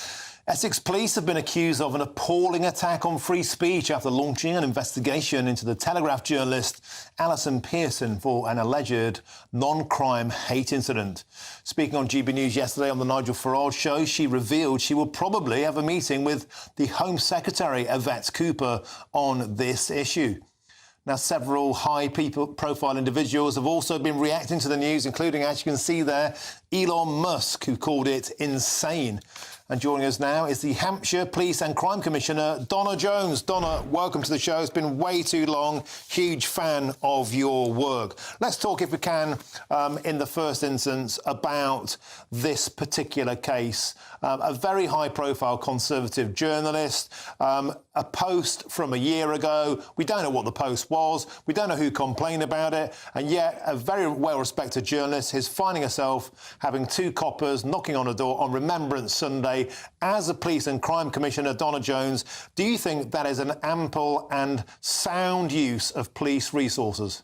Essex police have been accused of an appalling attack on free speech after launching an investigation into the Telegraph journalist Alison Pearson for an alleged non-crime hate incident. Speaking on GB News yesterday on the Nigel Farage show, she revealed she will probably have a meeting with the Home Secretary, Yvette Cooper, on this issue. Now, several high-profile individuals have also been reacting to the news, including, as you can see there, Elon Musk, who called it insane. And joining us now is the Hampshire Police and Crime Commissioner, Donna Jones. Donna, welcome to the show. It's been way too long. Huge fan of your work. Let's talk, if we can, in the first instance, about this particular case. A very high-profile Conservative journalist, a post from a year ago. We don't know what the post was. We don't know who complained about it. And yet, a very well-respected journalist is finding herself having two coppers knocking on a door on Remembrance Sunday. As a Police and Crime Commissioner, Donna Jones, do you think that is an ample and sound use of police resources?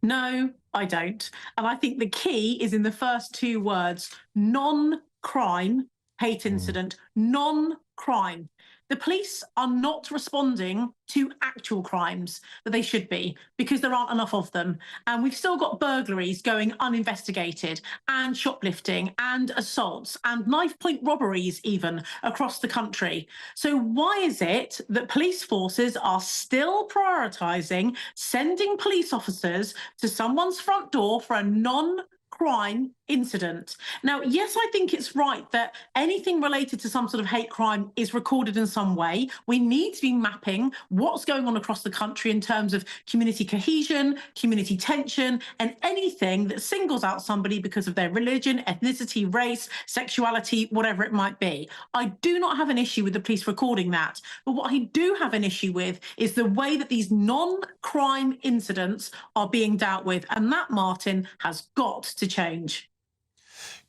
No, I don't. And I think the key is in the first two words, non-crime hate incident, non-crime. The police are not responding to actual crimes that they should be because there aren't enough of them. And we've still got burglaries going uninvestigated and shoplifting and assaults and knife point robberies even across the country. So why is it that police forces are still prioritising sending police officers to someone's front door for a non-crime incident? Now, yes, I think it's right that anything related to some sort of hate crime is recorded in some way. We need to be mapping what's going on across the country in terms of community cohesion, community tension, and anything that singles out somebody because of their religion, ethnicity, race, sexuality, whatever it might be. I do not have an issue with the police recording that. But what I do have an issue with is the way that these non-crime incidents are being dealt with. And that, Martin, has got to change.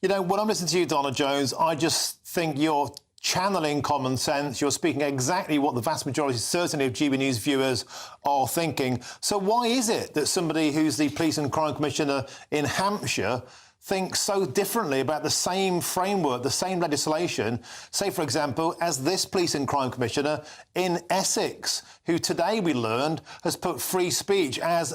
You know, when I'm listening to you, Donna Jones, I just think you're channeling common sense. You're speaking exactly what the vast majority, certainly of GB News viewers, are thinking. So why is it that somebody who's the Police and Crime Commissioner in Hampshire thinks so differently about the same framework, the same legislation, say, for example, as this Police and Crime Commissioner in Essex, who today we learned has put free speech as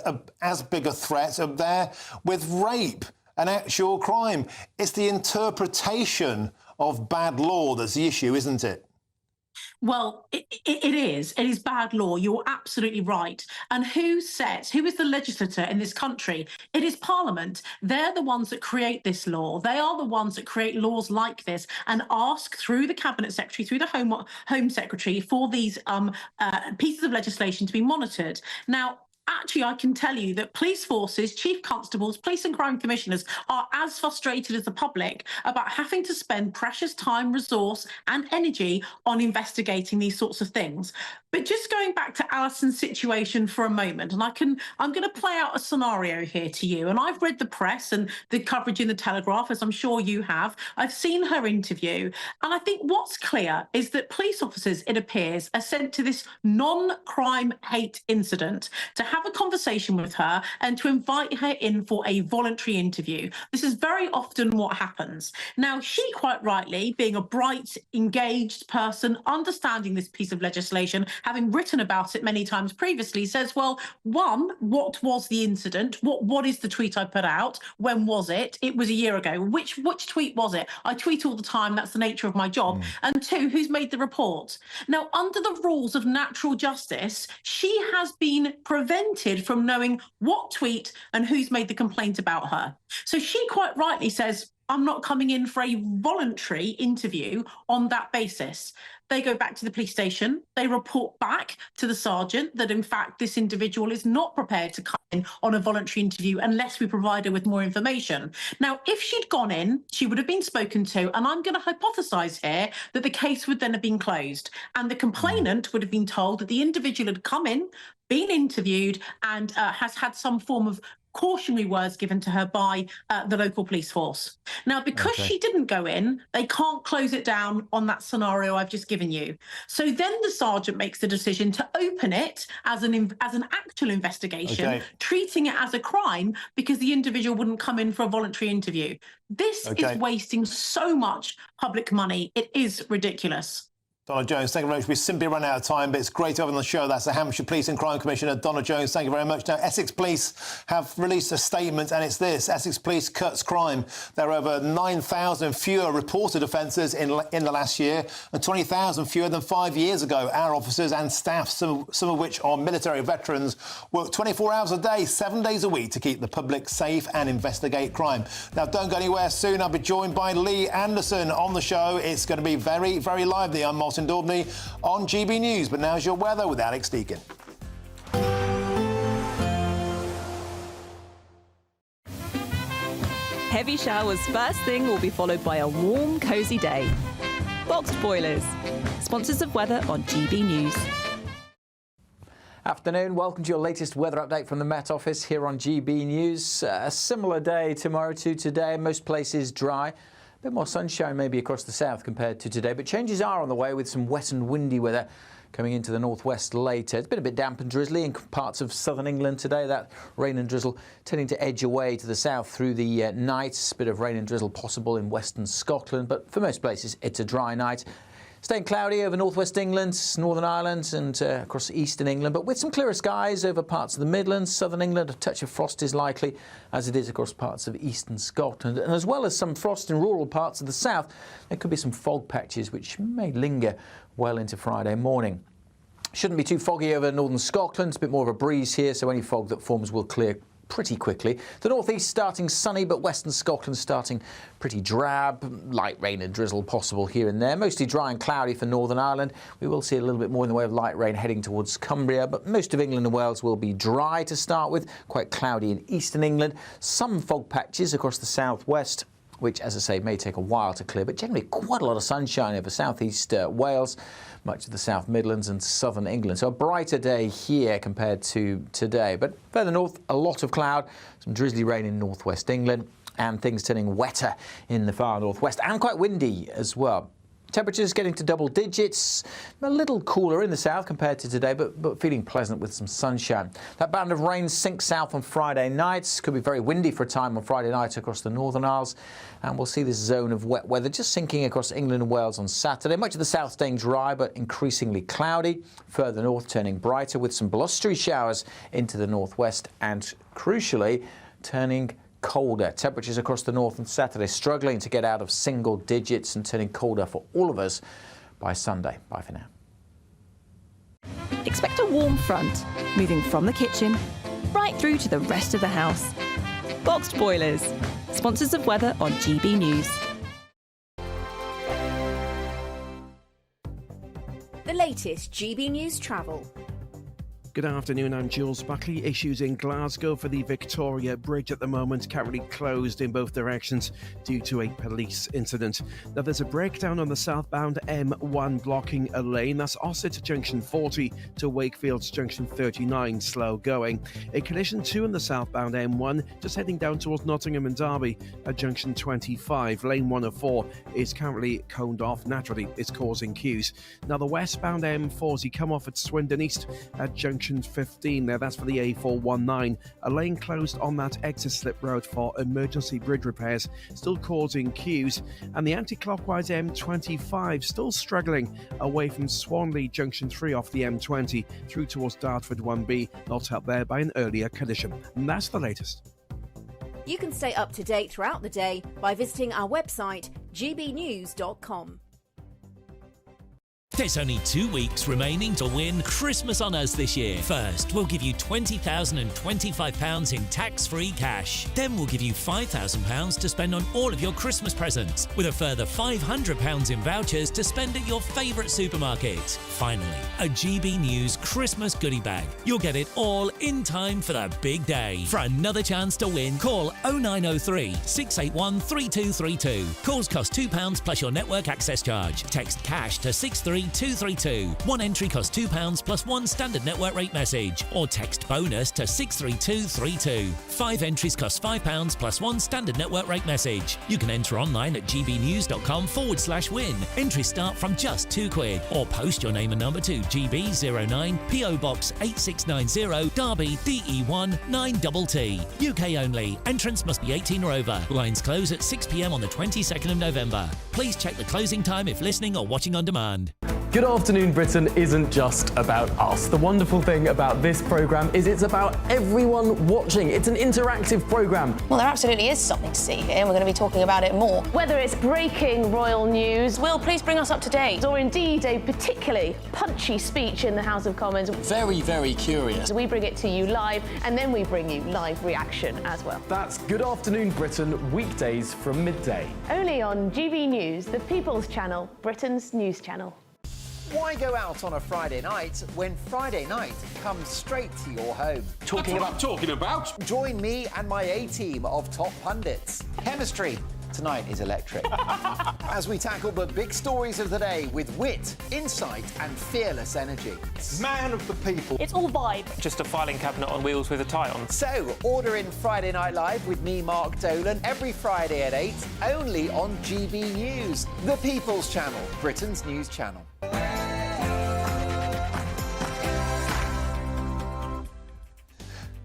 big a threat up there with rape, an actual crime? It's the interpretation of bad law that's the issue, isn't it? Well, it is. It is bad law. You're absolutely right. And who is the legislator in this country? It is Parliament. They're the ones that create this law. They are the ones that create laws like this and ask through the Cabinet Secretary, through the Home Secretary, for these pieces of legislation to be monitored. Now, actually, I can tell you that police forces, chief constables, police and crime commissioners are as frustrated as the public about having to spend precious time, resource and energy on investigating these sorts of things. But just going back to Alison's situation for a moment, and I'm going to play out a scenario here to you. And I've read the press and the coverage in the Telegraph, as I'm sure you have. I've seen her interview. And I think what's clear is that police officers, it appears, are sent to this non-crime hate incident to have a conversation with her and to invite her in for a voluntary interview. This is very often what happens. Now, she quite rightly, being a bright, engaged person, understanding this piece of legislation, having written about it many times previously, says, well, one, what was the incident? What is the tweet I put out? When was it? It was a year ago. Which tweet was it? I tweet all the time. That's the nature of my job. And two, who's made the report? Now, under the rules of natural justice, she has been prevented from knowing what tweet and who's made the complaint about her. So she quite rightly says, I'm not coming in for a voluntary interview on that basis. They go back to the police station. They report back to the sergeant that, in fact, this individual is not prepared to come in on a voluntary interview unless we provide her with more information. Now, if she'd gone in, she would have been spoken to, and I'm going to hypothesise here that the case would then have been closed, and the complainant would have been told that the individual had come in, been interviewed, and has had some form of cautionary words given to her by the local police force. Now, because she didn't go in, they can't close it down on that scenario I've just given you. So then the sergeant makes the decision to open it as an actual investigation, treating it as a crime because the individual wouldn't come in for a voluntary interview. This is wasting so much public money. It is ridiculous. Donna Jones, thank you very much. We simply run out of time, but it's great to have on the show. That's the Hampshire Police and Crime Commissioner, Donna Jones. Thank you very much. Now, Essex Police have released a statement, and it's this. Essex Police cuts crime. There are over 9,000 fewer reported offences in the last year and 20,000 fewer than 5 years ago. Our officers and staff, some of which are military veterans, work 24 hours a day, 7 days a week to keep the public safe and investigate crime. Now, don't go anywhere. Soon I'll be joined by Lee Anderson on the show. It's going to be very, very lively. I'm Martin Daubney on GB News. But now's your weather with Alex Deakin. Heavy showers first thing will be followed by a warm, cosy day. Boxed boilers, sponsors of weather on GB News. Afternoon, welcome to your latest weather update from the Met Office here on GB News. A similar day tomorrow to today, most places dry. A bit more sunshine maybe across the south compared to today, but changes are on the way with some wet and windy weather coming into the northwest later. It's been a bit damp and drizzly in parts of southern England today. That rain and drizzle tending to edge away to the south through the night. A bit of rain and drizzle possible in western Scotland, but for most places it's a dry night. Staying cloudy over northwest England, Northern Ireland and across eastern England, but with some clearer skies over parts of the Midlands, southern England. A touch of frost is likely, as it is across parts of eastern Scotland. And as well as some frost in rural parts of the south, there could be some fog patches which may linger well into Friday morning. Shouldn't be too foggy over northern Scotland. It's a bit more of a breeze here, so any fog that forms will clear pretty quickly. The northeast starting sunny, but western Scotland starting pretty drab. Light rain and drizzle possible here and there. Mostly dry and cloudy for Northern Ireland. We will see a little bit more in the way of light rain heading towards Cumbria, but most of England and Wales will be dry to start with. Quite cloudy in eastern England. Some fog patches across the southwest, which, as I say, may take a while to clear, but generally quite a lot of sunshine over southeast Wales, much of the South Midlands and southern England. So a brighter day here compared to today. But further north, a lot of cloud, some drizzly rain in northwest England, and things turning wetter in the far northwest, and quite windy as well. Temperatures getting to double digits, a little cooler in the south compared to today, but feeling pleasant with some sunshine. That band of rain sinks south on Friday nights. Could be very windy for a time on Friday night across the Northern Isles. And we'll see this zone of wet weather just sinking across England and Wales on Saturday. Much of the south staying dry, but increasingly cloudy. Further north turning brighter with some blustery showers into the northwest and, crucially, turning colder. Temperatures across the north on Saturday struggling to get out of single digits and turning colder for all of us by Sunday. Bye for now. Expect a warm front, moving from the kitchen right through to the rest of the house. Boxed Boilers, sponsors of weather on GB News. The latest GB News travel. Good afternoon, I'm Jules Buckley. Issues in Glasgow for the Victoria Bridge at the moment, currently closed in both directions due to a police incident. Now, there's a breakdown on the southbound M1 blocking a lane. That's Ossett Junction 40 to Wakefield's Junction 39, slow going. A collision too in the southbound M1, just heading down towards Nottingham and Derby at Junction 25. Lane 104 is currently coned off. Naturally, it's causing queues. Now, the westbound M4 as you come off at Swindon East at Junction 15 there, that's for the A419. A lane closed on that exit slip road for emergency bridge repairs, still causing queues. And the anti-clockwise M25 still struggling away from Swanley Junction 3 off the M20 through towards Dartford 1B, not helped there by an earlier collision. And that's the latest. You can stay up to date throughout the day by visiting our website, gbnews.com. There's only 2 weeks remaining to win Christmas on Us this year. First, we'll give you £20,025 in tax-free cash. Then we'll give you £5,000 to spend on all of your Christmas presents, with a further £500 in vouchers to spend at your favourite supermarket. Finally, a GB News Christmas goodie bag. You'll get it all in time for the big day. For another chance to win, call 0903 681 3232. Calls cost £2 plus your network access charge. Text cash to 63232. One entry costs £2 plus one standard network rate message, or text bonus to 63232. 5 entries cost £5 plus one standard network rate message. You can enter online at gbnews.com/win. Entries start from just £2, or post your name and number to GB09 PO Box 8690 Derby DE1 9TT. UK only. Entrance must be 18 or over. Lines close at 6 p.m. on the 22nd of November. Please check the closing time if listening or watching on demand. Good Afternoon Britain isn't just about us. The wonderful thing about this programme is it's about everyone watching. It's an interactive programme. Well, there absolutely is something to see here, and we're going to be talking about it more. Whether it's breaking royal news, Will, please bring us up to date, or indeed a particularly punchy speech in the House of Commons. Very, very curious. We bring it to you live, and then we bring you live reaction as well. That's Good Afternoon Britain, weekdays from midday. Only on GB News, the People's Channel, Britain's news channel. Why go out on a Friday night when Friday night comes straight to your home? Talking about? Join me and my A-team of top pundits. Chemistry tonight is electric. As we tackle the big stories of the day with wit, insight and fearless energy. Man of the people. It's all vibe. Just a filing cabinet on wheels with a tie on. So, order in Friday Night Live with me, Mark Dolan, every Friday at 8, only on GB News, the People's Channel, Britain's news channel.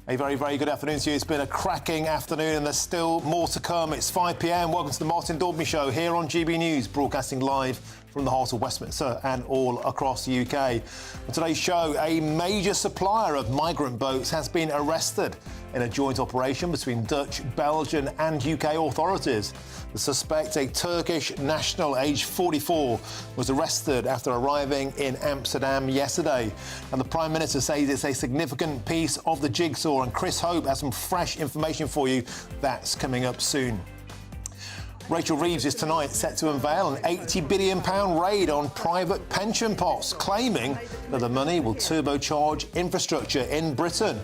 A very, very good afternoon to you. It's been a cracking afternoon and there's still more to come. It's 5 p.m. Welcome to the Martin Daubney Show here on GB News, broadcasting live from the heart of Westminster and all across the UK. On today's show, a major supplier of migrant boats has been arrested in a joint operation between Dutch, Belgian and UK authorities. The suspect, a Turkish national aged 44, was arrested after arriving in Amsterdam yesterday. And the Prime Minister says it's a significant piece of the jigsaw, and Chris Hope has some fresh information for you that's coming up soon. Rachel Reeves is tonight set to unveil an £80 billion raid on private pension pots, claiming that the money will turbocharge infrastructure in Britain.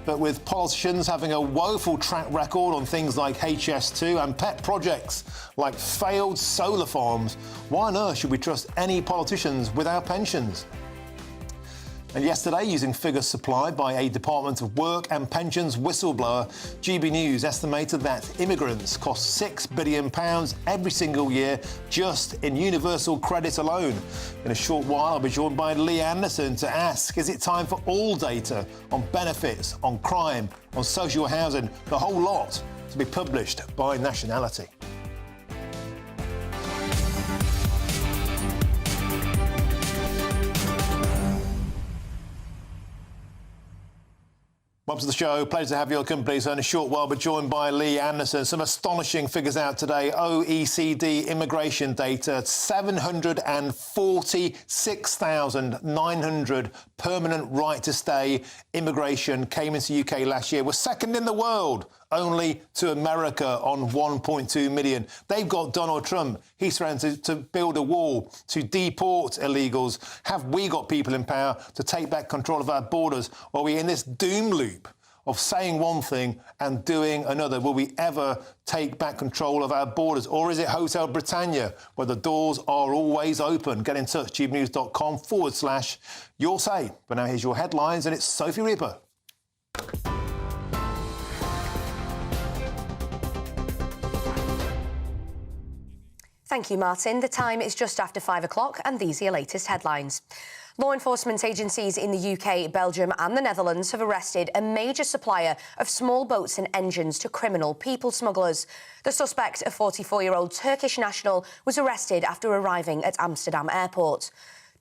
But with politicians having a woeful track record on things like HS2 and pet projects like failed solar farms, why on earth should we trust any politicians with our pensions? And yesterday, using figures supplied by a Department of Work and Pensions whistleblower, GB News estimated that immigrants cost £6 billion every single year just in universal credit alone. In a short while, I'll be joined by Lee Anderson to ask, is it time for all data on benefits, on crime, on social housing, the whole lot, to be published by nationality? Welcome to the show. Pleasure to have your company. So in a short while, we're joined by Lee Anderson. Some astonishing figures out today. OECD immigration data, 746,900 permanent right to stay immigration came into the UK last year. We're second in the world, only to America on 1.2 million. They've got Donald Trump. He's trying to build a wall, to deport illegals. Have we got people in power to take back control of our borders? Or are we in this doom loop of saying one thing and doing another? Will we ever take back control of our borders? Or is it Hotel Britannia, where the doors are always open? Get in touch, gbnews.com/your say. But now here's your headlines, and it's Sophie Reaper. Thank you, Martin. The time is just after 5 o'clock, and these are your latest headlines. Law enforcement agencies in the UK, Belgium and the Netherlands have arrested a major supplier of small boats and engines to criminal people smugglers. The suspect, a 44-year-old Turkish national, was arrested after arriving at Amsterdam airport.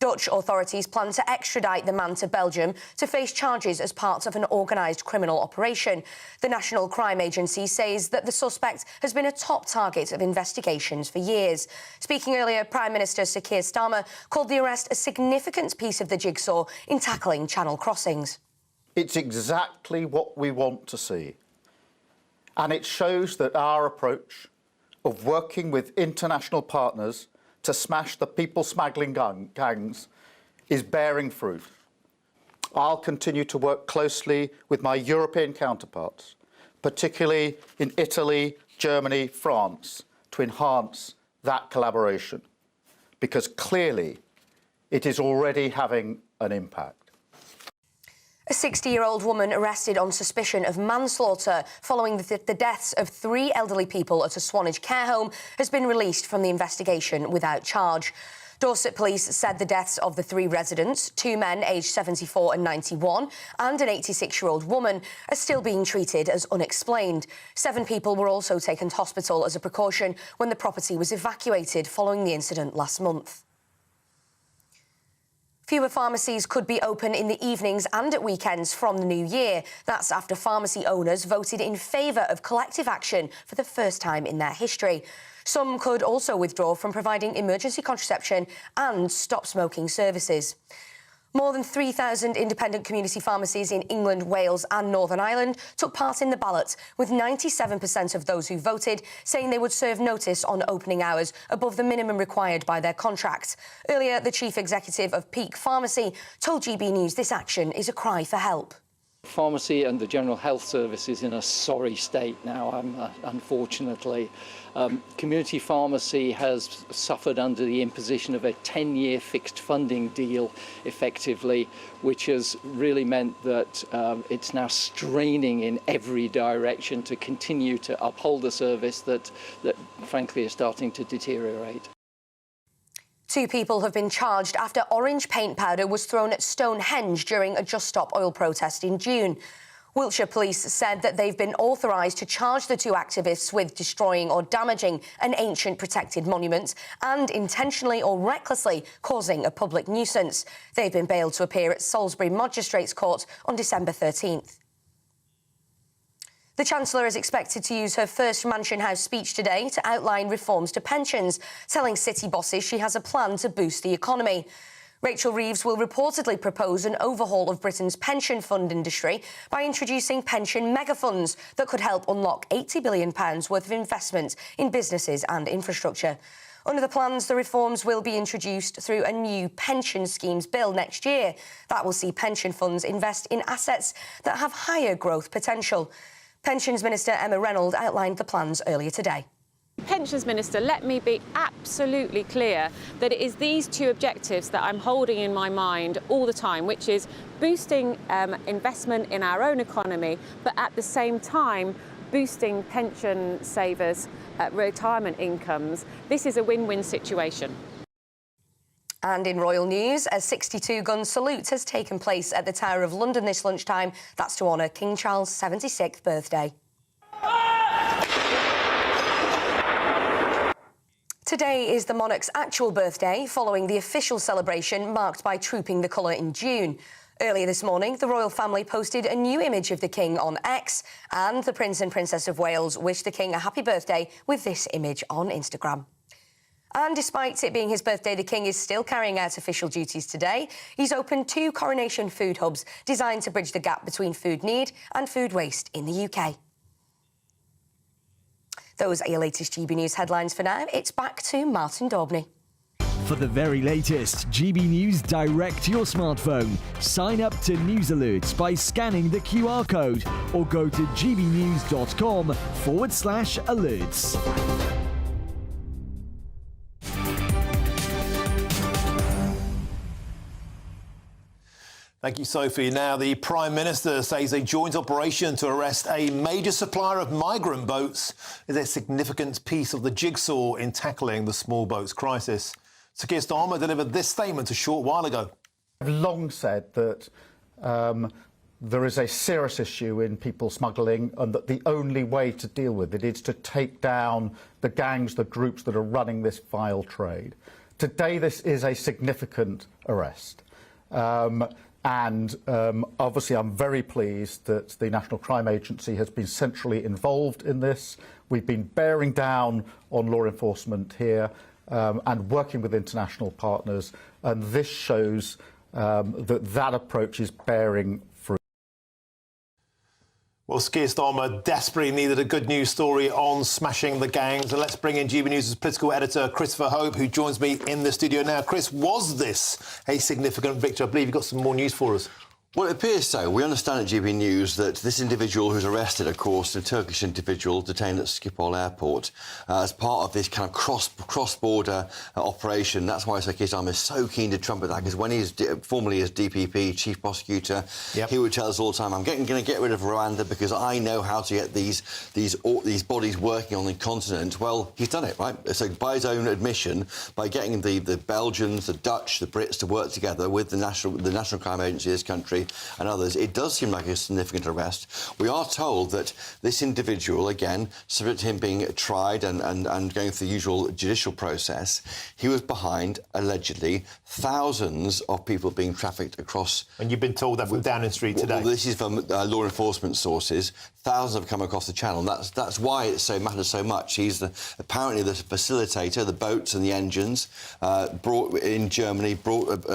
Dutch authorities plan to extradite the man to Belgium to face charges as part of an organised criminal operation. The National Crime Agency says that the suspect has been a top target of investigations for years. Speaking earlier, Prime Minister Sir Keir Starmer called the arrest a significant piece of the jigsaw in tackling channel crossings. It's exactly what we want to see. And it shows that our approach of working with international partners to smash the people smuggling gangs is bearing fruit. I'll continue to work closely with my European counterparts, particularly in Italy, Germany, France, to enhance that collaboration, because clearly it is already having an impact. A 60-year-old woman arrested on suspicion of manslaughter following the deaths of 3 elderly people at a Swanage care home has been released from the investigation without charge. Dorset police said the deaths of the 3 residents, 2 men aged 74 and 91, and an 86-year-old woman, are still being treated as unexplained. 7 people were also taken to hospital as a precaution when the property was evacuated following the incident last month. Fewer pharmacies could be open in the evenings and at weekends from the new year. That's after pharmacy owners voted in favour of collective action for the first time in their history. Some could also withdraw from providing emergency contraception and stop smoking services. More than 3,000 independent community pharmacies in England, Wales and Northern Ireland took part in the ballot, with 97% of those who voted saying they would serve notice on opening hours above the minimum required by their contract. Earlier, the chief executive of Peak Pharmacy told GB News this action is a cry for help. Pharmacy and the General Health Service is in a sorry state now, unfortunately. Community pharmacy has suffered under the imposition of a 10-year fixed funding deal, effectively, which has really meant that it's now straining in every direction to continue to uphold a service that frankly is starting to deteriorate. 2 people have been charged after orange paint powder was thrown at Stonehenge during a Just Stop Oil protest in June. Wiltshire police said that they've been authorised to charge the 2 activists with destroying or damaging an ancient protected monument and intentionally or recklessly causing a public nuisance. They've been bailed to appear at Salisbury Magistrates Court on December 13th. The Chancellor is expected to use her first Mansion House speech today to outline reforms to pensions, telling city bosses she has a plan to boost the economy. Rachel Reeves will reportedly propose an overhaul of Britain's pension fund industry by introducing pension megafunds that could help unlock £80 billion worth of investment in businesses and infrastructure. Under the plans, the reforms will be introduced through a new pension schemes bill next year. That will see pension funds invest in assets that have higher growth potential. Pensions Minister Emma Reynolds outlined the plans earlier today. Pensions Minister, let me be absolutely clear that it is these two objectives that I'm holding in my mind all the time, which is boosting investment in our own economy, but at the same time boosting pension savers' retirement incomes. This is a win-win situation. And in royal news, a 62-gun salute has taken place at the Tower of London this lunchtime. That's to honour King Charles' 76th birthday. Today is the monarch's actual birthday, following the official celebration marked by trooping the colour in June. Earlier this morning, the royal family posted a new image of the King on X, and the Prince and Princess of Wales wished the King a happy birthday with this image on Instagram. And despite it being his birthday, the King is still carrying out official duties today. He's opened 2 coronation food hubs designed to bridge the gap between food need and food waste in the UK. Those are your latest GB News headlines for now. It's back to Martin Daubney. For the very latest GB News direct to your smartphone, sign up to News Alerts by scanning the QR code or go to gbnews.com/alerts. Thank you, Sophie. Now, the Prime Minister says a joint operation to arrest a major supplier of migrant boats is a significant piece of the jigsaw in tackling the small boats crisis. Sir Keir Starmer delivered this statement a short while ago. I've long said that there is a serious issue in people smuggling, and that the only way to deal with it is to take down the gangs, the groups that are running this vile trade. Today, this is a significant arrest. Obviously, I'm very pleased that the National Crime Agency has been centrally involved in this. We've been bearing down on law enforcement here and working with international partners, and this shows that approach is bearing fruit. Well, Sir Keir Starmer desperately needed a good news story on smashing the gangs. And let's bring in GB News' political editor, Christopher Hope, who joins me in the studio now. Chris, was this a significant victory? I believe you've got some more news for us. Well, it appears so. We understand at GB News that this individual who's arrested, of course, a Turkish individual detained at Schiphol Airport as part of this kind of cross-border operation. That's why Sir Keir Starmer is so keen to trumpet that, because when he's formerly as DPP, Chief Prosecutor, he would tell us all the time, I'm going to get rid of Rwanda because I know how to get these bodies working on the continent. Well, he's done it, right? So by his own admission, by getting the Belgians, the Dutch, the Brits to work together with the National Crime Agency of this country and others, it does seem like a significant arrest. We are told that this individual, again, subject to him being tried and going through the usual judicial process, he was behind, allegedly, thousands of people being trafficked across... And you've been told that from Downing Street today? Well, this is from law enforcement sources. Thousands have come across the channel. That's why it matters so much. He's apparently the facilitator, the boats and the engines, brought in Germany,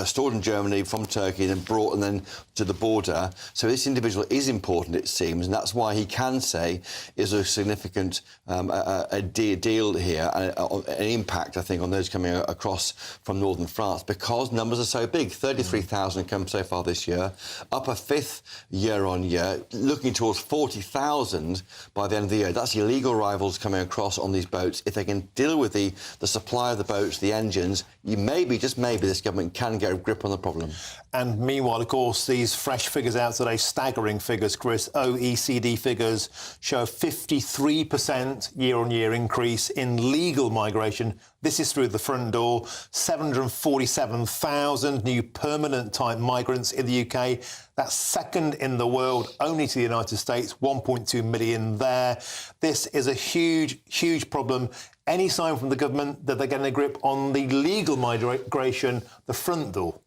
stored in Germany from Turkey, and then to the border. So this individual is important, it seems, and that's why he can say is a significant deal here, an impact, I think, on those coming across from northern France, because numbers are so big. 33,000 come so far this year, up a fifth year on year, looking towards 40,000 by the end of the year. That's illegal arrivals coming across on these boats. If they can deal with the supply of the boats, the engines, just maybe this government can get a grip on the problem. And meanwhile, of course, these fresh figures out today, staggering figures, Chris. OECD figures show a 53% year-on-year increase in legal migration. This is through the front door. 747,000 new permanent-type migrants in the UK. That's second in the world, only to the United States, 1.2 million there. This is a huge, huge problem. Any sign from the government that they're getting a grip on the legal migration, the front door?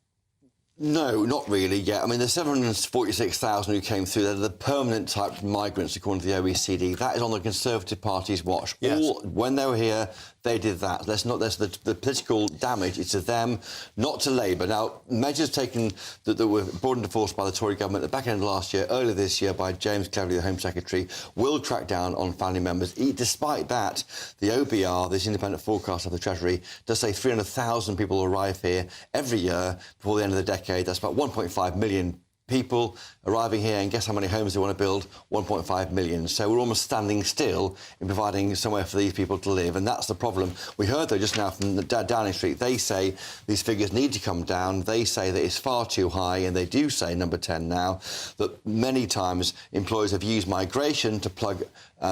No, not really yet. I mean, the 746,000 who came through, they're the permanent type migrants, according to the OECD. That is on the Conservative Party's watch. Yes. When they were here, they did that. The political damage is to them, not to Labour. Now, measures taken that were brought into force by the Tory government at the back end of last year, earlier this year by James Cleverly, the Home Secretary, will crack down on family members. Despite that, the OBR, this independent forecast of the Treasury, does say 300,000 people arrive here every year before the end of the decade. That's about 1.5 million people arriving here, and guess how many homes they want to build? 1.5 million. So we're almost standing still in providing somewhere for these people to live, and that's the problem. We heard, though, just now from the Downing Street, they say these figures need to come down. They say that it's far too high, and they do say, number 10 now, that many times employers have used migration to plug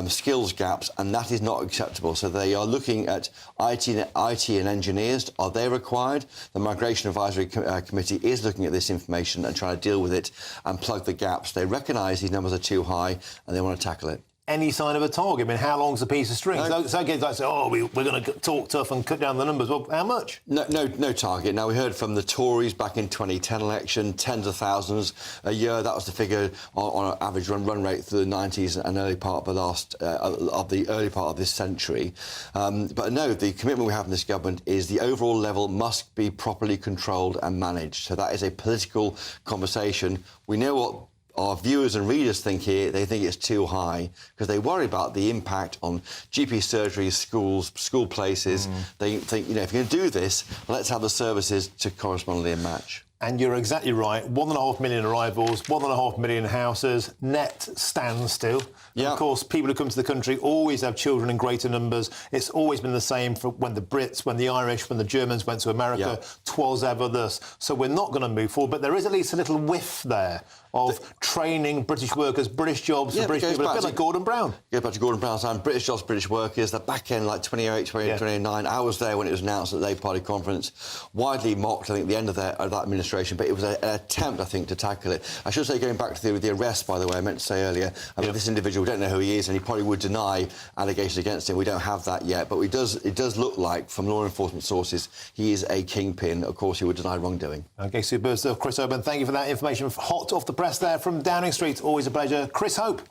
skills gaps, and that is not acceptable. So they are looking at IT and engineers. Are they required? The Migration Advisory Committee is looking at this information and trying to deal with it and plug the gaps. They recognise these numbers are too high and they want to tackle it. Any sign of a target? I mean, how long's a piece of string? No. So kids like say, oh, we're going to talk tough and cut down the numbers. Well, how much? No target. Now, we heard from the Tories back in 2010 election, tens of thousands a year. That was the figure on an average run rate through the 90s and early part of the early part of this century. But no, the commitment we have in this government is the overall level must be properly controlled and managed. So that is a political conversation. We know what our viewers and readers think here. They think it's too high because they worry about the impact on GP surgeries, schools, school places. They think, if you're going to do this, let's have the services to correspondingly match. And you're exactly right. 1.5 million arrivals, 1.5 million houses, net standstill. Yeah. Of course, people who come to the country always have children in greater numbers. It's always been the same for when the Brits, when the Irish, when the Germans went to America. Yeah. 'Twas ever thus. So we're not going to move forward, but there is at least a little whiff there of training British workers, British jobs for British people. A bit like Gordon Brown. Goes back to Gordon Brown's time. British jobs, British workers. The back end, like 28, 29. I was there when it was announced at the Labour Party conference. Widely mocked, I think, at the end of that administration, but it was an attempt, I think, to tackle it. I should say, going back to the arrest, by the way, I meant to say earlier, this individual, we don't know who he is, and he probably would deny allegations against him. We don't have that yet, but it does look like, from law enforcement sources, he is a kingpin. Of course, he would deny wrongdoing. OK, super stuff. Chris Oban, thank you for that information. Hot off the press there from Downing Street. Always a pleasure. Chris Hope.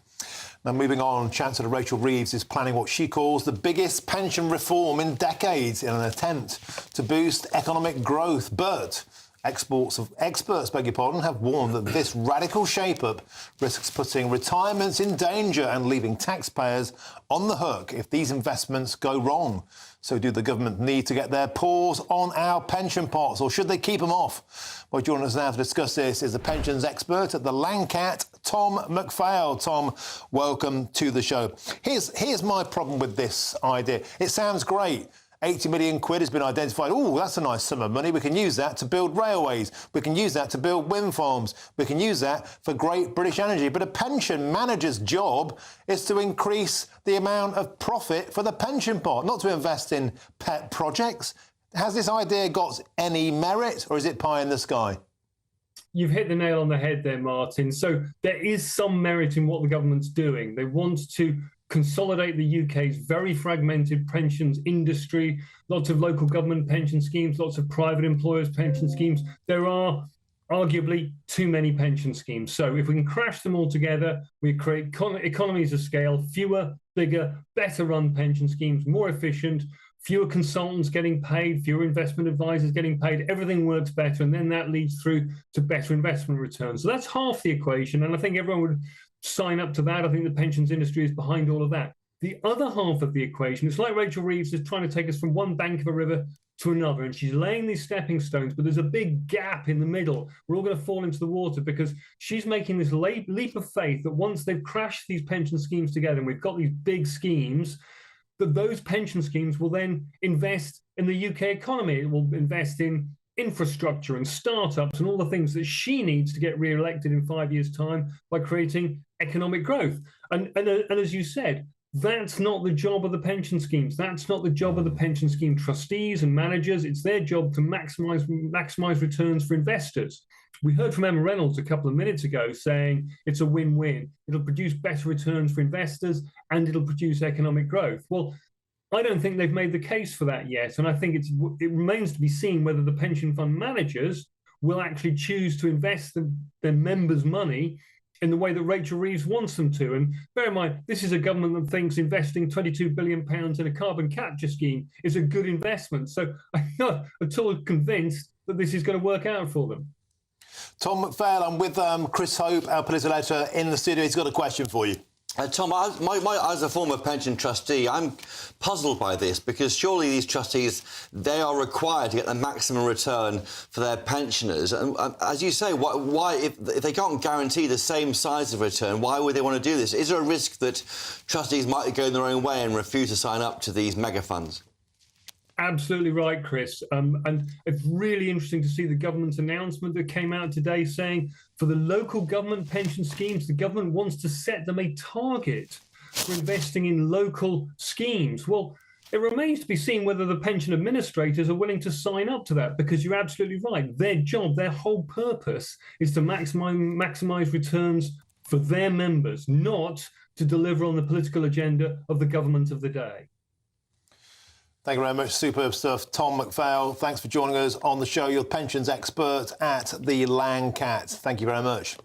Now, moving on, Chancellor Rachel Reeves is planning what she calls the biggest pension reform in decades in an attempt to boost economic growth. But experts have warned that this radical shape-up risks putting retirements in danger and leaving taxpayers on the hook if these investments go wrong. So do the government need to get their paws on our pension pots, or should they keep them off? Well, joining us now to discuss this is the pensions expert at the Lancat, Tom McPhail. Tom, welcome to the show. Here's my problem with this idea. It sounds great. 80 million quid has been identified. Oh, that's a nice sum of money. We can use that to build railways. We can use that to build wind farms. We can use that for great British energy. But a pension manager's job is to increase the amount of profit for the pension pot, not to invest in pet projects. Has this idea got any merit, or is it pie in the sky? You've hit the nail on the head there, Martin. So there is some merit in what the government's doing. They want to consolidate the UK's very fragmented pensions industry, lots of local government pension schemes, lots of private employers' pension schemes. There are arguably too many pension schemes. So if we can crash them all together, we create economies of scale, fewer, bigger, better run pension schemes, more efficient, fewer consultants getting paid, fewer investment advisors getting paid, everything works better, and then that leads through to better investment returns. So that's half the equation, and I think everyone would sign up to that. I think the pensions industry is behind all of that. The other half of the equation, it's like Rachel Reeves is trying to take us from one bank of a river to another, and she's laying these stepping stones, but there's a big gap in the middle. We're all going to fall into the water because she's making this leap of faith that once they've crashed these pension schemes together, and we've got these big schemes, that those pension schemes will then invest in the UK economy. It will invest in infrastructure and startups and all the things that she needs to get re-elected in 5 years' time by creating economic growth. And as you said, that's not the job of the pension schemes. That's not the job of the pension scheme trustees and managers. It's their job to maximize returns for investors. We heard from Emma Reynolds a couple of minutes ago saying it's a win-win. It'll produce better returns for investors and it'll produce economic growth. Well, I don't think they've made the case for that yet. And I think it remains to be seen whether the pension fund managers will actually choose to invest their members' money in the way that Rachel Reeves wants them to. And bear in mind, this is a government that thinks investing £22 billion in a carbon capture scheme is a good investment. So I'm not at all convinced that this is going to work out for them. Tom McPhail, I'm with Chris Hope, our political editor, in the studio. He's got a question for you. Tom, as a former pension trustee, I'm puzzled by this because surely these trustees, they are required to get the maximum return for their pensioners. And as you say, why if they can't guarantee the same size of return, why would they want to do this? Is there a risk that trustees might go in their own way and refuse to sign up to these mega funds? Absolutely right, Chris. And it's really interesting to see the government's announcement that came out today saying for the local government pension schemes, the government wants to set them a target for investing in local schemes. Well, it remains to be seen whether the pension administrators are willing to sign up to that, because you're absolutely right. Their job, their whole purpose is to maximize returns for their members, not to deliver on the political agenda of the government of the day. Thank you very much. Superb stuff. Tom McPhail, thanks for joining us on the show. You're the pensions expert at the Langcat. Thank you very much.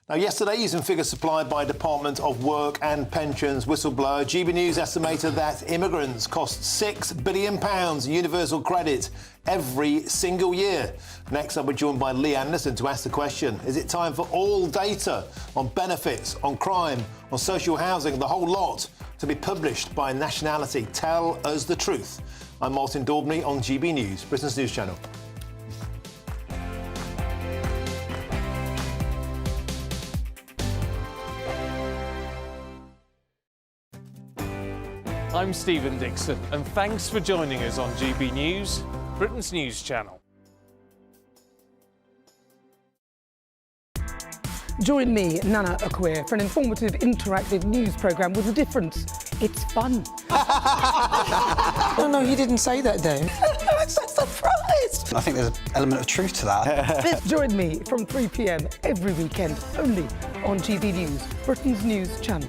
Now, yesterday, using figures supplied by Department of Work and Pensions whistleblower, GB News estimated that immigrants cost £6 billion in universal credit every single year. Next up, we're joined by Lee Anderson to ask the question, is it time for all data on benefits, on crime, on social housing, the whole lot, to be published by nationality? Tell us the truth. I'm Martin Daubney on GB News, Britain's news channel. I'm Stephen Dixon, and thanks for joining us on GB News, Britain's news channel. Join me, Nana Akweer, for an informative, interactive news programme with a difference. It's fun. No, he didn't say that, Dave. I'm so surprised. I think there's an element of truth to that. Join me from 3 p.m. every weekend, only on GB News, Britain's news channel.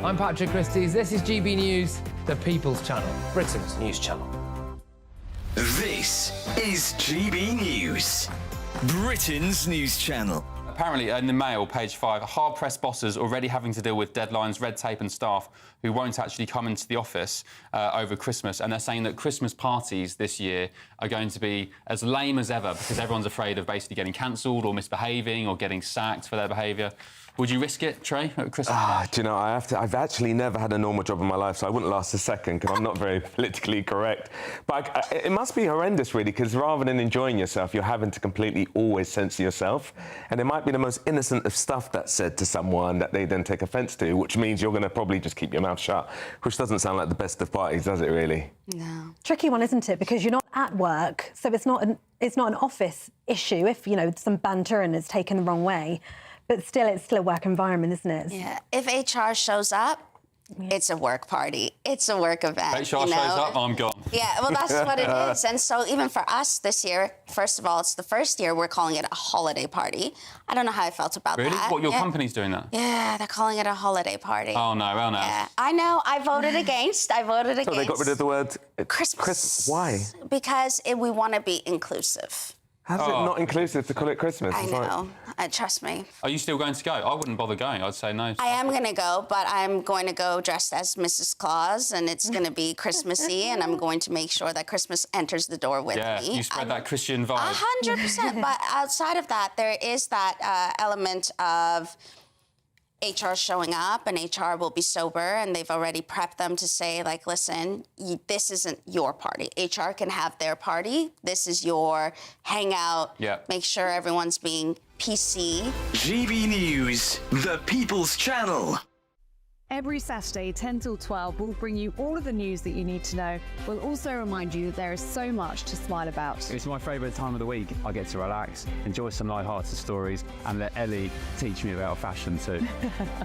I'm Patrick Christie's. This is GB News, the People's Channel, Britain's news channel. This is GB News, Britain's news channel. Apparently, in the Mail, page 5, hard-pressed bosses already having to deal with deadlines, red tape and staff who won't actually come into the office over Christmas. And they're saying that Christmas parties this year are going to be as lame as ever because everyone's afraid of basically getting cancelled or misbehaving or getting sacked for their behaviour. Would you risk it, Trey, at Christmas? Do you know, I've actually never had a normal job in my life, so I wouldn't last a second because I'm not very politically correct. But it must be horrendous, really, because rather than enjoying yourself, you're having to completely always censor yourself. And it might be the most innocent of stuff that's said to someone that they then take offence to, which means you're going to probably just keep your mouth shut, which doesn't sound like the best of parties, does it, really? No. Tricky one, isn't it? Because you're not at work, so it's not an office issue if, you know, some banter and it's taken the wrong way. But still, it's still a work environment, isn't it? Yeah. If HR shows up, it's a work party. It's a work event. HR shows up, I'm gone. Yeah, well, that's what it is. And so even for us this year, first of all, it's the first year we're calling it a holiday party. I don't know how I felt about really? that. What, your company's doing that? Yeah, they're calling it a holiday party. Oh, no, well, no. Yeah, I know. I voted against. So they got rid of the word Christmas. Why? Because we want to be inclusive. How's it not inclusive to call it Christmas? I know. Trust me. Are you still going to go? I wouldn't bother going. I'd say no. I am going to go, but I'm going to go dressed as Mrs. Claus, and it's going to be Christmassy, and I'm going to make sure that Christmas enters the door with me. Yeah, you spread that Christian vibe. 100%. But outside of that, there is that element of HR showing up, and HR will be sober, and they've already prepped them to say, like, listen, this isn't your party. HR can have their party. This is your hangout. Yeah. Make sure everyone's being PC. GB News, the People's Channel. Every Saturday, 10 till 12, we'll bring you all of the news that you need to know. We'll also remind you that there is so much to smile about. It's my favourite time of the week. I get to relax, enjoy some light-hearted stories, and let Ellie teach me about fashion too.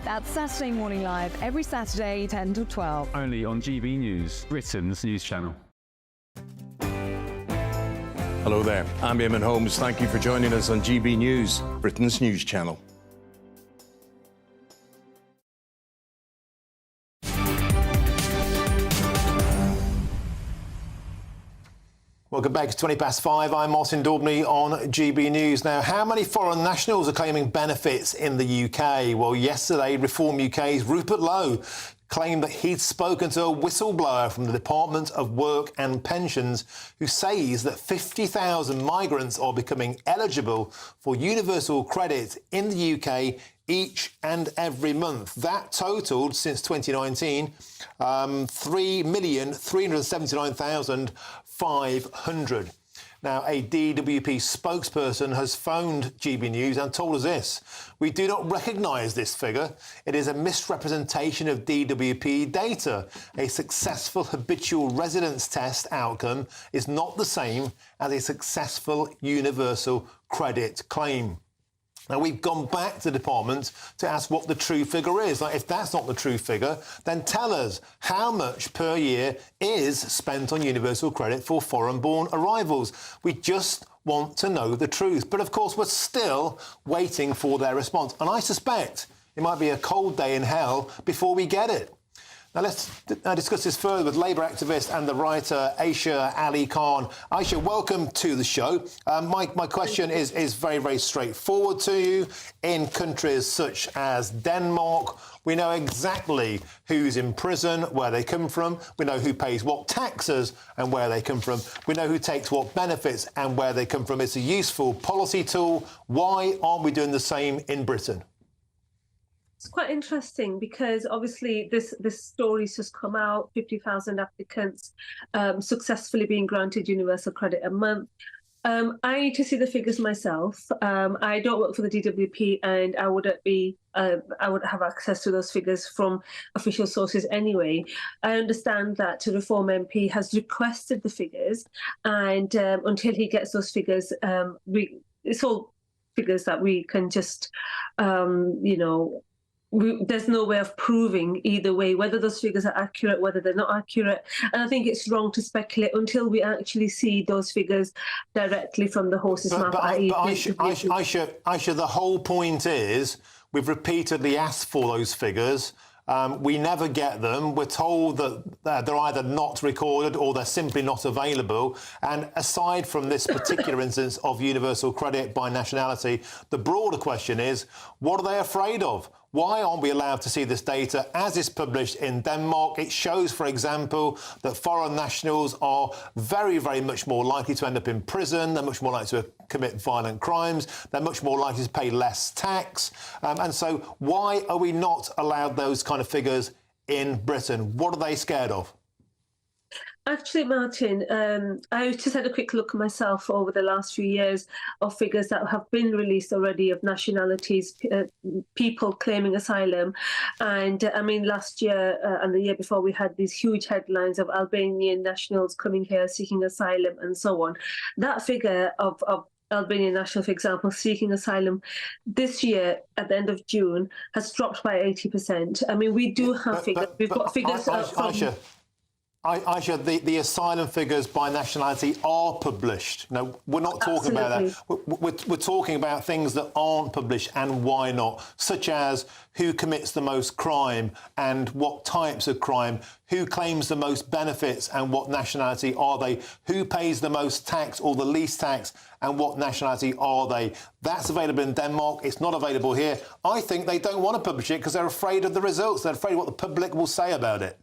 That's Saturday Morning Live, every Saturday, 10 till 12. Only on GB News, Britain's news channel. Hello there, I'm Eamon Holmes. Thank you for joining us on GB News, Britain's news channel. Welcome back. It's 5:20. I'm Martin Daubney on GB News. Now, how many foreign nationals are claiming benefits in the UK? Well, yesterday, Reform UK's Rupert Lowe claimed that he'd spoken to a whistleblower from the Department of Work and Pensions who says that 50,000 migrants are becoming eligible for universal credit in the UK each and every month. That totalled, since 2019, 3,379,500. Now, a DWP spokesperson has phoned GB News and told us this: "We do not recognise this figure. It is a misrepresentation of DWP data. A successful habitual residence test outcome is not the same as a successful universal credit claim." Now, we've gone back to the department to ask what the true figure is. Like, if that's not the true figure, then tell us how much per year is spent on universal credit for foreign-born arrivals. We just want to know the truth. But, of course, we're still waiting for their response. And I suspect it might be a cold day in hell before we get it. Now, let's discuss this further with Labour activist and the writer Aisha Ali Khan. Aisha, welcome to the show. My question is very, very straightforward to you. In countries such as Denmark, we know exactly who's in prison, where they come from. We know who pays what taxes and where they come from. We know who takes what benefits and where they come from. It's a useful policy tool. Why aren't we doing the same in Britain? It's quite interesting because obviously this story's just come out, 50,000 applicants successfully being granted universal credit a month. I need to see the figures myself. I don't work for the DWP and I would have access to those figures from official sources anyway. I understand that the Reform MP has requested the figures, and until he gets those figures, it's all figures that we can just, there's no way of proving either way whether those figures are accurate, whether they're not accurate. And I think it's wrong to speculate until we actually see those figures directly from the horse's mouth. But Aisha, the whole point is we've repeatedly asked for those figures. We never get them. We're told that they're either not recorded or they're simply not available. And aside from this particular instance of universal credit by nationality, the broader question is, what are they afraid of? Why aren't we allowed to see this data as is published in Denmark? It shows, for example, that foreign nationals are very, very much more likely to end up in prison. They're much more likely to commit violent crimes. They're much more likely to pay less tax. And so why are we not allowed those kind of figures in Britain? What are they scared of? Actually, Martin, I just had a quick look myself over the last few years of figures that have been released already of nationalities, people claiming asylum. And I mean, last year and the year before, we had these huge headlines of Albanian nationals coming here seeking asylum and so on. That figure of Albanian national, for example, seeking asylum this year at the end of June has dropped by 80%. I mean, we do have figures. We've got figures from... Aisha, the asylum figures by nationality are published. No, we're not talking about that. We're talking about things that aren't published and why not, such as who commits the most crime and what types of crime, who claims the most benefits and what nationality are they, who pays the most tax or the least tax and what nationality are they. That's available in Denmark. It's not available here. I think they don't want to publish it because they're afraid of the results. They're afraid of what the public will say about it.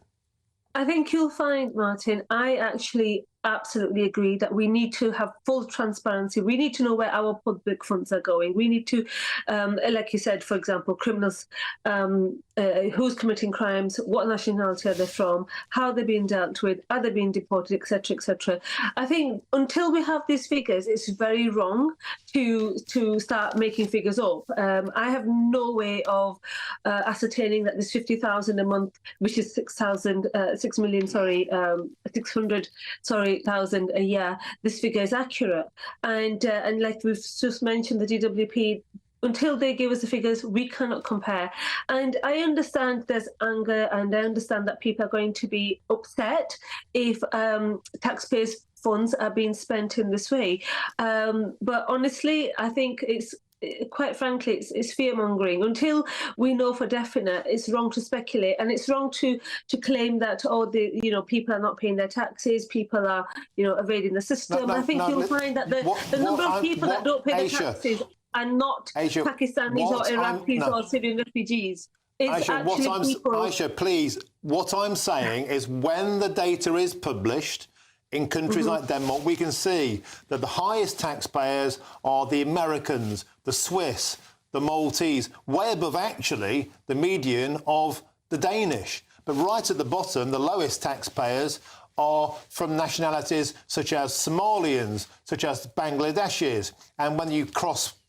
I think you'll find, Martin, I actually absolutely agree that we need to have full transparency. We need to know where our public funds are going. We need to, like you said, for example, criminals, who's committing crimes, what nationality are they from, how they're being dealt with, are they being deported, etc., etc. I think until we have these figures, it's very wrong to start making figures up. I have no way of ascertaining that this 50,000 a month, which is 6,000 a year, this figure is accurate. And like we've just mentioned, the DWP, until they give us the figures, we cannot compare. And I understand there's anger, and I understand that people are going to be upset if taxpayers' funds are being spent in this way. But honestly, I think it's, quite frankly, it's fear-mongering. Until we know for definite, it's wrong to speculate, and it's wrong to claim that people are not paying their taxes, people are evading the system. I think you'll find that the number of people that don't pay their taxes are not Pakistanis or Iraqis or Syrian refugees. Aisha, please, what I'm saying is when the data is published in countries like Denmark, we can see that the highest taxpayers are the Americans, the Swiss, the Maltese, way above actually the median of the Danish. But right at the bottom, the lowest taxpayers are from nationalities such as Somalians, such as Bangladeshis. And when you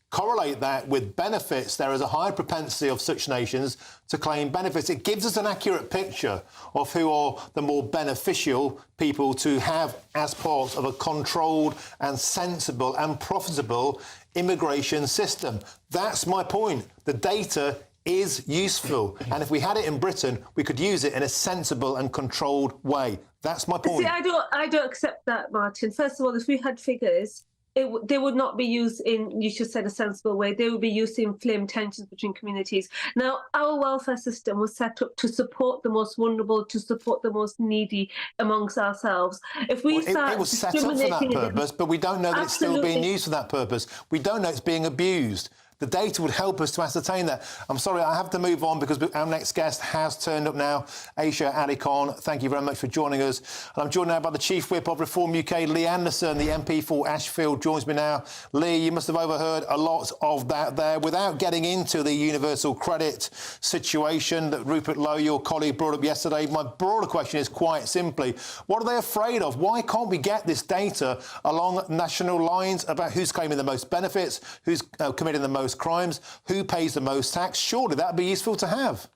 correlate that with benefits, there is a high propensity of such nations to claim benefits. It gives us an accurate picture of who are the more beneficial people to have as part of a controlled and sensible and profitable immigration system. That's my point. The data is useful, and if we had it in Britain, we could use it in a sensible and controlled way. That's my point. See, I don't accept that, Martin. First of all, if we had figures, they would not be used in, you just said, a sensible way. They would be used to inflame tensions between communities. Now, our welfare system was set up to support the most vulnerable, to support the most needy amongst ourselves. If we it was set up for that purpose, but we don't know that it's still being used for that purpose. We don't know it's being abused. The data would help us to ascertain that. I'm sorry, I have to move on because our next guest has turned up now. Aisha Ali Khan, thank you very much for joining us. And I'm joined now by the Chief Whip of Reform UK, Lee Anderson, the MP for Ashfield, joins me now. Lee, you must have overheard a lot of that there. Without getting into the universal credit situation that Rupert Lowe, your colleague, brought up yesterday, my broader question is quite simply, what are they afraid of? Why can't we get this data along national lines about who's claiming the most benefits, who's committing the most crimes, who pays the most tax? Surely that'd be useful to have.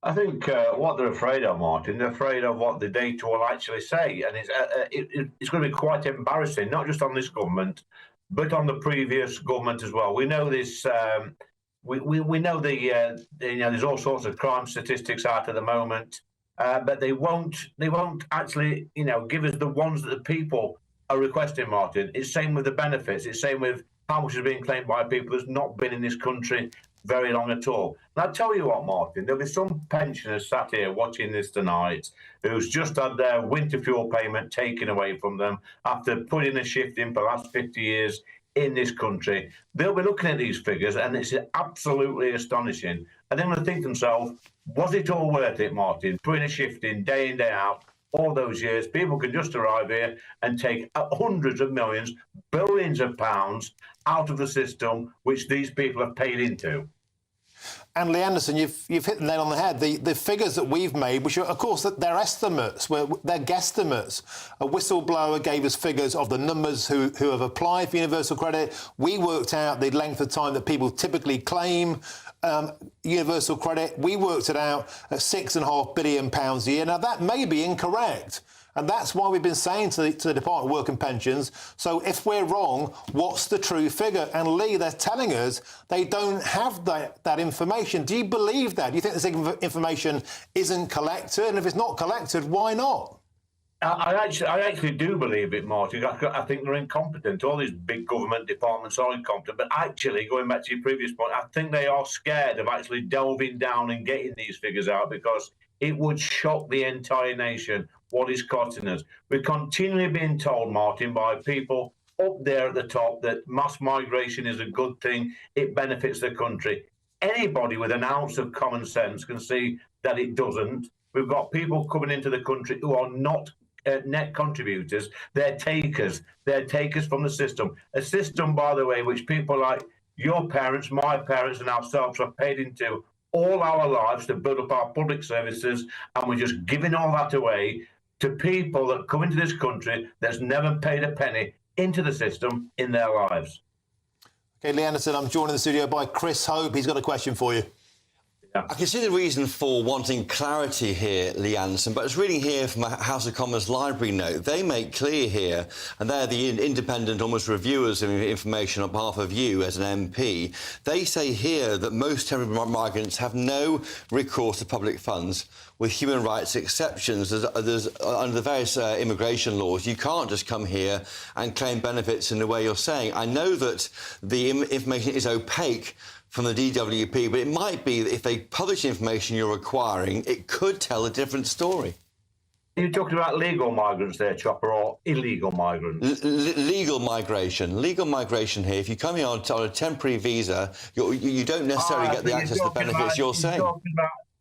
I think what they're afraid of, Martin, they're afraid of what the data will actually say, and it's going to be quite embarrassing, not just on this government, but on the previous government as well. We know this. We know there's all sorts of crime statistics out at the moment, but they won't actually give us the ones that the people are requesting, Martin. It's same with the benefits. It's same with how much is being claimed by people who's not been in this country very long at all. And I tell you what, Martin, there'll be some pensioners sat here watching this tonight who's just had their winter fuel payment taken away from them after putting a shift in for the last 50 years in this country. They'll be looking at these figures and it's absolutely astonishing. And then they'll think to themselves, was it all worth it, Martin? Putting a shift in, day out, all those years, people can just arrive here and take hundreds of millions, billions of pounds out of the system which these people have paid into. And Lee Anderson, you've hit the nail on the head. The figures that we've made, which are, of course, they're estimates, they're guesstimates. A whistleblower gave us figures of the numbers who have applied for universal credit. We worked out the length of time that people typically claim universal credit. We worked it out at £6.5 billion a year. Now, that may be incorrect. And that's why we've been saying to the Department of Work and Pensions, so if we're wrong, what's the true figure? And Lee, they're telling us they don't have that information. Do you believe that? Do you think this information isn't collected? And if it's not collected, why not? I actually do believe it, Martin. I think they're incompetent. All these big government departments are incompetent. But actually, going back to your previous point, I think they are scared of actually delving down and getting these figures out because it would shock the entire nation what is costing us. We're continually being told, Martin, by people up there at the top that mass migration is a good thing. It benefits the country. Anybody with an ounce of common sense can see that it doesn't. We've got people coming into the country who are not net contributors. They're takers. They're takers from the system. A system, by the way, which people like your parents, my parents and ourselves have paid into all our lives to build up our public services, and we're just giving all that away to people that come into this country that's never paid a penny into the system in their lives. OK, Lee Anderson, I'm joined in the studio by Chris Hope. He's got a question for you. I can see the reason for wanting clarity here, Lee Anderson, but it's reading here from a House of Commons library note. They make clear here, and they're the independent, almost reviewers of information on behalf of you as an MP. They say here that most temporary migrants have no recourse to public funds, with human rights exceptions. There's under the various immigration laws, you can't just come here and claim benefits in the way you're saying. I know that the information is opaque from the DWP, but it might be that if they publish information you're requiring, it could tell a different story. Are you talking about legal migrants there, Chopper, or illegal migrants? Legal migration. Legal migration here. If you come here on a temporary visa, you don't necessarily get the access to the benefits you're saying.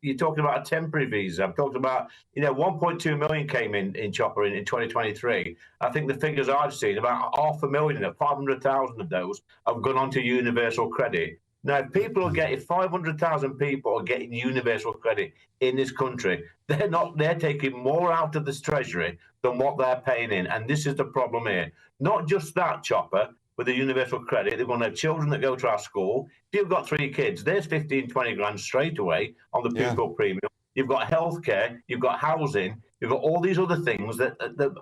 You're talking about a temporary visa. I'm talking about, 1.2 million came in Chopper in 2023. I think the figures I've seen, about 500,000, 500,000 of those have gone on to universal credit. Now, if 500,000 people are getting universal credit in this country, they're taking more out of this treasury than what they're paying in. And this is the problem here. Not just that, Chopper, with the universal credit, they're going to have children that go to our school. If you've got 3 kids, there's 15, 20 grand straight away on the pupil premium. You've got healthcare, you've got housing, you've got all these other things that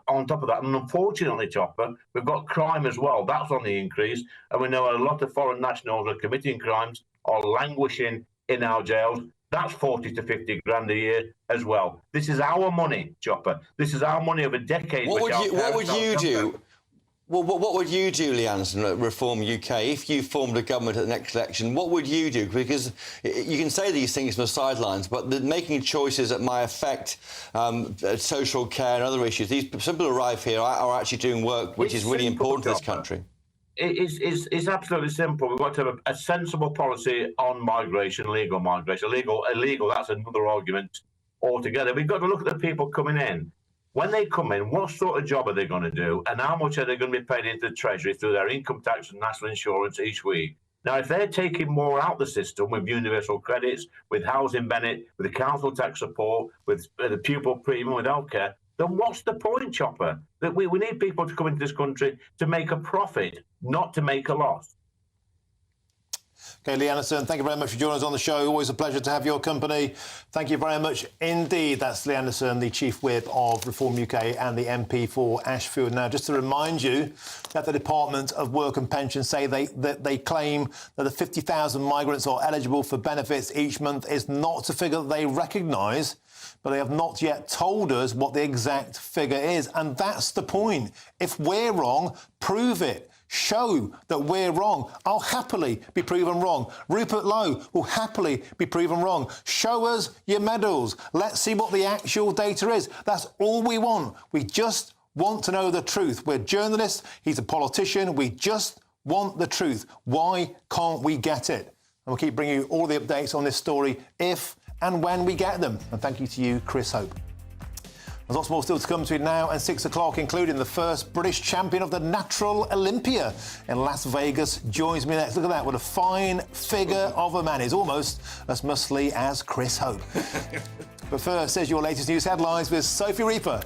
on top of that. And unfortunately, Chopper, we've got crime as well. That's on the increase. And we know a lot of foreign nationals are committing crimes or languishing in our jails. That's 40 to 50 grand a year as well. This is our money, Chopper. This is our money of a decade. What would you do? Well, what would you do, Leanne, at Reform UK, if you formed a government at the next election? What would you do? Because you can say these things from the sidelines, but making choices that might affect social care and other issues. Some people who arrive here are actually doing work which is really important to this country. It's absolutely simple. We've got to have a sensible policy on migration, legal migration. Illegal, that's another argument altogether. We've got to look at the people coming in. When they come in, what sort of job are they going to do, and how much are they going to be paid into the Treasury through their income tax and national insurance each week? Now, if they're taking more out the system with universal credits, with housing benefit, with the council tax support, with the pupil premium, with healthcare, then what's the point, Chopper? That we need people to come into this country to make a profit, not to make a loss. OK, Lee Anderson, thank you very much for joining us on the show. Always a pleasure to have your company. Thank you very much indeed. That's Lee Anderson, the Chief Whip of Reform UK and the MP for Ashfield. Now, just to remind you that the Department of Work and Pensions say they claim that the 50,000 migrants are eligible for benefits each month is not a figure that they recognise, but they have not yet told us what the exact figure is. And that's the point. If we're wrong, prove it. Show that we're wrong. I'll happily be proven wrong. Rupert Lowe will happily be proven wrong. Show us your medals. Let's see what the actual data is. That's all we want. We just want to know the truth. We're journalists. He's a politician. We just want the truth. Why can't we get it? And we'll keep bringing you all the updates on this story if and when we get them. And thank you to you, Chris Hope. There's lots more still to come to now and 6 o'clock, including the first British champion of the Natural Olympia in Las Vegas joins me next. Look at that, what a fine figure of a man. He's almost as muscly as Chris Hope. But first, here's your latest news headlines with Sophie Reaper.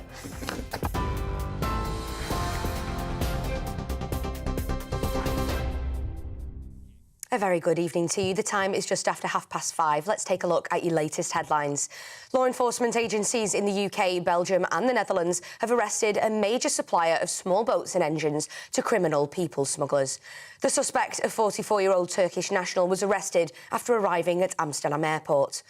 A very good evening to you. The time is just after 5:30. Let's take a look at your latest headlines. Law enforcement agencies in the UK, Belgium and the Netherlands have arrested a major supplier of small boats and engines to criminal people smugglers. The suspect, a 44-year-old Turkish national, was arrested after arriving at Amsterdam airport.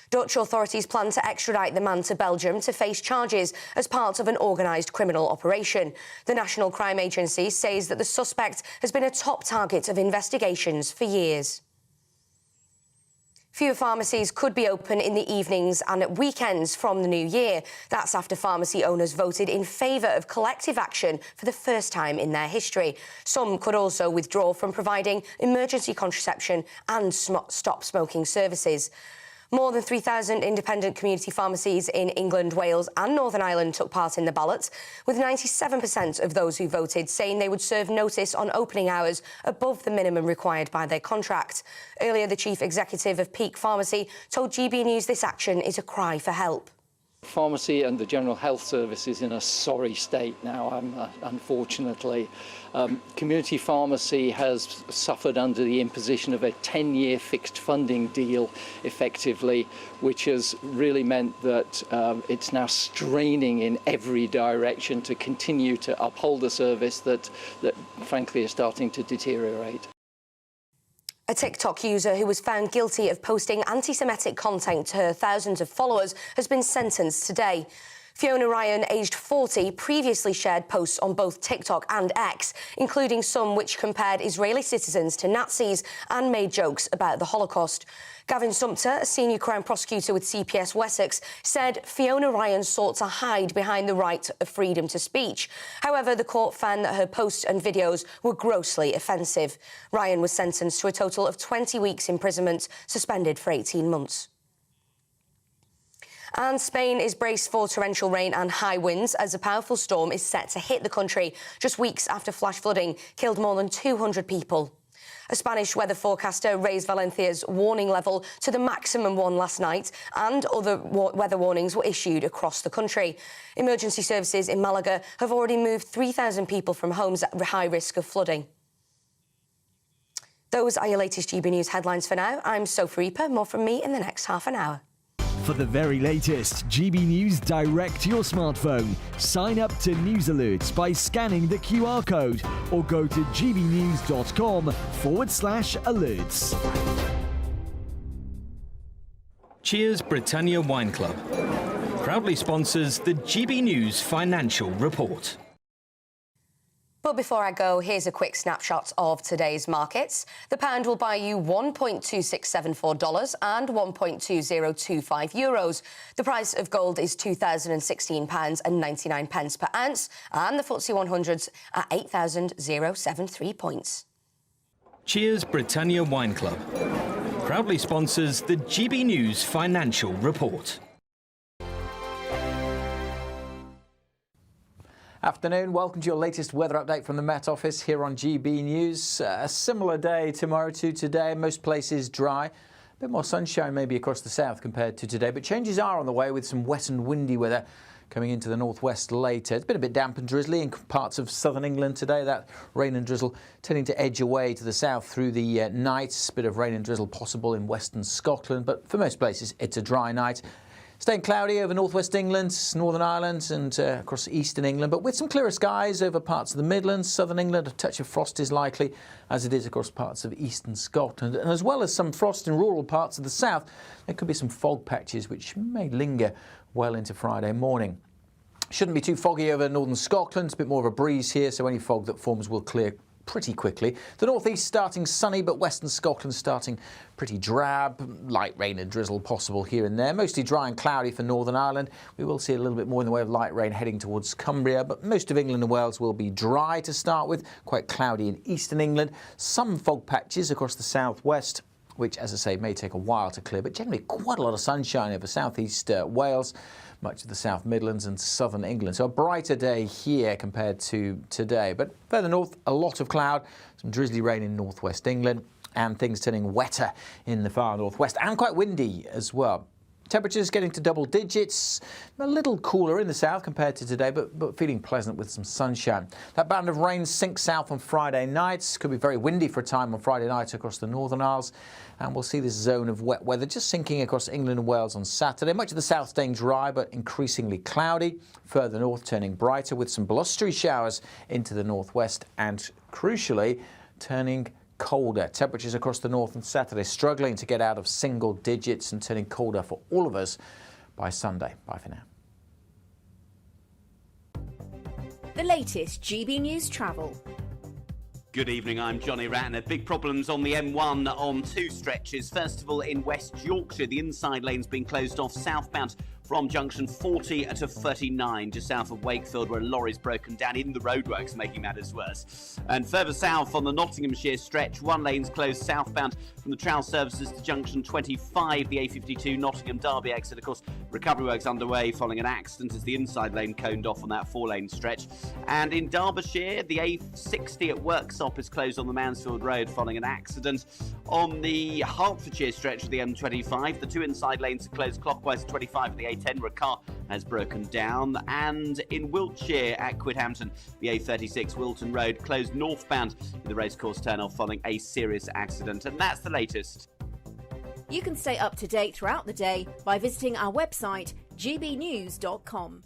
Dutch authorities plan to extradite the man to Belgium to face charges as part of an organised criminal operation. The National Crime Agency says that the suspect has been a top target of investigations for years. Fewer pharmacies could be open in the evenings and at weekends from the new year. That's after pharmacy owners voted in favour of collective action for the first time in their history. Some could also withdraw from providing emergency contraception and stop smoking services. More than 3,000 independent community pharmacies in England, Wales and Northern Ireland took part in the ballot, with 97% of those who voted saying they would serve notice on opening hours above the minimum required by their contract. Earlier, the chief executive of Peak Pharmacy told GB News this action is a cry for help. Pharmacy and the General Health Service is in a sorry state now, unfortunately. Community pharmacy has suffered under the imposition of a 10-year fixed funding deal, effectively, which has really meant that it's now straining in every direction to continue to uphold a service that frankly is starting to deteriorate. A TikTok user who was found guilty of posting anti-Semitic content to her thousands of followers has been sentenced today. Fiona Ryan, aged 40, previously shared posts on both TikTok and X, including some which compared Israeli citizens to Nazis and made jokes about the Holocaust. Gavin Sumpter, a senior Crown prosecutor with CPS Wessex, said Fiona Ryan sought to hide behind the right of freedom to speech. However, the court found that her posts and videos were grossly offensive. Ryan was sentenced to a total of 20 weeks imprisonment, suspended for 18 months. And Spain is braced for torrential rain and high winds as a powerful storm is set to hit the country just weeks after flash flooding killed more than 200 people. A Spanish weather forecaster raised Valencia's warning level to the maximum one last night, and other weather warnings were issued across the country. Emergency services in Malaga have already moved 3,000 people from homes at high risk of flooding. Those are your latest GB News headlines for now. I'm Sophie Reaper. More from me in the next half an hour. For the very latest GB News direct to your smartphone, sign up to News Alerts by scanning the QR code or go to gbnews.com/alerts. Cheers Britannia Wine Club proudly sponsors the GB News Financial Report. But before I go, here's a quick snapshot of today's markets. The pound will buy you $1.2674 and €1.2025 euros. The price of gold is £2,016.99 per ounce, and the FTSE 100's at 8,073 points. Cheers Britannia Wine Club proudly sponsors the GB News Financial Report. Afternoon, welcome to your latest weather update from the Met Office here on GB News. A similar day tomorrow to today, most places dry. A bit more sunshine maybe across the south compared to today, but changes are on the way with some wet and windy weather coming into the northwest later. It's been a bit damp and drizzly in parts of southern England today. That rain and drizzle tending to edge away to the south through the night. A bit of rain and drizzle possible in western Scotland, but for most places it's a dry night. Staying cloudy over northwest England, Northern Ireland and across eastern England, but with some clearer skies over parts of the Midlands, southern England. A touch of frost is likely, as it is across parts of eastern Scotland. And as well as some frost in rural parts of the south, there could be some fog patches which may linger well into Friday morning. Shouldn't be too foggy over northern Scotland. It's a bit more of a breeze here, so any fog that forms will clear pretty quickly. The northeast starting sunny, but western Scotland starting pretty drab. Light rain and drizzle possible here and there. Mostly dry and cloudy for Northern Ireland. We will see a little bit more in the way of light rain heading towards Cumbria, but most of England and Wales will be dry to start with. Quite cloudy in eastern England. Some fog patches across the southwest, which, as I say, may take a while to clear, but generally quite a lot of sunshine over southeast Wales, much of the South Midlands and southern England. So a brighter day here compared to today. But further north, a lot of cloud, some drizzly rain in northwest England, and things turning wetter in the far northwest, and quite windy as well. Temperatures getting to double digits, a little cooler in the south compared to today, but feeling pleasant with some sunshine. That band of rain sinks south on Friday nights. Could be very windy for a time on Friday night across the Northern Isles. And we'll see this zone of wet weather just sinking across England and Wales on Saturday. Much of the south staying dry, but increasingly cloudy. Further north turning brighter with some blustery showers into the northwest and, crucially, turning colder. Temperatures across the north on Saturday struggling to get out of single digits and turning colder for all of us by Sunday. Bye for now. The latest GB News travel. Good evening, I'm Johnny Ratner. Big problems on the M1 on two stretches. First of all, in West Yorkshire, the inside lane's been closed off southbound from junction 40 to 39, just south of Wakefield, where a lorry's broken down in the roadworks, making matters worse. And further south on the Nottinghamshire stretch, one lane's closed southbound from the Trowel services to junction 25, the A52 Nottingham Derby exit. Of course, recovery works underway following an accident as the inside lane coned off on that four-lane stretch. And in Derbyshire, the A60 at Worksop is closed on the Mansfield Road following an accident. On the Hertfordshire stretch of the M25, the two inside lanes are closed clockwise at 25 at the A10, where a car has broken down. And in Wiltshire at Quidhampton, the A36 Wilton Road closed northbound in the racecourse turn-off following a serious accident. And that's the latest. You can stay up to date throughout the day by visiting our website, gbnews.com.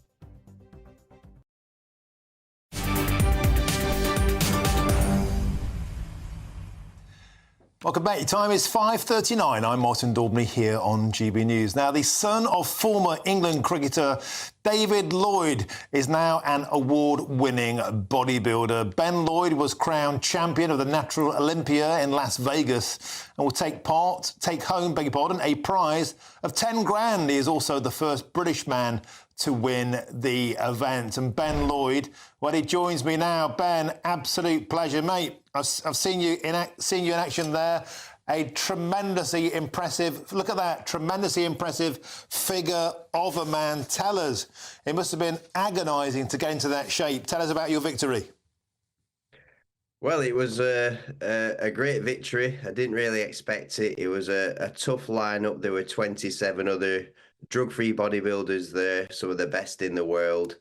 Welcome back. Your time is 5:39. I'm Martin Daubney here on GB News. Now, the son of former England cricketer David Lloyd is now an award-winning bodybuilder. Ben Lloyd was crowned champion of the Natural Olympia in Las Vegas and will take home, a prize of 10 grand. He is also the first British man to win the event. And Ben Lloyd, well, he joins me now. Ben, absolute pleasure, mate. I've seen you in action there. A tremendously impressive, look at that, tremendously impressive figure of a man. Tell us, it must have been agonising to get into that shape. Tell us about your victory. Well, it was a great victory. I didn't really expect it. It was a tough lineup. There were 27 other drug-free bodybuilders there, some of the best in the world.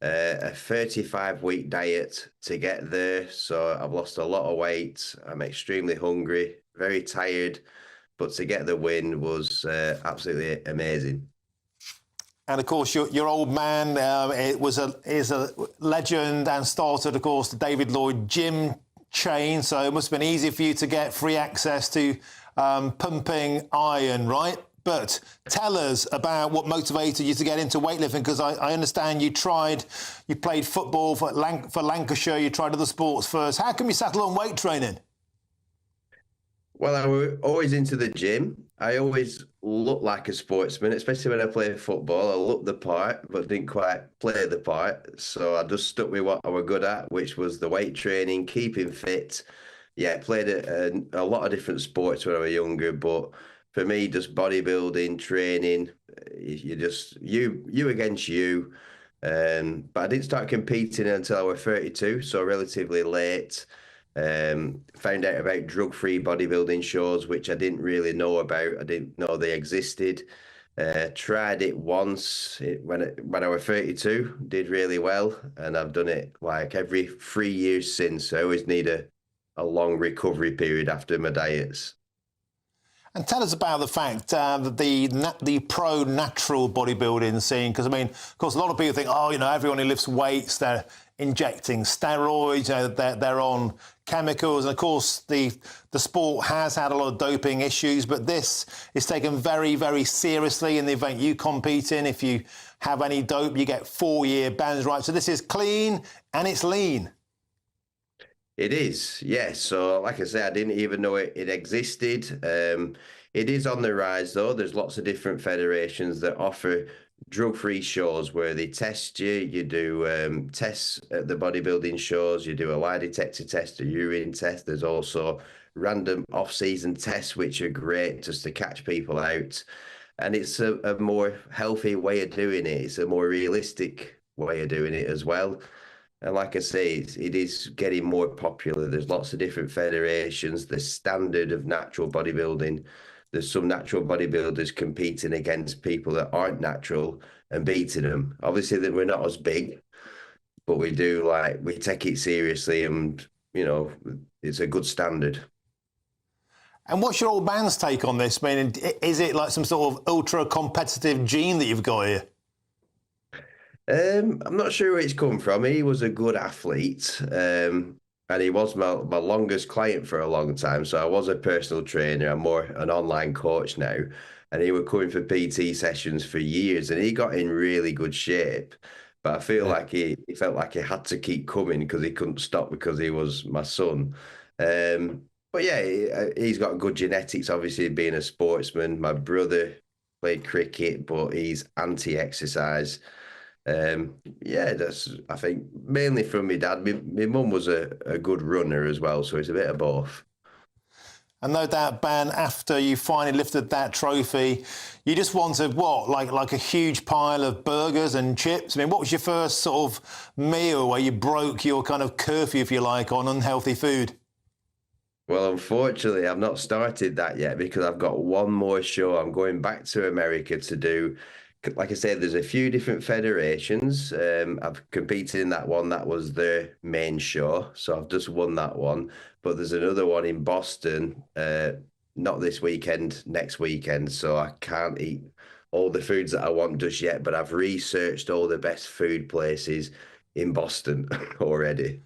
A 35-week diet to get there. So I've lost a lot of weight. I'm extremely hungry, very tired, but to get the win was absolutely amazing. And of course, your old man is a legend and started, of course, the David Lloyd gym chain. So it must have been easy for you to get free access to pumping iron, right? But tell us about what motivated you to get into weightlifting, because I understand you played football for Lancashire, you tried other sports first. How come you settle on weight training? Well, I was always into the gym. I always looked like a sportsman, especially when I played football. I looked the part, but didn't quite play the part. So I just stuck with what I was good at, which was the weight training, keeping fit. Yeah, I played a lot of different sports when I was younger, but for me, just bodybuilding, training, you against you. But I didn't start competing until I was 32, so relatively late. Found out about drug-free bodybuilding shows, which I didn't really know about. I didn't know they existed. Tried it once when I was 32, did really well, and I've done it like every 3 years since. I always need a long recovery period after my diets. And tell us about the fact that the pro-natural bodybuilding scene, because, I mean, of course, a lot of people think, everyone who lifts weights, they're injecting steroids, they're on chemicals. And, of course, the sport has had a lot of doping issues, but this is taken very, very seriously in the event you compete in. If you have any dope, you get 4-year bans, right? So this is clean and it's lean. It is, yes. So, like I said, I didn't even know it existed. It is on the rise, though. There's lots of different federations that offer drug-free shows where they test you. You do tests at the bodybuilding shows. You do a lie detector test, a urine test. There's also random off-season tests, which are great just to catch people out. And it's a more healthy way of doing it. It's a more realistic way of doing it as well. And like I say, it is getting more popular. There's lots of different federations. The standard of natural bodybuilding. There's some natural bodybuilders competing against people that aren't natural and beating them. Obviously, that we're not as big, but we take it seriously, and it's a good standard. And what's your old man's take on this? I mean, is it like some sort of ultra competitive gene that you've got here? I'm not sure where it's come from. He was a good athlete, and he was my longest client for a long time. So I was a personal trainer. I'm more an online coach now. And he was coming for PT sessions for years, and he got in really good shape. But I feel like he felt like he had to keep coming because he couldn't stop because he was my son. But yeah, he's got good genetics, obviously, being a sportsman. My brother played cricket, but he's anti-exercise. That's, I think, mainly from my dad. My mum was a good runner as well, so it's a bit of both. And no doubt, Ben, after you finally lifted that trophy, you just wanted what, like a huge pile of burgers and chips? I mean, what was your first sort of meal where you broke your kind of curfew, if you like, on unhealthy food? Well, unfortunately, I've not started that yet because I've got one more show. I'm going back to America to do. Like I said, there's a few different federations. I've competed in that one. That was the main show. So I've just won that one. But there's another one in Boston, not this weekend, next weekend. So I can't eat all the foods that I want just yet. But I've researched all the best food places in Boston already.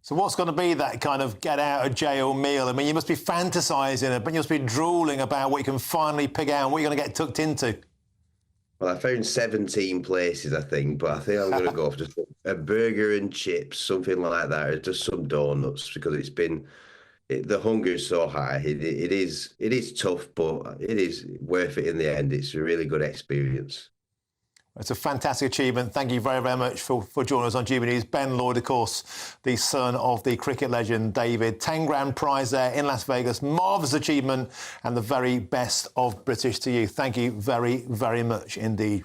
So what's going to be that kind of get out of jail meal? I mean, you must be fantasizing it, but you must be drooling about what you can finally pick out and what you're going to get tucked into. Well, I found 17 places, I think, but I think I'm going to go for just a burger and chips, something like that, or just some donuts, because the hunger is so high. It is tough, but it is worth it in the end. It's a really good experience. It's a fantastic achievement. Thank you very, very much for joining us on GB News. Ben Lloyd, of course, the son of the cricket legend David. 10 grand prize there in Las Vegas. Marvellous achievement and the very best of British to you. Thank you very, very much indeed.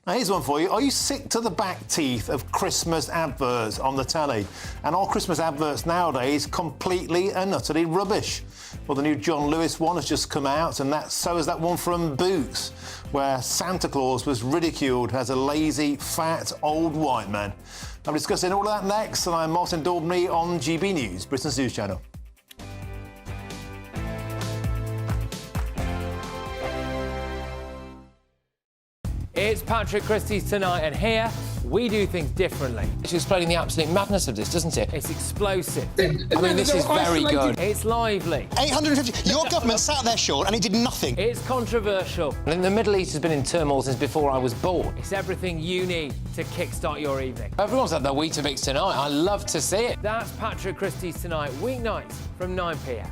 Now, here's one for you. Are you sick to the back teeth of Christmas adverts on the telly? And are Christmas adverts nowadays completely and utterly rubbish? Well, the new John Lewis one has just come out, and so is that one from Boots, where Santa Claus was ridiculed as a lazy, fat, old white man. I'm discussing all of that next, and I'm Martin Daubney on GB News, Britain's news channel. It's Patrick Christie's Tonight, and here we do things differently. It's explaining the absolute madness of this, doesn't it? It's explosive. I mean, this is very good. It's lively. 850. Your government sat there, Sean, and it did nothing. It's controversial. And the Middle East has been in turmoil since before I was born. It's everything you need to kickstart your evening. Everyone's had their Weetabix tonight. I love to see it. That's Patrick Christie's Tonight, weeknights from 9 p.m.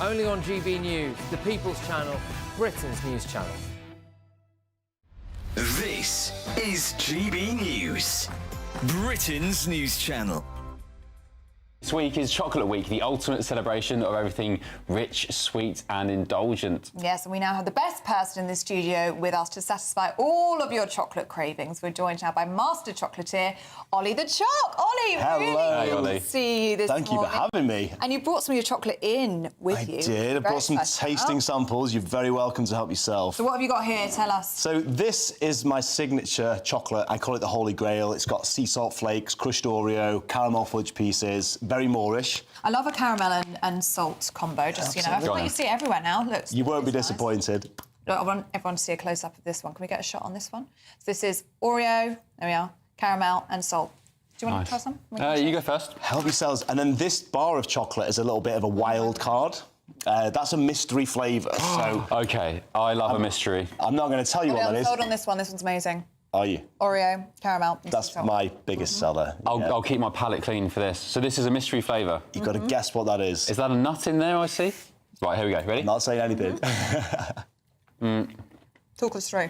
Only on GB News, the People's Channel, Britain's news channel. This is GB News, Britain's news channel. This week is Chocolate Week, the ultimate celebration of everything rich, sweet and indulgent. Yes, and we now have the best person in the studio with us to satisfy all of your chocolate cravings. We're joined now by master chocolatier Ollie the Choc. Ollie, hello. Really good to see you this morning. Thank you for having me. And you brought some of your chocolate in with you. I did. I brought some tasting samples. You're very welcome to help yourself. So what have you got here? Tell us. So this is my signature chocolate. I call it the Holy Grail. It's got sea salt flakes, crushed Oreo, caramel fudge pieces, very Moorish. I love a caramel and salt combo, just, you know. I feel like you see it everywhere now. Look, you won't be disappointed. Look, I want everyone to see a close-up of this one. Can we get a shot on this one? So this is Oreo, there we are, caramel and salt. Do you want to try some? You go first. Help yourselves. And then this bar of chocolate is a little bit of a wild card. That's a mystery flavour, so... OK, I love a mystery. I'm not going to tell you what that is. Hold on this one. This one's amazing. Are you? Oreo, caramel. That's my biggest seller. I'll keep my palate clean for this. So this is a mystery flavour. You've got to guess what that is. Is that a nut in there, I see? Right, here we go. Ready? I'm not saying anything. Talk us through.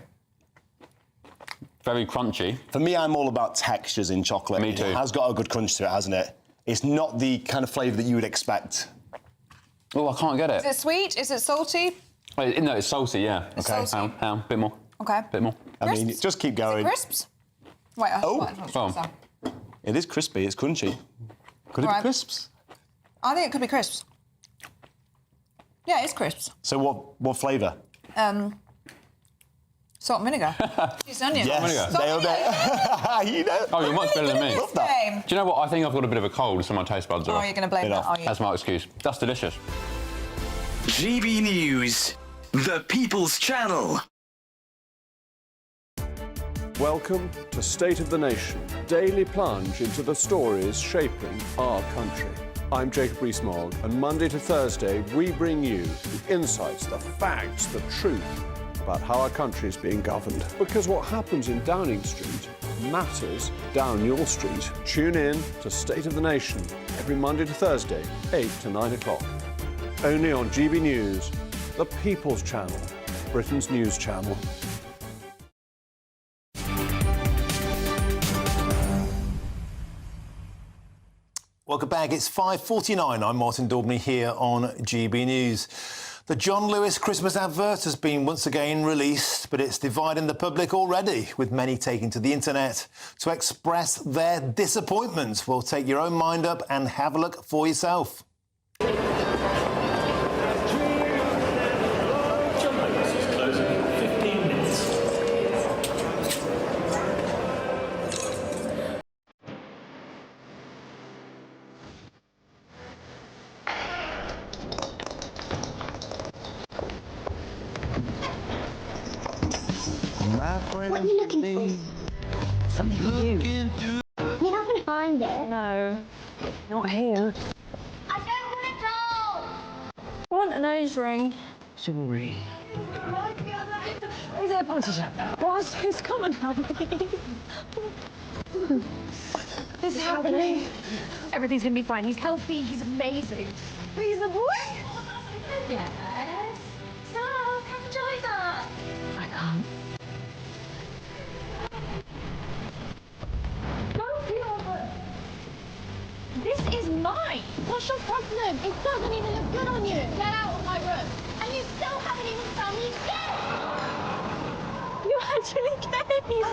Very crunchy. For me, I'm all about textures in chocolate. Me too. It has got a good crunch to it, hasn't it? It's not the kind of flavour that you would expect. Oh, I can't get it. Is it sweet? Is it salty? No, it's salty, yeah. It's OK, salty. hang on, bit more. OK. Bit more. I mean, just keep going. Crisps? Wait, It is crispy, it's crunchy. Could it be crisps? I think it could be crisps. Yeah, it's crisps. So what flavour? Salt and vinegar. Cheese and onion. Yes, Salt and vinegar. You know. Oh, you're much better than me. Love that. Do you know what? I think I've got a bit of a cold, so my taste buds are Oh, you're going to blame that, are you? That's my excuse. That's delicious. GB News, the People's Channel. Welcome to State of the Nation, daily plunge into the stories shaping our country. I'm Jacob Rees-Mogg, and Monday to Thursday we bring you the insights, the facts, the truth about how our country is being governed. Because what happens in Downing Street matters down your street. Tune in to State of the Nation every Monday to Thursday, 8 to 9 o'clock. Only on GB News, the People's Channel, Britain's news channel. Welcome back. It's 5:49. I'm Martin Daubney here on GB News. The John Lewis Christmas advert has been once again released, but it's dividing the public already, with many taking to the internet to express their disappointment. Well, take your own mind up and have a look for yourself. What are you looking for? Something new. You're not going to find it. No, not here. I don't want a doll! I want a nose ring. Sorry. Is there a politician? Boss, who's coming? This is happening. Everything's gonna be fine. He's healthy. He's amazing. He's the boy. Yes. Stop. Enjoy that. I can't. Don't feel over. This is mine. What's your problem? It doesn't even look good on you. Get out of my room. And you still haven't even found me yet. You actually came. Stop this, please.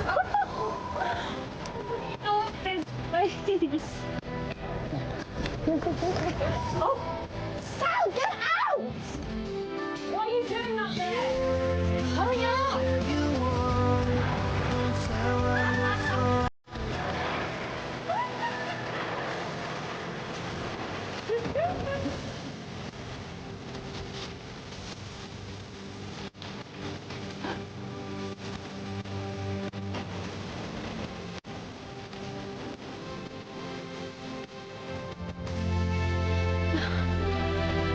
Oh, Sal, get out! Why are you doing up there? Hurry up!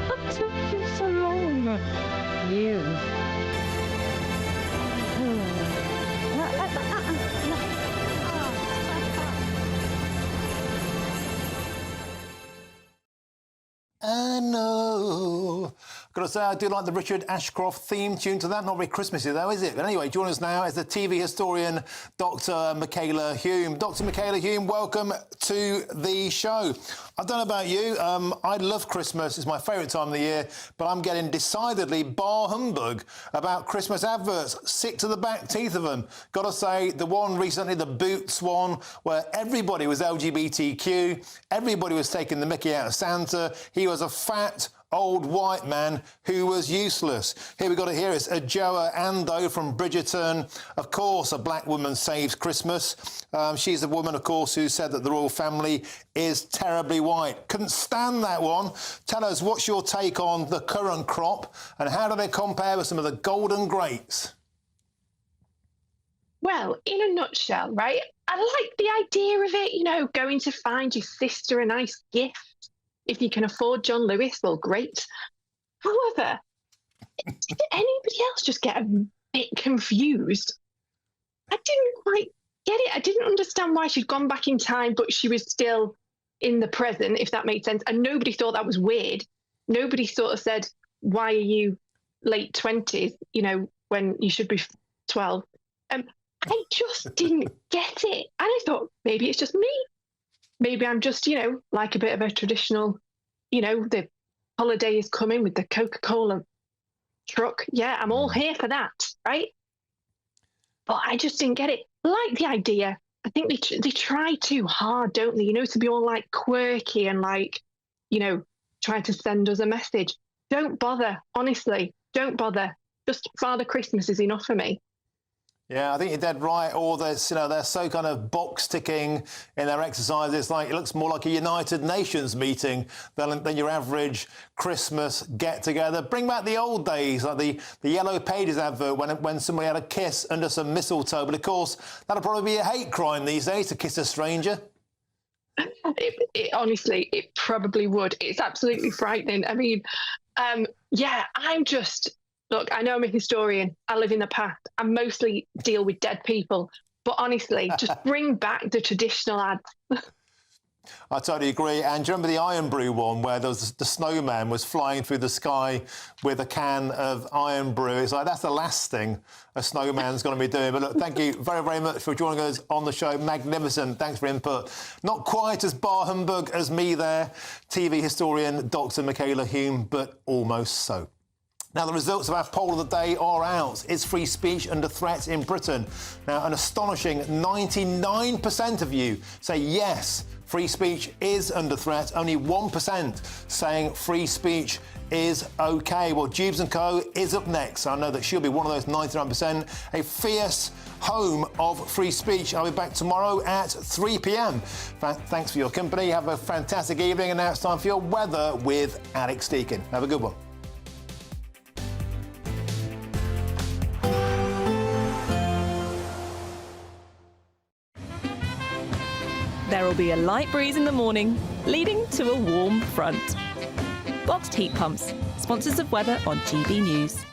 What took you so long? You. I know. Got to say, I do like the Richard Ashcroft theme tune to that. Not very Christmassy, though, is it? But anyway, join us now as the TV historian, Dr. Michaela Hume. Dr. Michaela Hume, welcome to the show. I don't know about you. I love Christmas. It's my favourite time of the year. But I'm getting decidedly bar humbug about Christmas adverts. Sick to the back teeth of them. Got to say, the one recently, the Boots one, where everybody was LGBTQ. Everybody was taking the mickey out of Santa. He was a fat, old white man who was useless. Here we got to hear it's Adjoa Ando from Bridgerton. Of course, a black woman saves Christmas. She's the woman, of course, who said that the royal family is terribly white. Couldn't stand that one. Tell us, what's your take on the current crop and how do they compare with some of the golden greats? Well, in a nutshell, right, I like the idea of it, you know, going to find your sister a nice gift. If you can afford John Lewis, well, great. However, did anybody else just get a bit confused? I didn't quite get it. I didn't understand why she'd gone back in time, but she was still in the present, if that made sense. And nobody thought that was weird. Nobody sort of said, why are you late 20s, you know, when you should be 12? I just didn't get it. And I thought, maybe it's just me. Maybe I'm just, you know, like a bit of a traditional, you know, the holiday is coming with the Coca-Cola truck. Yeah, I'm all here for that, right? But I just didn't get it. Like the idea. I think they try too hard, don't they? You know, to be all like quirky and like, you know, trying to send us a message. Don't bother, honestly. Don't bother. Just Father Christmas is enough for me. Yeah, I think you're dead right. Or there's, you know, they're so kind of box ticking in their exercises. Like it looks more like a United Nations meeting than your average Christmas get together. Bring back the old days, like the Yellow Pages advert when somebody had a kiss under some mistletoe. But of course, that'll probably be a hate crime these days to kiss a stranger. Honestly, it probably would. It's absolutely frightening. I mean, yeah, I'm just. Look, I know I'm a historian. I live in the past. I mostly deal with dead people. But honestly, just bring back the traditional ads. I totally agree. And do you remember the Iron Brew one where there was the snowman was flying through the sky with a can of Iron Brew? It's like, that's the last thing a snowman's going to be doing. But look, thank you very, very much for joining us on the show. Magnificent. Thanks for input. Not quite as bar humbug as me there, TV historian Dr. Michaela Hume, but almost so. Now, the results of our poll of the day are out. Is free speech under threat in Britain? Now, an astonishing 99% of you say yes, free speech is under threat. Only 1% saying free speech is OK. Well, Jubes & Co. is up next. I know that she'll be one of those 99%. A fierce home of free speech. I'll be back tomorrow at 3 p.m. Thanks for your company. Have a fantastic evening. And now it's time for your weather with Alex Deakin. Have a good one. There will be a light breeze in the morning, leading to a warm front. Boxed heat pumps, sponsors of weather on GB News.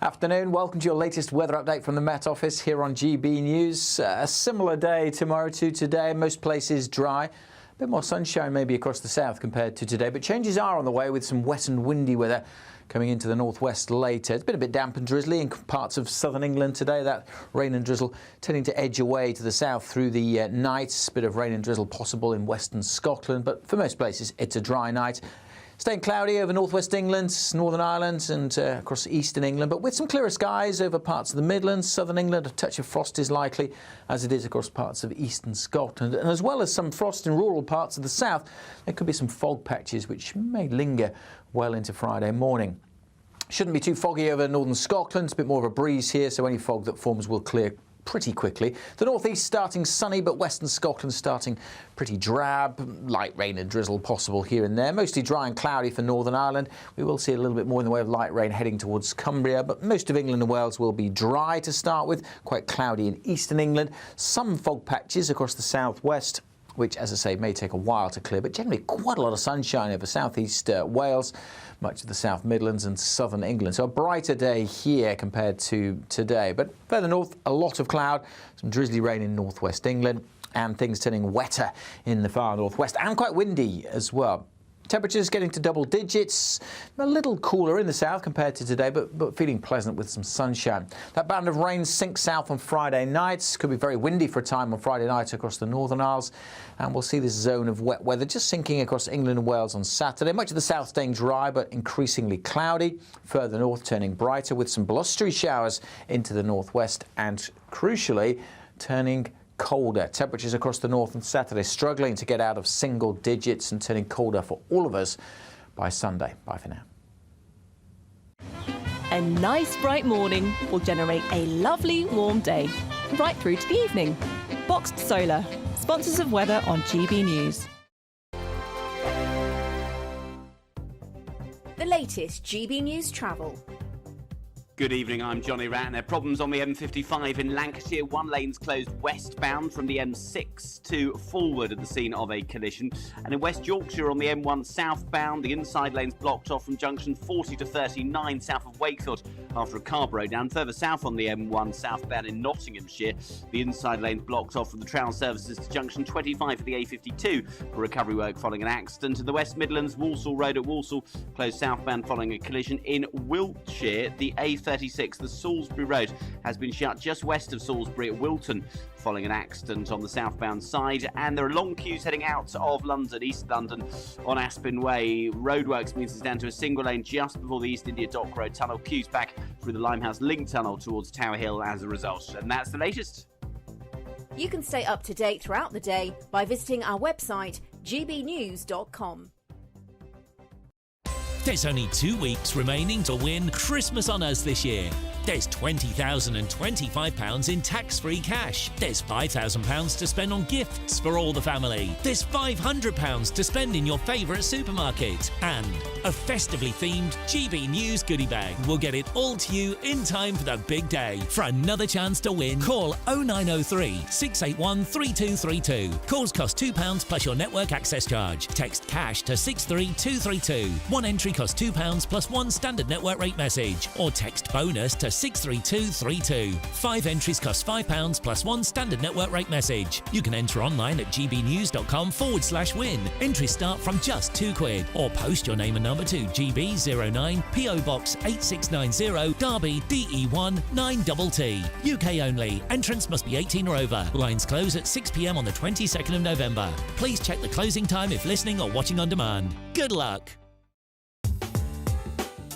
Afternoon, welcome to your latest weather update from the Met Office here on GB News. A similar day tomorrow to today, most places dry. A bit more sunshine maybe across the south compared to today, but changes are on the way with some wet and windy weather coming into the northwest later. It's been a bit damp and drizzly in parts of southern England today. That rain and drizzle tending to edge away to the south through the night. A bit of rain and drizzle possible in western Scotland, but for most places it's a dry night. Staying cloudy over northwest England, Northern Ireland and across eastern England, but with some clearer skies over parts of the Midlands, southern England. A touch of frost is likely, as it is across parts of eastern Scotland. And as well as some frost in rural parts of the south, there could be some fog patches which may linger well into Friday morning. Shouldn't be too foggy over northern Scotland. It's a bit more of a breeze here, so any fog that forms will clear pretty quickly. The northeast starting sunny, but western Scotland starting pretty drab. Light rain and drizzle possible here and there. Mostly dry and cloudy for Northern Ireland. We will see a little bit more in the way of light rain heading towards Cumbria, but most of England and Wales will be dry to start with. Quite cloudy in eastern England. Some fog patches across the southwest, which, as I say, may take a while to clear, but generally quite a lot of sunshine over southeast Wales, much of the South Midlands and southern England. So a brighter day here compared to today. But further north, a lot of cloud, some drizzly rain in northwest England, and things turning wetter in the far northwest, and quite windy as well. Temperatures getting to double digits, a little cooler in the south compared to today, but feeling pleasant with some sunshine. That band of rain sinks south on Friday nights. Could be very windy for a time on Friday night across the Northern Isles. And we'll see this zone of wet weather just sinking across England and Wales on Saturday. Much of the south staying dry, but increasingly cloudy. Further north turning brighter with some blustery showers into the northwest and, crucially, turning colder. Temperatures across the north on Saturday struggling to get out of single digits and turning colder for all of us by Sunday. Bye for now. A nice bright morning will generate a lovely warm day, right through to the evening. Boxed Solar, sponsors of weather on GB News. The latest GB News travel. Good evening, I'm Johnny Ratner. Problems on the M55 in Lancashire. One lane's closed westbound from the M6 to Fulwood at the scene of a collision. And in West Yorkshire on the M1 southbound, the inside lane's blocked off from junction 40 to 39 south of Wakefield after a car broke down. Further south on the M1 southbound in Nottinghamshire, the inside lane's blocked off from the Trown services to junction 25 for the A52 for recovery work following an accident. In the West Midlands, Walsall Road at Walsall closed southbound following a collision. In Wiltshire, the A36, the Salisbury Road, has been shut just west of Salisbury at Wilton following an accident on the southbound side. And there are long queues heading out of London, East London, on Aspen Way. Roadworks means it's down to a single lane just before the East India Dock Road tunnel. Queues back through the Limehouse Link tunnel towards Tower Hill as a result. And that's the latest. You can stay up to date throughout the day by visiting our website, gbnews.com. There's only 2 weeks remaining to win Christmas on Us this year. There's £20,025 in tax-free cash. There's £5,000 to spend on gifts for all the family. There's £500 to spend in your favourite supermarket. And a festively themed GB News goodie bag. We'll get it all to you in time for the big day. For another chance to win, call 0903 681 3232. Calls cost £2 plus your network access charge. Text cash to 63232. One entry costs £2 plus one standard network rate message. Or text bonus to 63232. 5 entries cost £5 plus one standard network rate message. You can enter online at gbnews.com/win. Entries start from just £2 or post your name and number to GB09 PO Box 8690 Derby DE1 9TT. UK only. Entrance must be 18 or over. Lines close at 6 p.m. on the 22nd of November. Please check the closing time if listening or watching on demand. Good luck.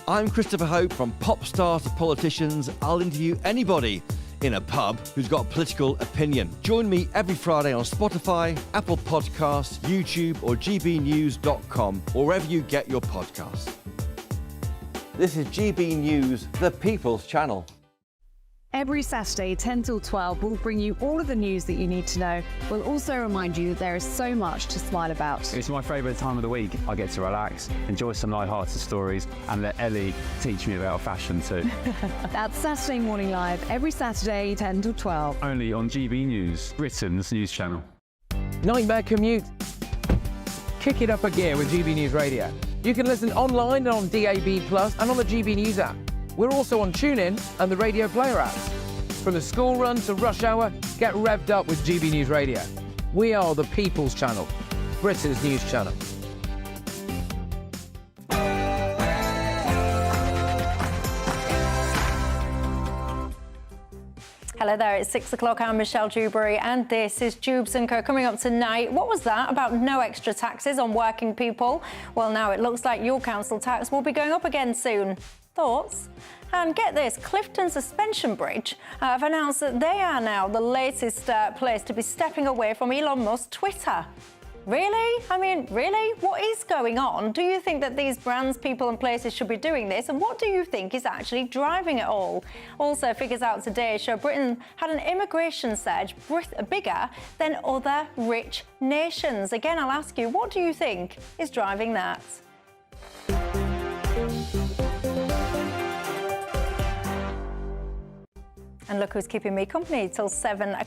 I'm Christopher Hope. From pop stars to politicians, I'll interview anybody in a pub who's got a political opinion. Join me every Friday on Spotify, Apple Podcasts, YouTube or gbnews.com, or wherever you get your podcasts. This is GB News, the People's Channel. Every Saturday, 10 till 12, we'll bring you all of the news that you need to know. We'll also remind you that there is so much to smile about. It's my favourite time of the week. I get to relax, enjoy some light-hearted stories, and let Ellie teach me about fashion too. That's Saturday Morning Live, every Saturday, 10 till 12. Only on GB News, Britain's news channel. Nightmare commute? Kick it up a gear with GB News Radio. You can listen online on DAB+ and on the GB News app. We're also on TuneIn and the Radio Player apps. From the school run to rush hour, get revved up with GB News Radio. We are the People's Channel, Britain's news channel. Hello there, it's 6 o'clock. I'm Michelle Dewberry and this is Jubes & Co. Coming up tonight, what was that about no extra taxes on working people? Well, now it looks like your council tax will be going up again soon. Thoughts? And get this, Clifton Suspension Bridge have announced that they are now the latest place to be stepping away from Elon Musk's Twitter. Really? I mean, really? What is going on? Do you think that these brands, people and places should be doing this? And what do you think is actually driving it all? Also, figures out today show Britain had an immigration surge bigger than other rich nations. Again, I'll ask you, what do you think is driving that? And look who's keeping me company till 7 o'clock.